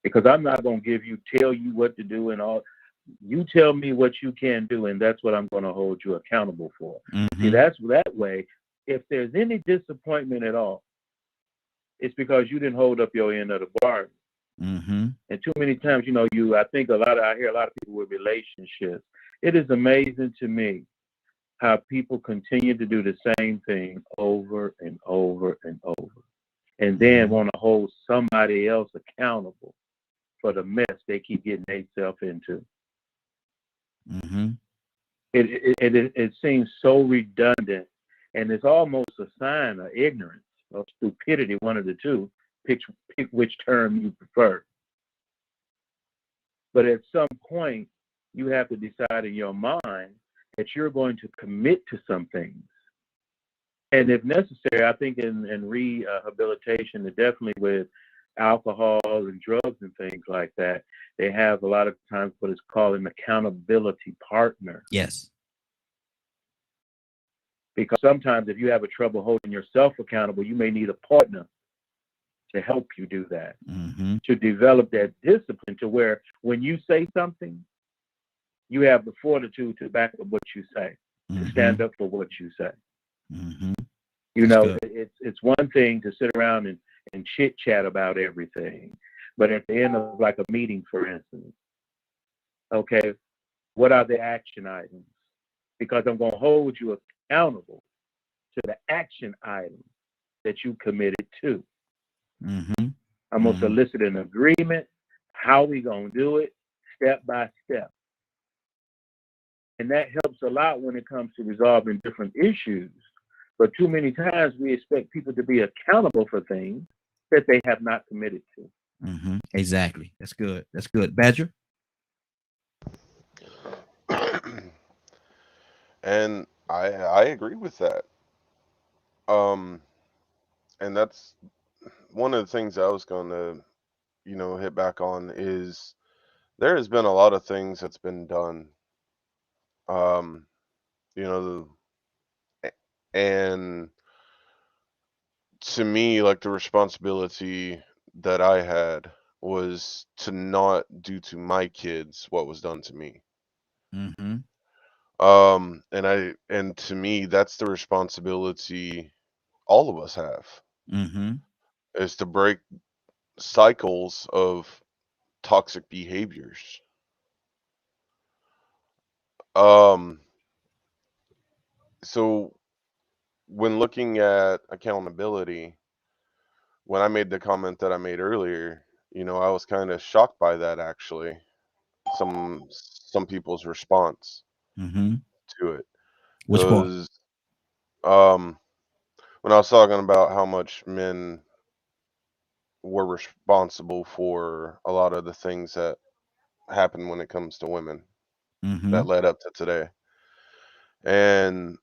because I'm not going to tell you what to do and all. You tell me what you can do, and that's what I'm going to hold you accountable for. See, that's that way. If there's any disappointment at all, it's because you didn't hold up your end of the bargain. And too many times, I hear a lot of people with relationships. It is amazing to me how people continue to do the same thing over and over and over, and then want to hold somebody else accountable for the mess they keep getting themselves into. It seems so redundant, and it's almost a sign of ignorance or stupidity, one of the two. Pick which term you prefer. But at some point, you have to decide in your mind that you're going to commit to some things. And if necessary, I think in rehabilitation, definitely with alcohol and drugs and things like that, they have a lot of times what is called an accountability partner. Yes. Because sometimes if you have a trouble holding yourself accountable, you may need a partner to help you do that, to develop that discipline to where when you say something, you have the fortitude to back up what you say, to stand up for what you say. You know, it's one thing to sit around and chit chat about everything, but at the end of like a meeting, for instance, okay, what are the action items? Because I'm going to hold you accountable to the action items that you committed to. I'm going to solicit an agreement, how we going to do it, step by step. And that helps a lot when it comes to resolving different issues. But too many times we expect people to be accountable for things that they have not committed to. Exactly. That's good. That's good. Badger? And I agree with that. And that's one of the things I was going to, hit back on is there has been a lot of things that's been done. And to me, like the responsibility that I had was to not do to my kids what was done to me. And to me, that's the responsibility all of us have, is to break cycles of toxic behaviors. So when looking at accountability, when I made the comment that I made earlier, I was kind of shocked by that, actually. Some people's response to it. Which part? Because when I was talking about how much men were responsible for a lot of the things that happen when it comes to women that led up to today. And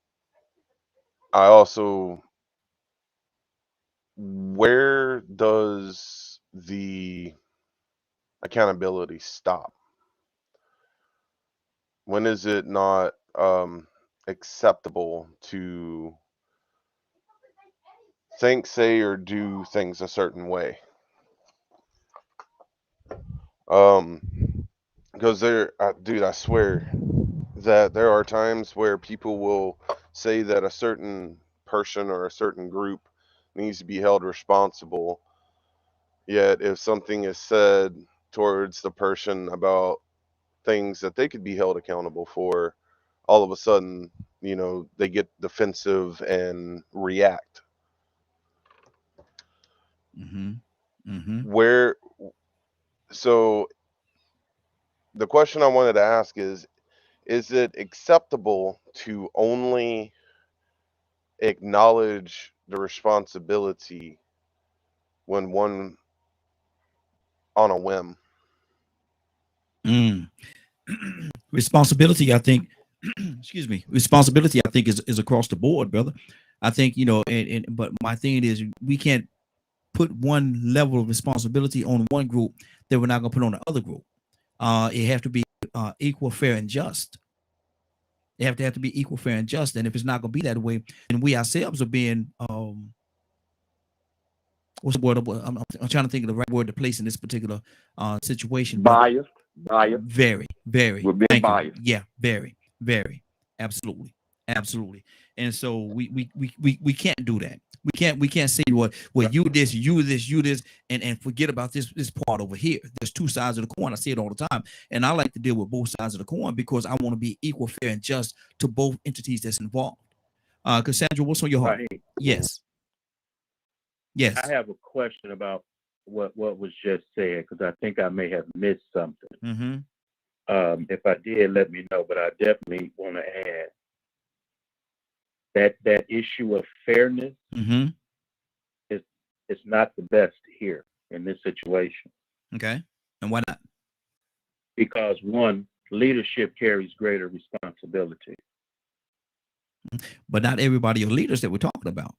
I also, where does the accountability stop? When is it not acceptable to think, say, or do things a certain way? Because dude, I swear that there are times where people will say that a certain person or a certain group needs to be held responsible. Yet if something is said towards the person about things that they could be held accountable for, all of a sudden, they get defensive and react. So the question I wanted to ask is it acceptable to only acknowledge the responsibility when one on a whim? Responsibility, I think, excuse me, responsibility, I think, is across the board, brother. I think, but my thing is we can't put one level of responsibility on one group that we're not going to put on the other group. It have to be equal, fair, and just. They have to be equal, fair, and just. And if it's not going to be that way, then we ourselves are being what's the word? I'm trying to think of the right word to place in this particular situation. Biased. Very, very. We're being biased. Yeah, very, very. Absolutely. And so we can't do that. We can't say well you this, and forget about this part over here. There's two sides of the coin. I say it all the time, and I like to deal with both sides of the coin because I want to be equal, fair, and just to both entities that's involved. Cassandra, what's on your heart? Right. Yes. I have a question about what was just said because I think I may have missed something. If I did, let me know. But I definitely want to add that issue of fairness is not the best here in this situation. Okay, and why not? Because one, leadership carries greater responsibility. But not everybody are leaders that we're talking about.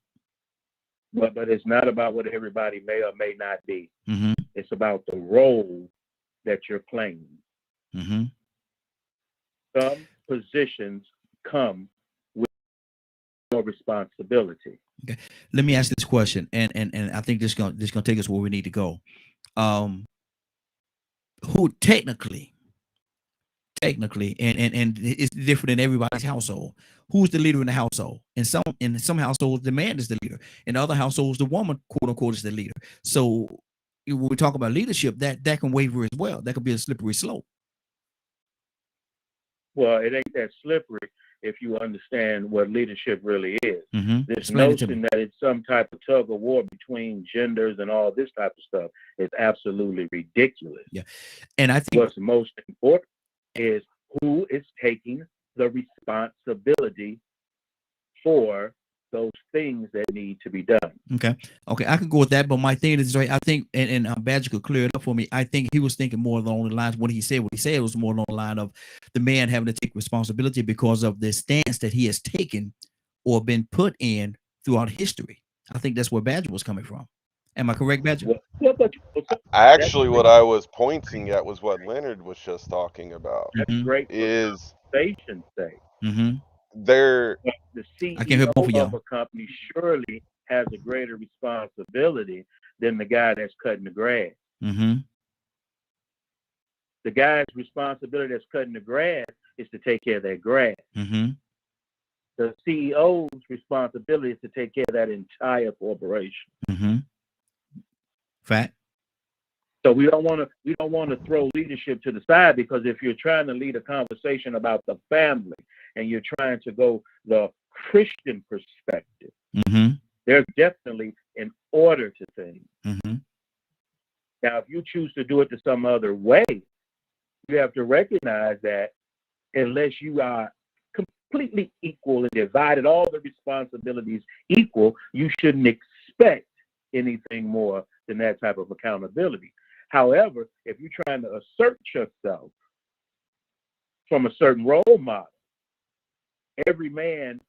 But it's not about what everybody may or may not be. It's about the role that you're playing. Some positions come with more responsibility. Okay, let me ask this question, and I think this gonna take us where we need to go. Who technically, and it's different in everybody's household. Who's the leader in the household? In some households, the man is the leader. In other households, the woman, quote unquote, is the leader. So when we talk about leadership, that can waver as well. That could be a slippery slope. Well, it ain't that slippery if you understand what leadership really is. This notion that it's some type of tug of war between genders and all this type of stuff is absolutely ridiculous. Yeah, and I think what's most important is who is taking the responsibility for those things that need to be done. Okay, I could go with that, but my thing is, right, I think, and Badger could clear it up for me. I think he was thinking more along the lines when he said what he said, it was more along the line of the man having to take responsibility because of the stance that he has taken or been put in throughout history. I think that's where Badger was coming from. Am I correct, Badger? Actually, what I was pointing at was what Leonard was just talking about. That's great. Is conversation's sake. The CEO of a company surely has a greater responsibility than the guy that's cutting the grass. The guy's responsibility that's cutting the grass is to take care of that grass. The CEO's responsibility is to take care of that entire corporation. Fact. So we don't want to throw leadership to the side, because if you're trying to lead a conversation about the family and you're trying to go the Christian perspective, there's definitely an order to things. Now, if you choose to do it to some other way, you have to recognize that unless you are completely equal and divided all the responsibilities equal, you shouldn't expect anything more than that type of accountability. However, if you're trying to assert yourself from a certain role model, every man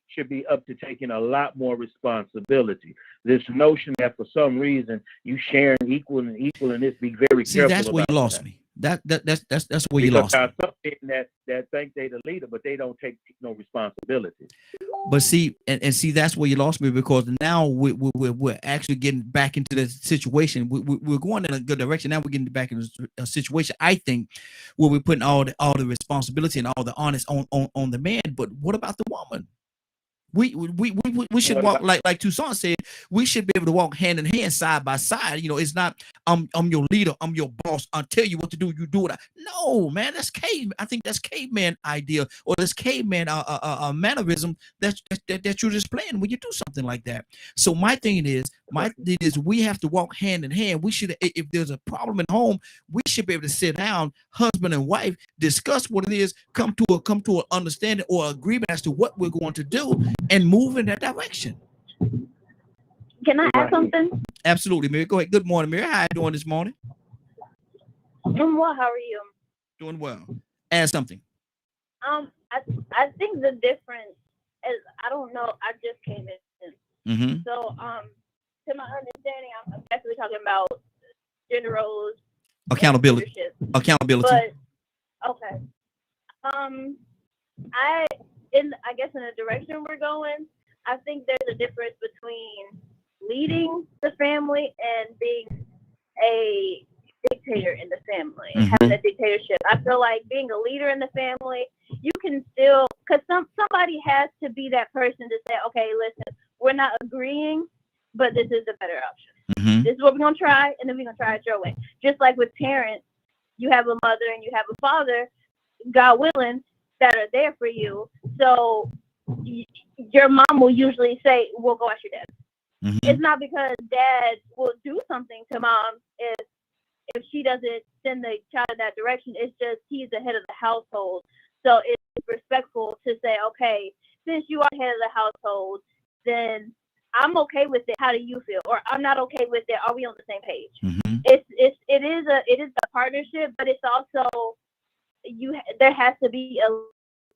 should be up to taking a lot more responsibility. This notion that for some reason you sharing equal and this, be very careful. That's where you lost me. That's where you lost me. Some that think they the leader, but they don't take no responsibility. But see, and see, that's where you lost me, because now we're actually getting back into the situation. We're going in a good direction. Now we're getting back into a situation, I think, where we're putting all the responsibility and all the onus on the man. But what about the woman? We should walk like Toussaint said. We should be able to walk hand in hand, side by side. You know, it's not I'm your leader, I'm your boss, I'll tell you what to do, you do it. No, man, that's cave. I think that's caveman idea, or this caveman mannerism that you're displaying when you do something like that. So my thing is we have to walk hand in hand. We should, if there's a problem at home, we should be able to sit down, husband and wife, discuss what it is, come to an understanding or agreement as to what we're going to do, and move in that direction. Can I add something? Absolutely, Mary. Go ahead. Good morning, Mary. How are you doing this morning? Doing well. How are you? Doing well. Add something. I think the difference is, I don't know. I just came in. So to my understanding, I'm definitely talking about gender roles, accountability. But okay. I guess in the direction we're going, I think there's a difference between leading the family and being a dictator in the family and having a dictatorship. I feel like being a leader in the family, you can still, because somebody has to be that person to say, okay, listen, we're not agreeing, but this is the better option. This is what we're going to try, and then we're going to try it your way. Just like with parents, you have a mother and you have a father, God willing, that are there for you. So your mom will usually say, we'll go ask your dad. It's not because dad will do something to mom if she doesn't send the child in that direction. It's just he's the head of the household. So it's respectful to say, okay, since you are head of the household, then I'm okay with it. How do you feel? Or I'm not okay with it. Are we on the same page? It is a partnership, but it's also there has to be a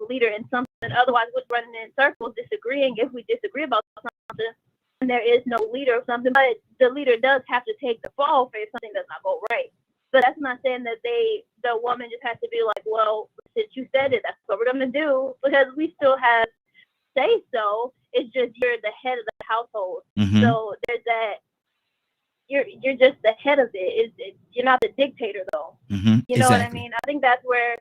leader in something. Otherwise, we're running in circles, disagreeing. If we disagree about something, there is no leader or something, but the leader does have to take the fall if something does not go right. So that's not saying that the woman just has to be like, well, since you said it, that's what we're going to do, because we still have say so. It's just you're the head of the household. So there's that. You're just the head of it. You're not the dictator though. You know what I mean? I think that's where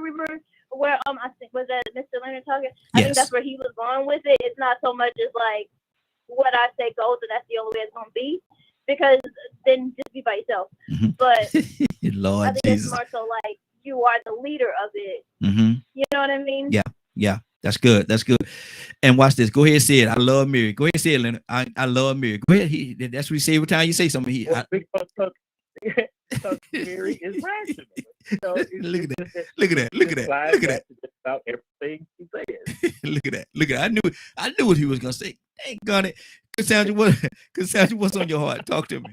we were. Where I think was that Mr. Leonard talking. I think that's where he was going with it. It's not so much as like what I say goes, and that's the only way it's gonna be. Because then just be by yourself. But Lord I think Jesus. it's more so like you are the leader of it. You know what I mean? Yeah. That's good. And watch this. Go ahead and say it. I love Mary. Go ahead and say it, Leonard. I love Mary. Go ahead. That's what he say every time you say something. Mary is rational. Look at that. About everything he says. Look at that. I knew what he was gonna say. Dang gun it. Cassandra, what's on your heart? Talk to me.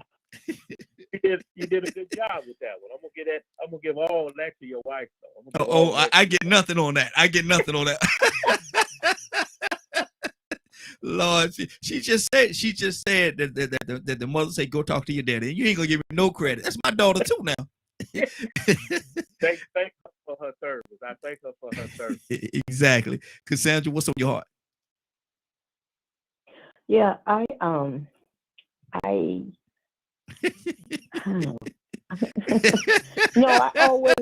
You did a good job with that one. I'm gonna give all that to your wife though. I get nothing on that. Lord, she just said that the mother said, go talk to your daddy. You ain't gonna give me no credit. That's my daughter too now. Thank her for her service. I thank her for her service. Exactly. Cassandra, what's on your heart? Yeah, I don't know. No, I always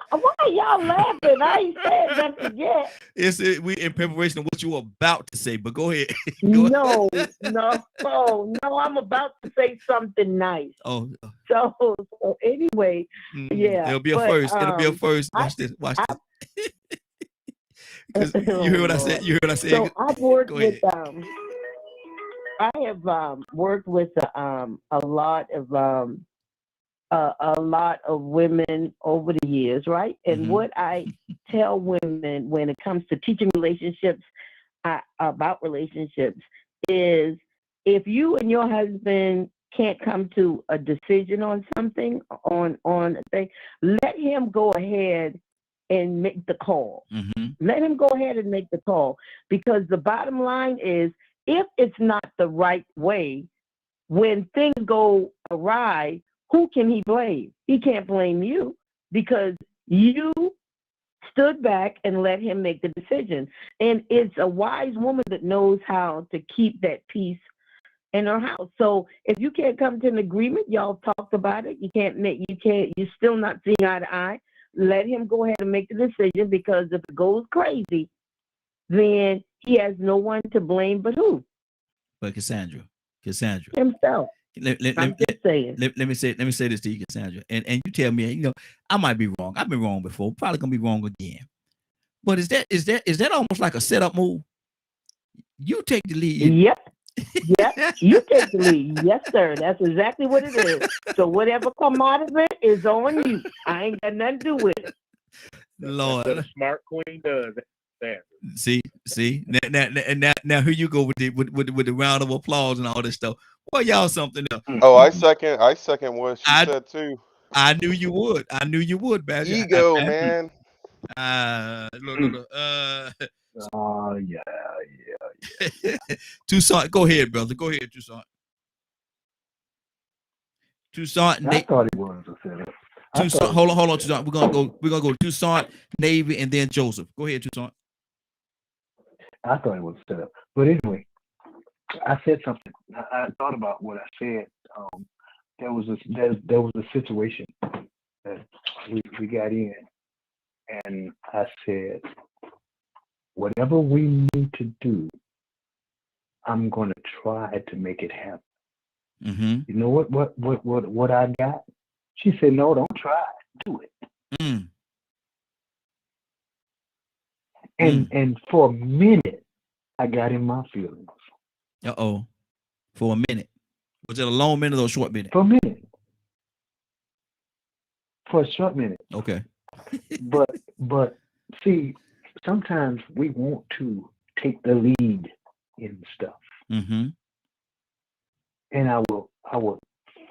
why are y'all laughing? I ain't said nothing yet. We in preparation of what you were about to say, but go ahead. No, I'm about to say something nice. So anyway, yeah. It'll be a first. Watch this. Because you heard what I said. So I've worked with I have worked with a lot of women over the years, right? And what I tell women when it comes to teaching relationships about relationships is, if you and your husband can't come to a decision on something, on a thing, let him go ahead and make the call. Let him go ahead and make the call, because the bottom line is, if it's not the right way, when things go awry, who can he blame? He can't blame you, because you stood back and let him make the decision. And it's a wise woman that knows how to keep that peace in her house. So if you can't come to an agreement, y'all talked about it, you're still not seeing eye to eye, let him go ahead and make the decision, because if it goes crazy, then he has no one to blame but who? But Cassandra. Himself. Let me say this to you, Cassandra, and you tell me, I might be wrong. I've been wrong before, probably gonna be wrong again. But is that almost like a setup move? You take the lead. Yep, you take the lead. Yes, sir. That's exactly what it is. So whatever come out of it is on you. I ain't got nothing to do with it. Lord, that's what a smart queen does. See. Now here you go with the round of applause and all this stuff. Well, y'all something else. Oh, I second what she said too. I knew you would, Badger. Ego, man. Look. Oh yeah. Tucson, go ahead, brother. Go ahead, Tucson. I thought it was a setup. Tucson, hold on, Tucson. We're gonna go Tucson, Navy, and then Joseph. Go ahead, Tucson. I thought it was a setup. But anyway, I said something. I thought about what I said. There was a situation that we got in, and I said, whatever we need to do, I'm going to try to make it happen. You know what I got? She said, no, don't try, do it. And for a minute, I got in my feelings. For a minute. Was it a long minute or a short minute? For a minute. For a short minute. Okay. but see, sometimes we want to take the lead in stuff. And our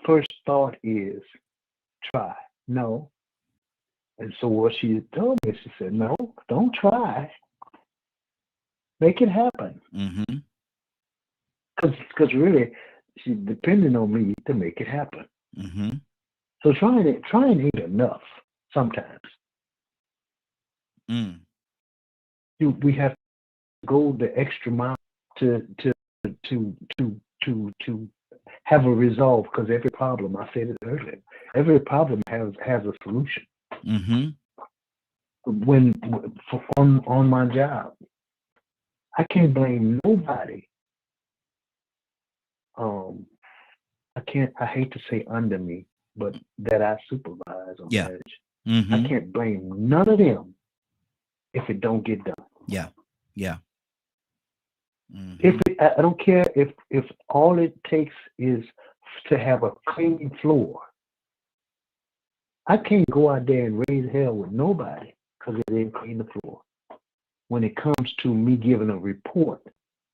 first thought is try. No. And so what she told me, she said, no, don't try. Make it happen. because really she's depending on me to make it happen. Mm-hmm. So trying ain't enough sometimes. We have to go the extra mile to have a resolve, because every problem, I said it earlier, every problem has a solution. Mm-hmm. On my job, I can't blame nobody. I hate to say under me, but that I supervise or manage. Mm-hmm. I can't blame none of them if it don't get done. Yeah. Mm-hmm. If I don't care if all it takes is to have a clean floor. I can't go out there and raise hell with nobody because they didn't clean the floor. When it comes to me giving a report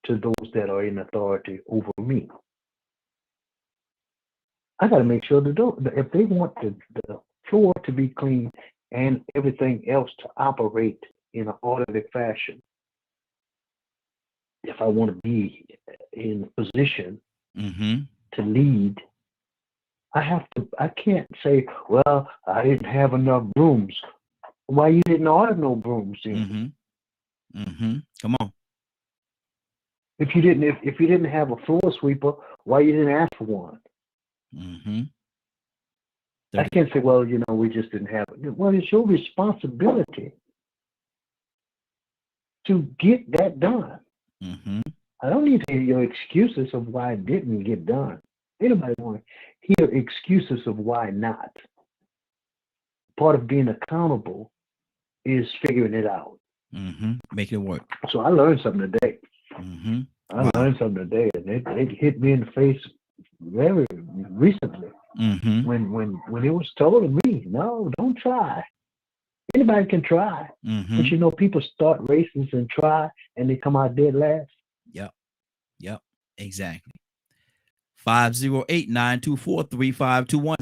to those that are in authority over me, I got to make sure if they want the floor to be clean and everything else to operate in an orderly fashion, if I want to be in a position to lead, I can't say, well, I didn't have enough brooms. Why you didn't order no brooms then? Come on. If you didn't have a floor sweeper, why you didn't ask for one? I can't say, well, we just didn't have it. Well, it's your responsibility to get that done. I don't need to hear your excuses of why it didn't get done. Anybody want to hear excuses of why not? Part of being accountable is figuring it out. Making it work. So I learned something today. Wow. Learned something today, and it hit me in the face very recently when it was told to me, no, don't try. Anybody can try. But people start races and try, and they come out dead last. Yep. Exactly. 508-924-3521.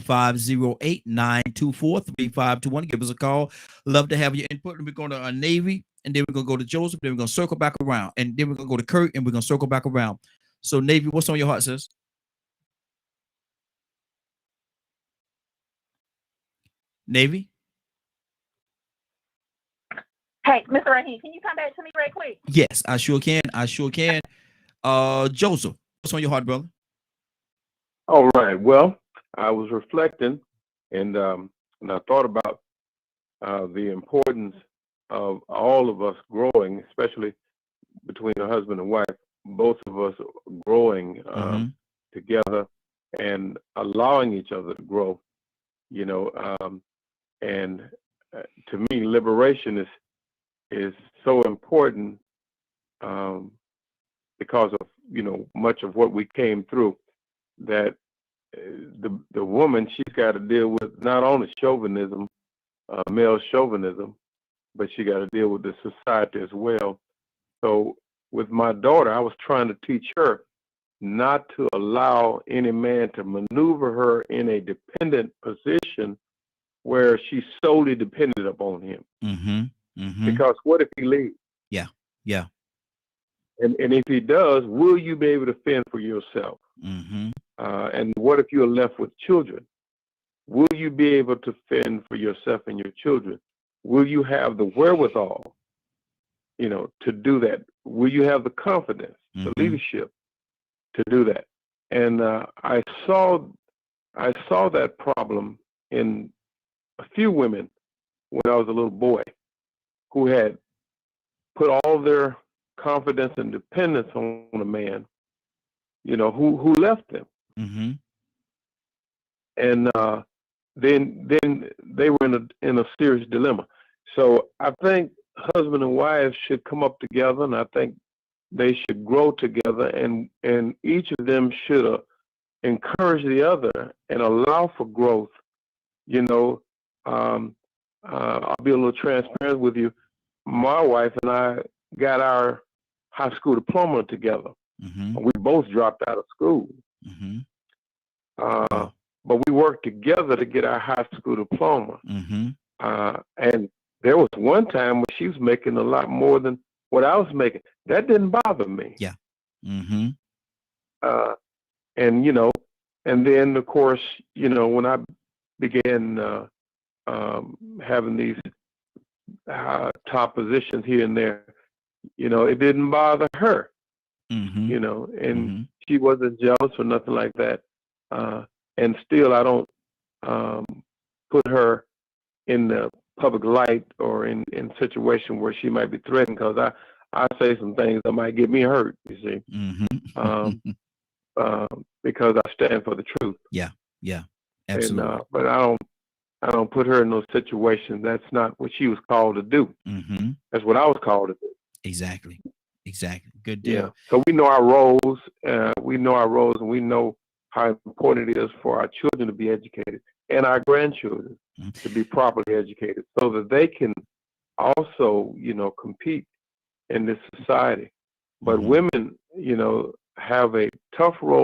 508-924-3521. Give us a call. Love to have your input. We're going to Navy, and then we're going to go to Joseph. Then we're going to circle back around, and then we're going to go to Kurt, and we're going to circle back around. So, Navy, what's on your heart, sis? Navy? Hey, Mr. Rahim, can you come back to me right quick? Yes, I sure can. Joseph, what's on your heart, brother? All right. Well, I was reflecting, and I thought about the importance of all of us growing, especially between a husband and wife, both of us growing together and allowing each other to grow. And to me, liberation is so important because of much of what we came through. That the woman, she's got to deal with not only chauvinism, male chauvinism, but she got to deal with the society as well. So with my daughter, I was trying to teach her not to allow any man to maneuver her in a dependent position where she's solely dependent upon him. Because what if he leaves? Yeah. And if he does, will you be able to fend for yourself? And what if you're left with children? Will you be able to fend for yourself and your children? Will you have the wherewithal, to do that? Will you have the confidence, the leadership to do that? And I saw that problem in a few women when I was a little boy who had put all their confidence and dependence on a man, who left them. And then they were in a serious dilemma. So I think husband and wives should come up together, and I think they should grow together, and each of them should encourage the other and allow for growth. I'll be a little transparent with you. My wife and I got our high school diploma together. We both dropped out of school. But we worked together to get our high school diploma. And there was one time when she was making a lot more than what I was making. That didn't bother me. And and then of course, when I began having these top positions here and there, it didn't bother her, and she wasn't jealous or nothing like that. And still, I don't put her in the public light or in situation where she might be threatened, because I say some things that might get me hurt, you see, because I stand for the truth. Yeah, absolutely. And, but I don't put her in those situations. That's not what she was called to do. That's what I was called to do. Exactly. Good deal. Yeah. So we know our roles. And we know how important it is for our children to be educated and our grandchildren to be properly educated, so that they can also, compete in this society. But women, have a tough role.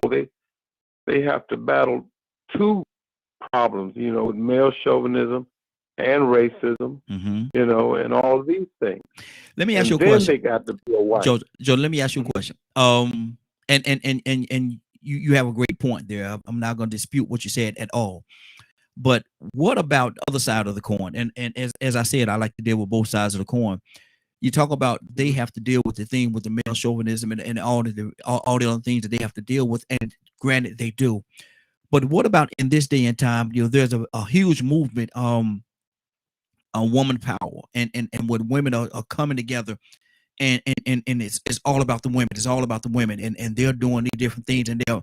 They have to battle two problems, with male chauvinism and racism, and all of these things. Let me ask you a question. They got to be a wife. Joe, let me ask you a question. And you have a great point there. I'm not going to dispute what you said at all. But what about the other side of the coin? And as I said, I like to deal with both sides of the coin. You talk about they have to deal with the thing with the male chauvinism and all the other things that they have to deal with, and granted they do. But what about in this day and time? There's a huge movement on woman power, and when women are coming together, and it's all about the women. It's all about the women, and they're doing these different things, and they're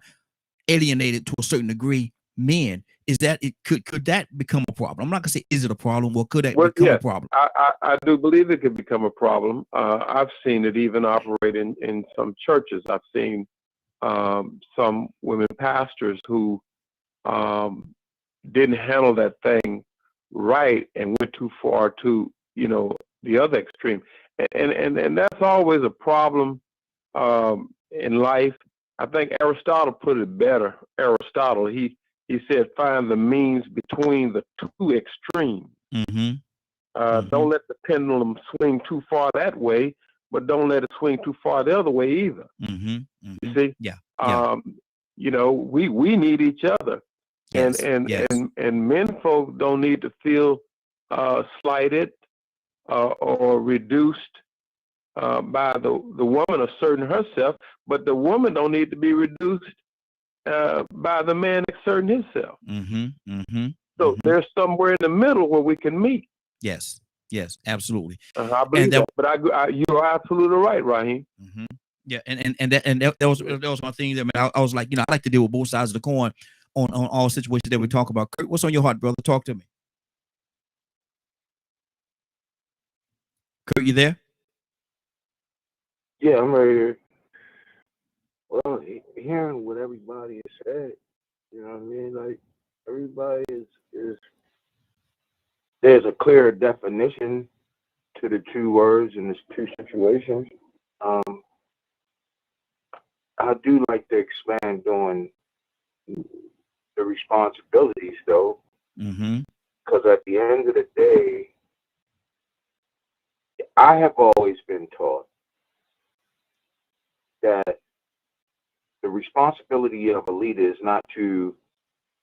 alienated to a certain degree men. Is that it? Could that become a problem? I'm not gonna say is it a problem, or could that become a problem? I do believe it could become a problem. I've seen it even operate in some churches. I've seen some women pastors who didn't handle that thing right and went too far to the other extreme, and that's always a problem in life. I think Aristotle put it better. Aristotle, he said, find the means between the two extremes. Don't let the pendulum swing too far that way, but don't let it swing too far the other way either. You see? Yeah. We need each other. Yes. And men folk don't need to feel slighted or reduced by the woman asserting herself, but the woman don't need to be reduced by the man asserting himself. So there's somewhere in the middle where we can meet. Yes, absolutely. I believe that. But you are absolutely right, Raheem. Yeah, that was my thing there, man. I was like, I like to deal with both sides of the coin on all situations that we talk about. Kurt, what's on your heart, brother? Talk to me. Kurt, you there? Yeah, I'm right here. Well, hearing what everybody has said, you know what I mean? Like, everybody is there's a clear definition to the two words in these two situations. I do like to expand on the responsibilities, though, because at the end of the day, I have always been taught that the responsibility of a leader is not to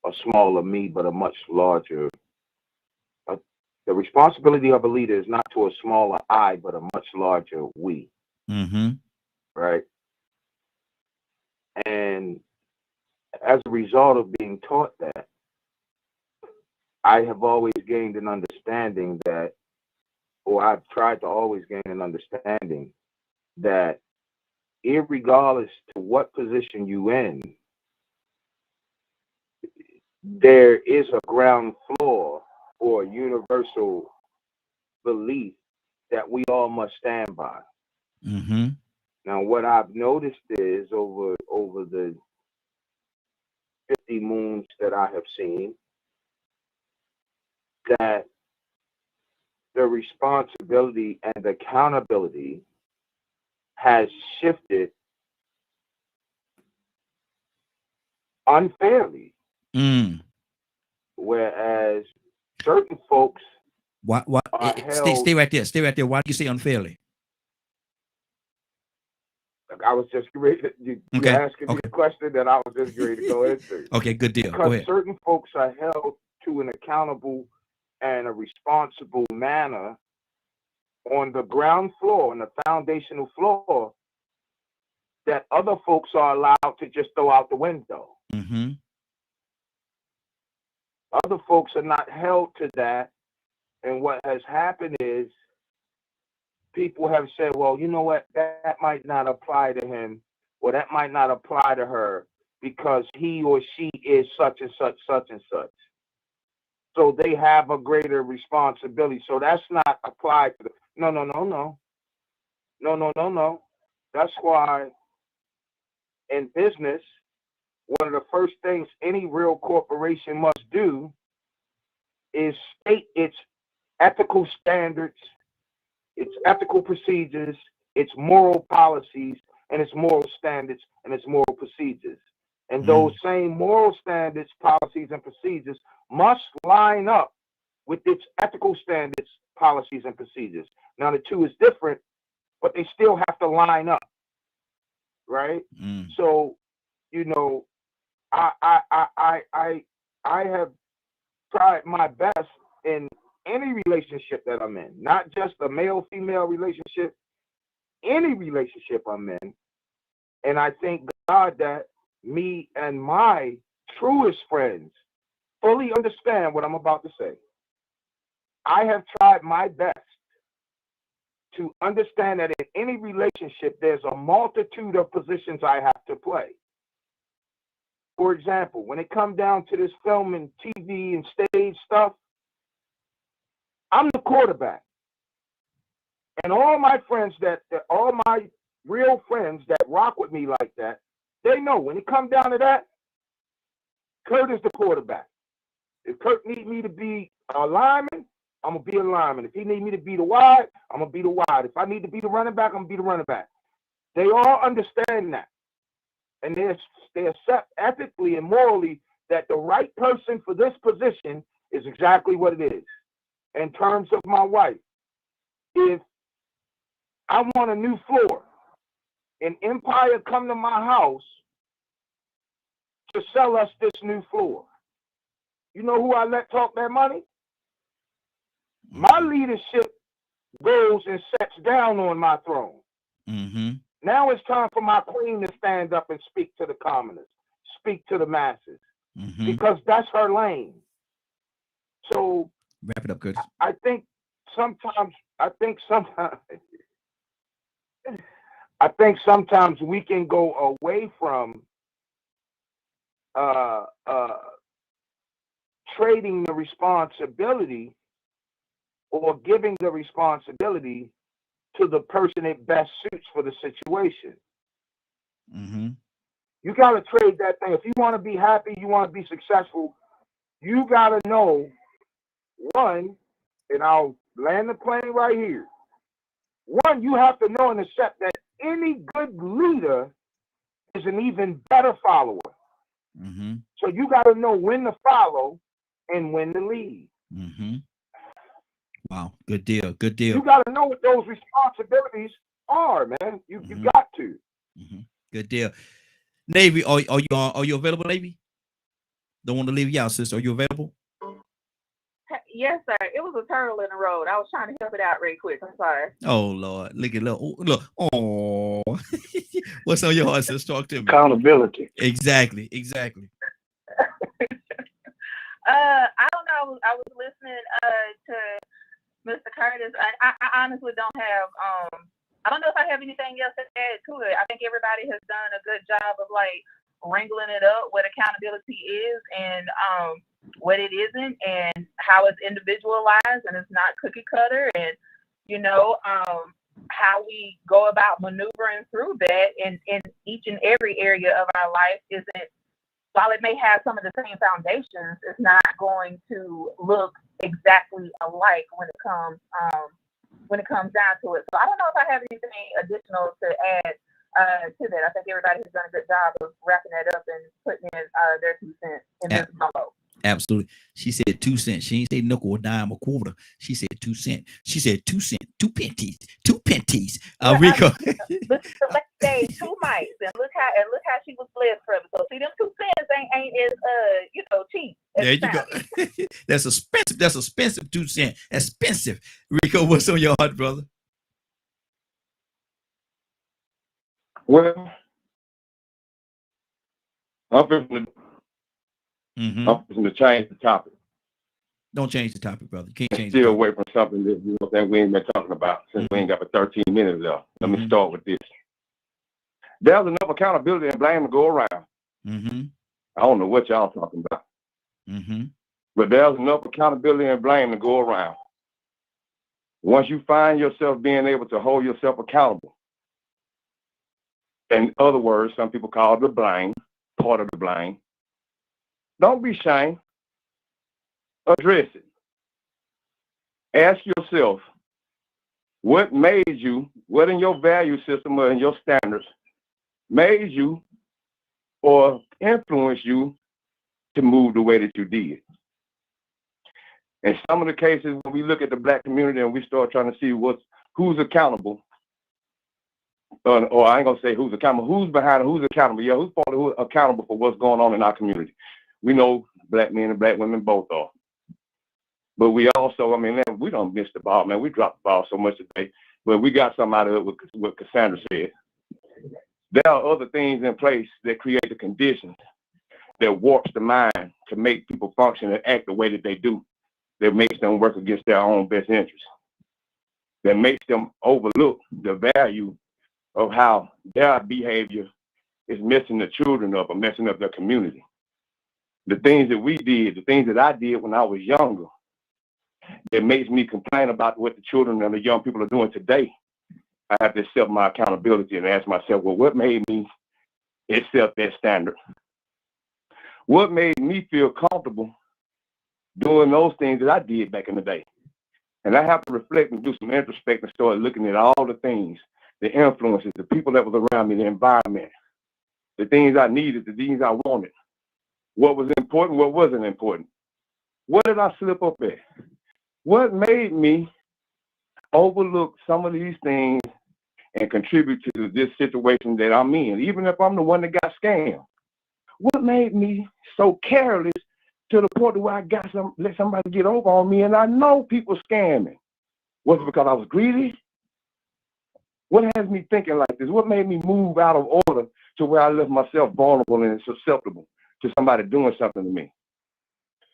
a smaller me, but a much larger. The responsibility of a leader is not to a smaller I, but a much larger we. Right? And as a result of being taught that, I have always gained an understanding that, or I've tried to always gain an understanding that irregardless to what position you in, there is a ground floor or a universal belief that we all must stand by. Now, what I've noticed is over the 50 moons that I have seen, that the responsibility and accountability has shifted unfairly. Whereas certain folks stay right there. Why do you say unfairly? I was just ready. You asking me a question that I was just ready to go into. Okay, good deal. Because go ahead. certain folks are held to an accountable and a responsible manner on the ground floor, on the foundational floor, that other folks are allowed to just throw out the window. Mm-hmm. Other folks are not held to that. And what has happened is people have said, well, you know what, that might not apply to him, or that might not apply to her because he or she is such and such, such and such. So they have a greater responsibility. So that's not applied to them. No. That's why in business, one of the first things any real corporation must do is state its ethical standards, its ethical procedures, its moral policies, and its moral standards and its moral procedures. And those same moral standards, policies, and procedures must line up with its ethical standards, policies, and procedures. Now, the two is different, but they still have to line up, right? So, you know, I have tried my best in any relationship that I'm in, not just a male-female relationship, any relationship I'm in. And I thank God that me and my truest friends fully understand what I'm about to say. I have tried my best to understand that in any relationship, there's a multitude of positions I have to play. For example, when it comes down to this film and TV and stage stuff, I'm the quarterback. And all my friends all my real friends that rock with me like that, they know when it comes down to that, Kurt is the quarterback. If Kurt need me to be a lineman, I'm going to be a lineman. If he need me to be the wide, I'm going to be the wide. If I need to be the running back, I'm going to be the running back. They all understand that. And they accept ethically and morally that the right person for this position is exactly what it is. In terms of my wife, if I want a new floor and Empire come to my house to sell us this new floor, you know who I let talk that money? My leadership goes and sits down on my throne. Mm-hmm. Now it's time for my queen to stand up and speak to the commoners, speak to the masses, because that's her lane. So wrap it up, Curtis. I think sometimes we can go away from trading the responsibility or giving the responsibility to the person it best suits for the situation. You got to trade that thing. If you want to be happy, you want to be successful, you got to know, one, and I'll land the plane right here. One, you have to know and accept that any good leader is an even better follower. So you got to know when to follow and when to lead. Wow, good deal, good deal. You got to know what those responsibilities are, man. You got to. Good deal. Navy, are you available, Navy? Don't want to leave you out, sister. Are you available? Yes, sir. It was a turtle in the road. I was trying to help it out real quick. I'm sorry. Oh Lord, look. Oh, what's on your heart, sis? Talk to me. Accountability. Exactly. I don't know. I was listening to Mr. Curtis. I honestly don't have I don't know if I have anything else to add to it. I think everybody has done a good job of like wrangling it up what accountability is and what it isn't and how it's individualized and it's not cookie cutter and you know how we go about maneuvering through that in each and every area of our life isn't, while it may have some of the same foundations, it's not going to look exactly alike when it comes down to it. So I don't know if I have anything additional to add to that. I think everybody has done a good job of wrapping that up and putting in their 2 cents in this bundle. Absolutely. She said 2 cents. She didn't say nickel, a dime, a quarter. She said 2 cents. She said 2 cents, 2 pennies, 2 pennies. Rico. gave 2 mics, and look how she was blessed from it. So see, them 2 cents ain't as cheap. There you go. That's expensive. That's expensive. 2 cents. Expensive. Rico, what's on your heart, brother? Well, I'm going to change the topic. Don't change the topic, brother. You can't change Stay away from something that we ain't been talking about since we ain't got but 13 minutes left. Let me start with this. There's enough accountability and blame to go around. I don't know what y'all talking about. But there's enough accountability and blame to go around. Once you find yourself being able to hold yourself accountable, in other words, some people call it the blame, part of the blame, don't be ashamed. Address it. Ask yourself, what made you, what in your value system or in your standards made you or influenced you to move the way that you did? In some of the cases, when we look at the Black community and we start trying to see who's accountable, or I ain't gonna say who's accountable, who's behind it, who's accountable. Yeah, who's accountable for what's going on in our community? We know Black men and Black women both are. But we also, we don't miss the ball, man. We dropped the ball so much today. But we got something out of it with what Cassandra said. There are other things in place that create the conditions that warps the mind to make people function and act the way that they do, that makes them work against their own best interests, that makes them overlook the value of how their behavior is messing the children up or messing up their community. The things that we did, the things that I did when I was younger, it makes me complain about what the children and the young people are doing today. I have to accept my accountability and ask myself, well, what made me accept that standard? What made me feel comfortable doing those things that I did back in the day? And I have to reflect and do some introspect and start looking at all the things, the influences, the people that was around me, the environment, the things I needed, the things I wanted. What was important, what wasn't important. What did I slip up at? What made me overlook some of these things and contribute to this situation that I'm in, even if I'm the one that got scammed? What made me so careless to the point where I let somebody get over on me and I know people scamming? Was it because I was greedy? What has me thinking like this? What made me move out of order to where I left myself vulnerable and susceptible to somebody doing something to me?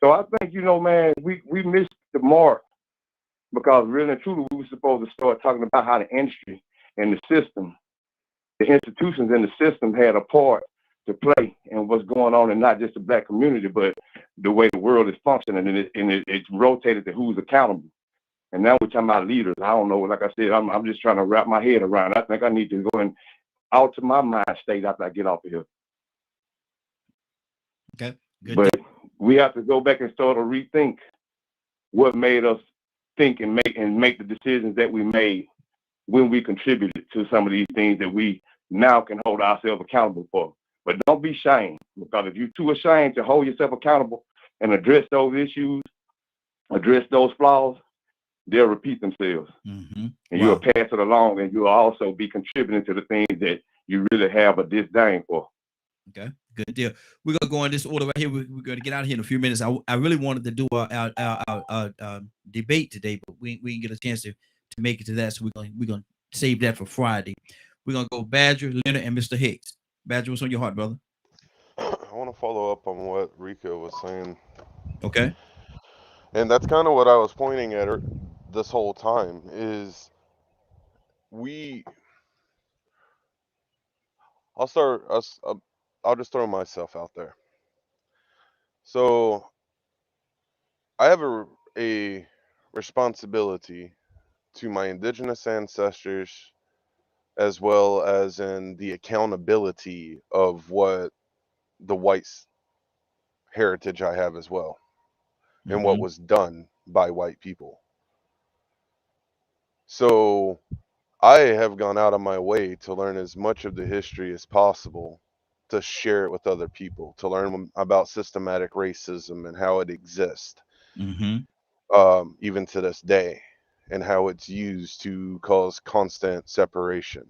So I think, man, we missed the mark, because really and truly we were supposed to start talking about how the industry and the system, the institutions in the system had a part to play in what's going on in not just the Black community, but the way the world is functioning, and it's rotated to who's accountable. And now we're talking about leaders. I don't know, like I said, I'm just trying to wrap my head around it. I think I need to go and alter my mind state after I get off of here. Okay. Good. But we have to go back and start to rethink what made us think and make the decisions that we made when we contributed to some of these things that we now can hold ourselves accountable for. But don't be ashamed, because if you're too ashamed to hold yourself accountable and address those issues, address those flaws, they'll repeat themselves. And you'll pass it along, and you'll also be contributing to the things that you really have a disdain for. Okay, good deal. We're gonna go in this order right here. We're gonna get out of here in a few minutes. I really wanted to do our debate today, but we didn't get a chance to make it to that. So we're gonna save that for Friday. We're gonna go Badger, Leonard, and Mr. Hicks. Badger, what's on your heart, brother? I want to follow up on what Rico was saying. Okay. And that's kind of what I was pointing at this whole time is I'll just throw myself out there. So I have a responsibility to my indigenous ancestors, as well as in the accountability of what the white heritage I have as well, and what was done by white people. So I have gone out of my way to learn as much of the history as possible, to share it with other people, to learn about systematic racism and how it exists, even to this day, and how it's used to cause constant separation.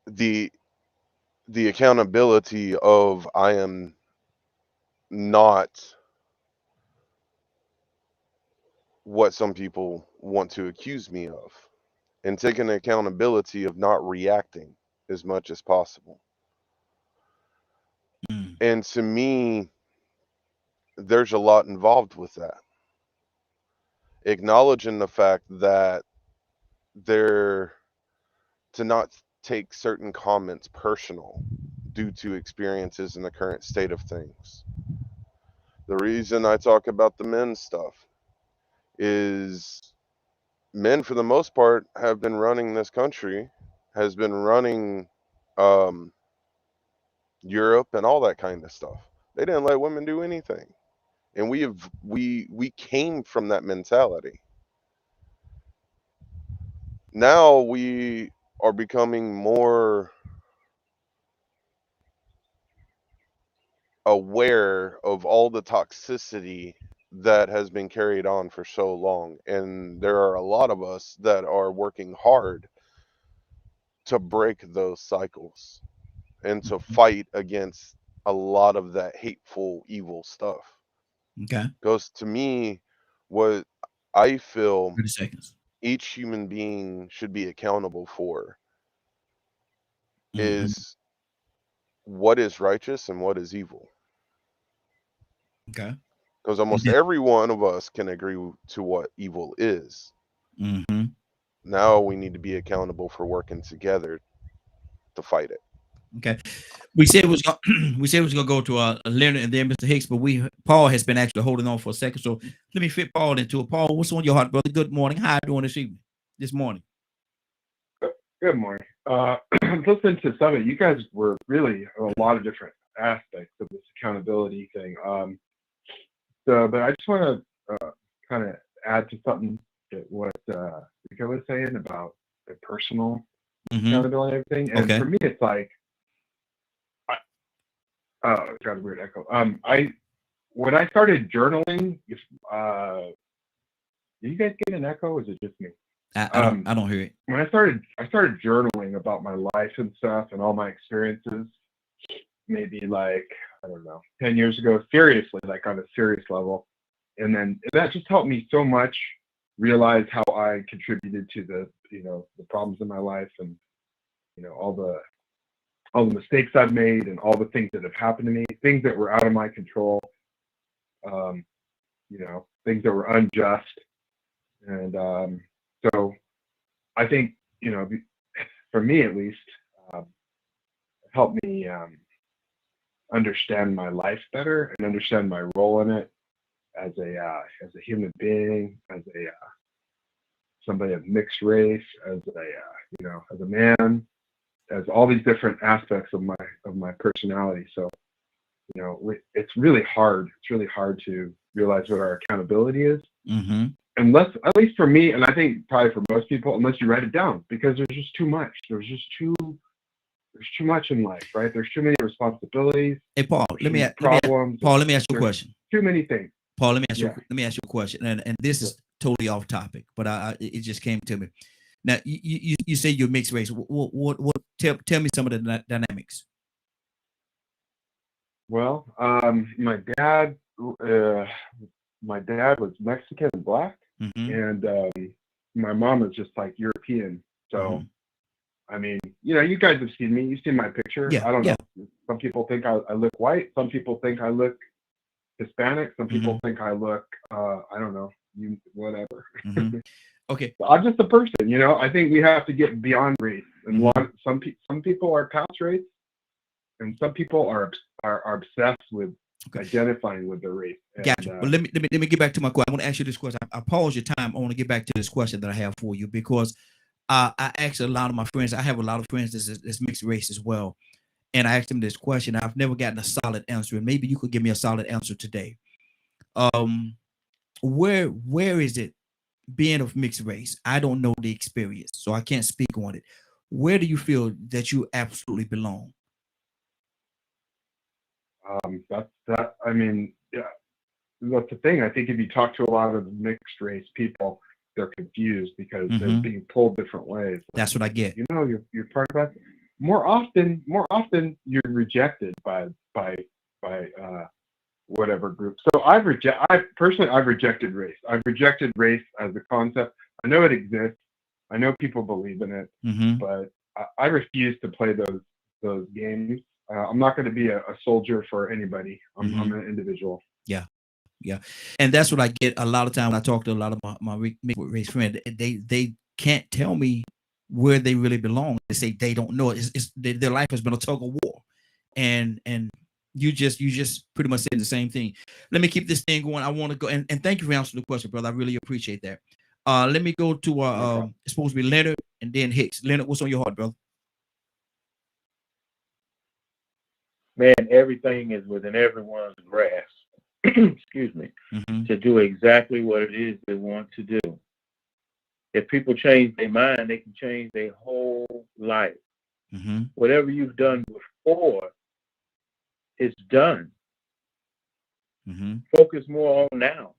the accountability of I am not what some people want to accuse me of, and taking the accountability of not reacting as much as possible. And to me, there's a lot involved with that. Acknowledging the fact that to not take certain comments personal due to experiences in the current state of things. The reason I talk about the men stuff is men, for the most part, have been running this country, has been running Europe and all that kind of stuff. They didn't let women do anything. And we came from that mentality. Now we are becoming more aware of all the toxicity that has been carried on for so long. And there are a lot of us that are working hard to break those cycles and to fight against a lot of that hateful, evil stuff. Okay. Because to me, what I feel 30 seconds. Each human being should be accountable for is what is righteous and what is evil. Okay. Because almost every one of us can agree to what evil is. Now we need to be accountable for working together to fight it. Okay. We said it was gonna go to Leonard and then Mr. Hicks, but Paul has been actually holding on for a second. So let me fit Paul into it. Paul, what's on your heart, brother? Good morning. How are you doing this morning? Good morning. Listening to some of you guys were really a lot of different aspects of this accountability thing. But I just want to kind of add to something that what Rico was saying about the personal accountability and everything. And for me, it's like, oh, it's got a weird echo. When I started journaling, do you guys get an echo? Or is it just me? I don't hear it. When I started journaling about my life and stuff and all my experiences, maybe like, I don't know, 10 years ago, seriously, like on a serious level. And then that just helped me so much realize how I contributed to the problems in my life and, all the mistakes I've made and all the things that have happened to me, things that were out of my control, things that were unjust. And so I think, for me at least, it helped me understand my life better and understand my role in it as a human being, as somebody of mixed race, as a man, as all these different aspects of my personality. So, it's really hard. It's really hard to realize what our accountability is. Unless, at least for me, and I think probably for most people, unless you write it down, because there's just too much. There's too much in life, right? There's too many responsibilities. Hey, Paul, let me ask you a question. Too many things. Paul, let me ask you a question. And this is totally off topic, but it just came to me. Now, you say you're mixed race. Tell me some of the dynamics. Well, my dad was Mexican and black, and my mom is just like European. So, I mean, you guys have seen me. You've seen my picture. Yeah, I don't know. Some people think I look white. Some people think I look Hispanic. Some people think I look, I don't know, whatever. Okay. So I'm just a person, I think we have to get beyond race. And some people are past race, and some people are obsessed with identifying with the race. Gotcha. Well, let me get back to my question. I want to ask you this question. I pause your time. I want to get back to this question that I have for you because I asked a lot of my friends. I have a lot of friends that's mixed race as well, and I asked them this question. I've never gotten a solid answer, and maybe you could give me a solid answer today. Where is it being of mixed race? I don't know the experience, so I can't speak on it. Where do you feel that you absolutely belong? I mean, yeah, that's the thing. I think if you talk to a lot of mixed race people, they're confused because they're being pulled different ways. That's what I get. You're part of that. more often you're rejected by whatever group. So I've rejected race. I've rejected race as a concept. I know it exists. I know people believe in it, but I refuse to play those games. I'm not going to be a soldier for anybody. I'm an individual. Yeah. And that's what I get a lot of time when I talk to a lot of my race friends. They can't tell me where they really belong. They say they don't know. Their life has been a tug of war, and you just pretty much saying the same thing. Let me keep this thing going. I want to go and thank you for answering the question, brother. I really appreciate that. Let me go to it's supposed to be Leonard and then Hicks. Leonard, what's on your heart, brother? Man, everything is within everyone's grasp. Excuse me, to do exactly what it is they want to do. If people change their mind, they can change their whole life. Whatever you've done before, it's done. Focus more on now.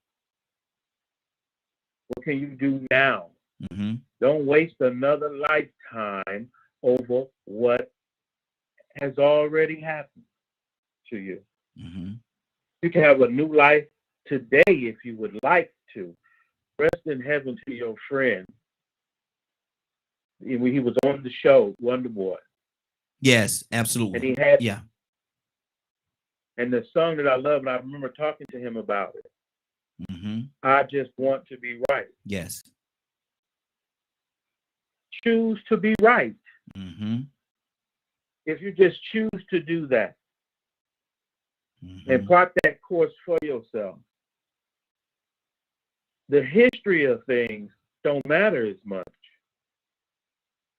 What can you do now? Don't waste another lifetime over what has already happened to you. You can have a new life today if you would like to. Rest in heaven to your friend. He was on the show, Wonder Boy. Yes, absolutely. And he had, and the song that I love, and I remember talking to him about it. I just want to be right. Yes. Choose to be right. If you just choose to do that and plot that course for yourself, the history of things don't matter as much.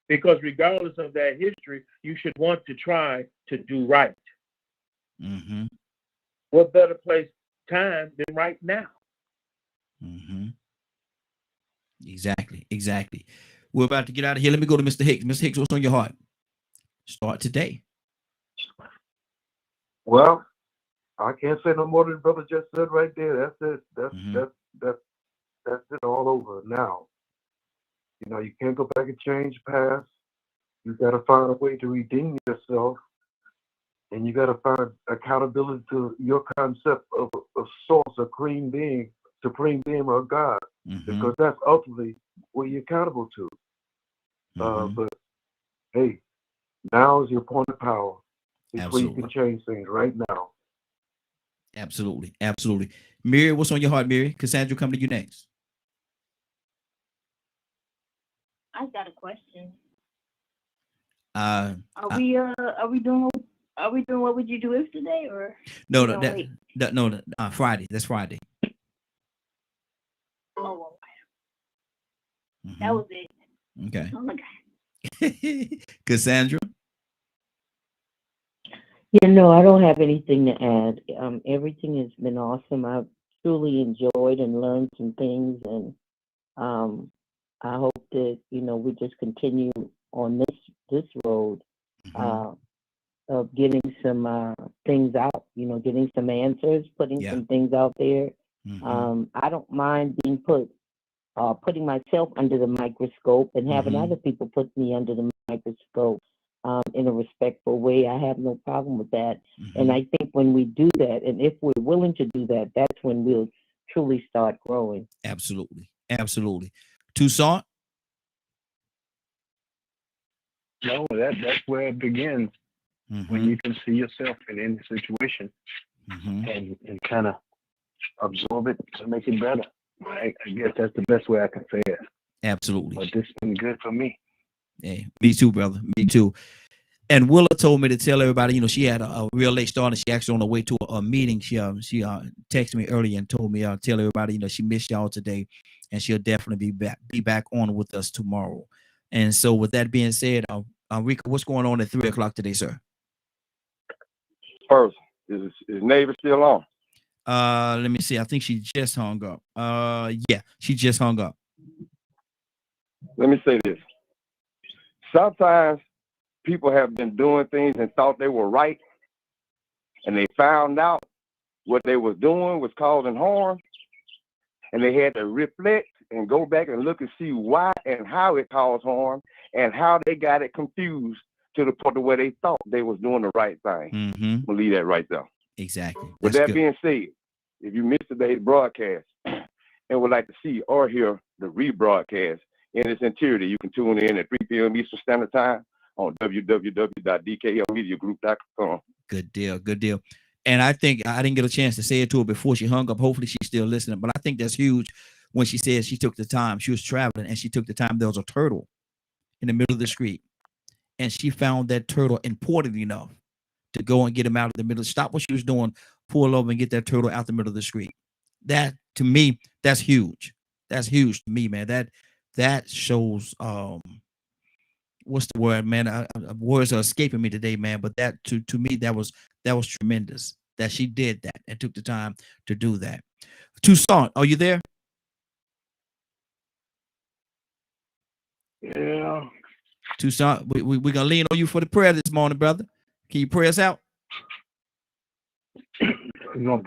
Because regardless of that history, you should want to try to do right. What better place, time than right now? Exactly. We're about to get out of here. Let me go to Mr. Hicks. Mr. Hicks, what's on your heart? Start today. Well, I can't say no more than brother just said right there. That's it. That's it all over now. You know, you can't go back and change the past. You got to find a way to redeem yourself, and you got to find accountability to your concept of source, a supreme being of God, because that's ultimately what you're accountable to. But hey, now is your point of power. It's where you can change things right now. Absolutely. Mary, what's on your heart, Mary? Cassandra, come to you next. I got a question. Are we doing what would you do if today, or no, Friday. That's Friday. Oh, that was it. Okay. Oh my God. Cassandra. I don't have anything to add. Everything has been awesome. I've truly enjoyed and learned some things, and I hope that we just continue on this road of getting some things out. Getting some answers, putting some things out there. I don't mind being putting myself under the microscope and having other people put me under the microscope. In a respectful way. I have no problem with that. And I think when we do that, and if we're willing to do that, that's when we'll truly start growing. Absolutely. Toussaint? No, that's where it begins. When you can see yourself in any situation and kind of absorb it to make it better. I guess that's the best way I can say it. Absolutely. But this has been good for me. Hey, me too, brother. Me too. And Willa told me to tell everybody, she had a real late start, and she actually on the way to a meeting. She texted me earlier and told me tell everybody, she missed y'all today, and she'll definitely be back on with us tomorrow. And so, with that being said, Rico, what's going on at 3:00 today, sir? First, is Neighbor still on? Let me see. I think she just hung up. Yeah, she just hung up. Let me say this. Sometimes people have been doing things and thought they were right, and they found out what they was doing was causing harm, and they had to reflect and go back and look and see why and how it caused harm and how they got it confused to the point of where they thought they was doing the right thing. Mm-hmm. We'll leave that right there. Exactly. With that being said, if you missed today's broadcast and would like to see or hear the rebroadcast in its entirety, you can tune in at 3 p.m. Eastern Standard Time on www.dklmediagroup.com. Good deal. Good deal. And I think I didn't get a chance to say it to her before she hung up. Hopefully she's still listening. But I think that's huge when she said she took the time. She was traveling and she took the time. There was a turtle in the middle of the street. And she found that turtle important enough to go and get him out of the middle. Stop what she was doing, pull over and get that turtle out the middle of the street. That, to me, that's huge. That's huge to me, man. That shows what's the word, man? Words are escaping me today, man. But that to me, that was tremendous that she did that and took the time to do that. Toussaint, are you there? Yeah. Toussaint, we're gonna lean on you for the prayer this morning, brother. Can you pray us out? We're gonna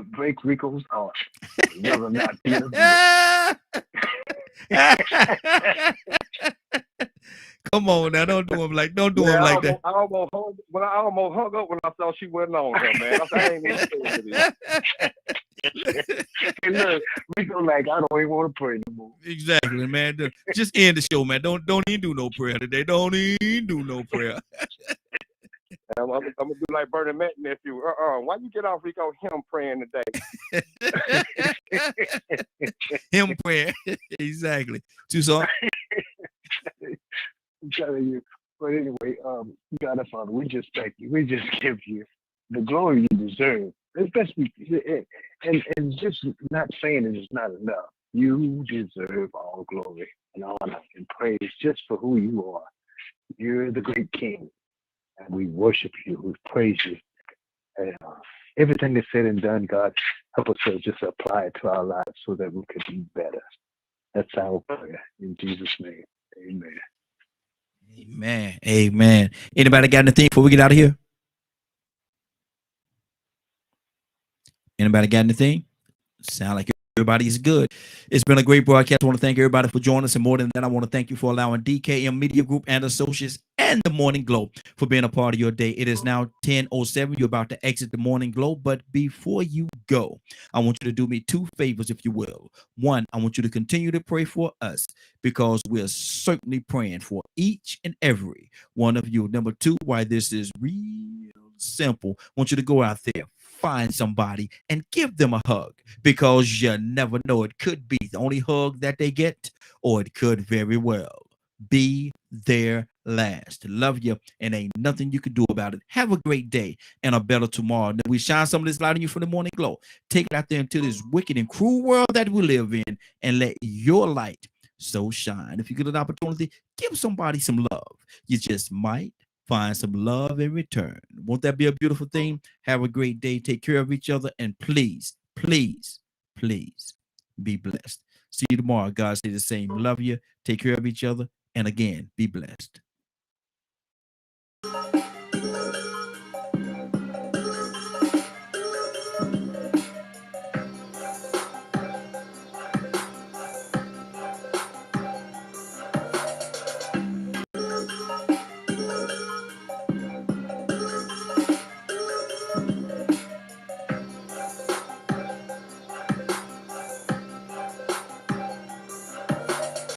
break Rico's heart. Never not Come on now, don't do him like that. I almost hung up when I saw she wasn't on her, man. I ain't even Hey, look, Rico like, I don't even want to pray no more. Exactly, man. Just end the show, man. Don't even do no prayer today. Don't even do no prayer. I'm gonna do like Bernie Mac nephew. Why you get off Rico? Him praying today. Him praying. Exactly. Toussaint. I'm telling you. But anyway, God the Father, we just thank you. We just give you the glory you deserve. Especially, and just not saying it is not enough. You deserve all glory and honor and praise just for who you are. You're the great King, and we worship you. We praise you. And everything that's said and done, God, help us to just apply it to our lives so that we could be better. That's our prayer in Jesus' name. Amen. Amen. Amen. Anybody got anything before we get out of here? Anybody got anything? Sound like everybody is good. It's been a great broadcast. I want to thank everybody for joining us. And more than that, I want to thank you for allowing DKM Media Group and Associates and the Morning Glow for being a part of your day. It is now 10:07. You're about to exit the Morning Glow. But before you go, I want you to do me two favors, if you will. One, I want you to continue to pray for us because we're certainly praying for each and every one of you. Number two, why this is real simple, I want you to go out there, find somebody and give them a hug, because you never know, it could be the only hug that they get, or it could very well be their last. Love you, and ain't nothing you can do about it. Have a great day and a better tomorrow. We shine some of this light on you for the Morning Glow. Take it out there into this wicked and cruel world that we live in, and let your light so shine. If you get an opportunity, give somebody some love. You just might find some love in return. Won't that be a beautiful thing? Have a great day. Take care of each other. And please, please, please be blessed. See you tomorrow. God say the same. Love you. Take care of each other. And again, be blessed.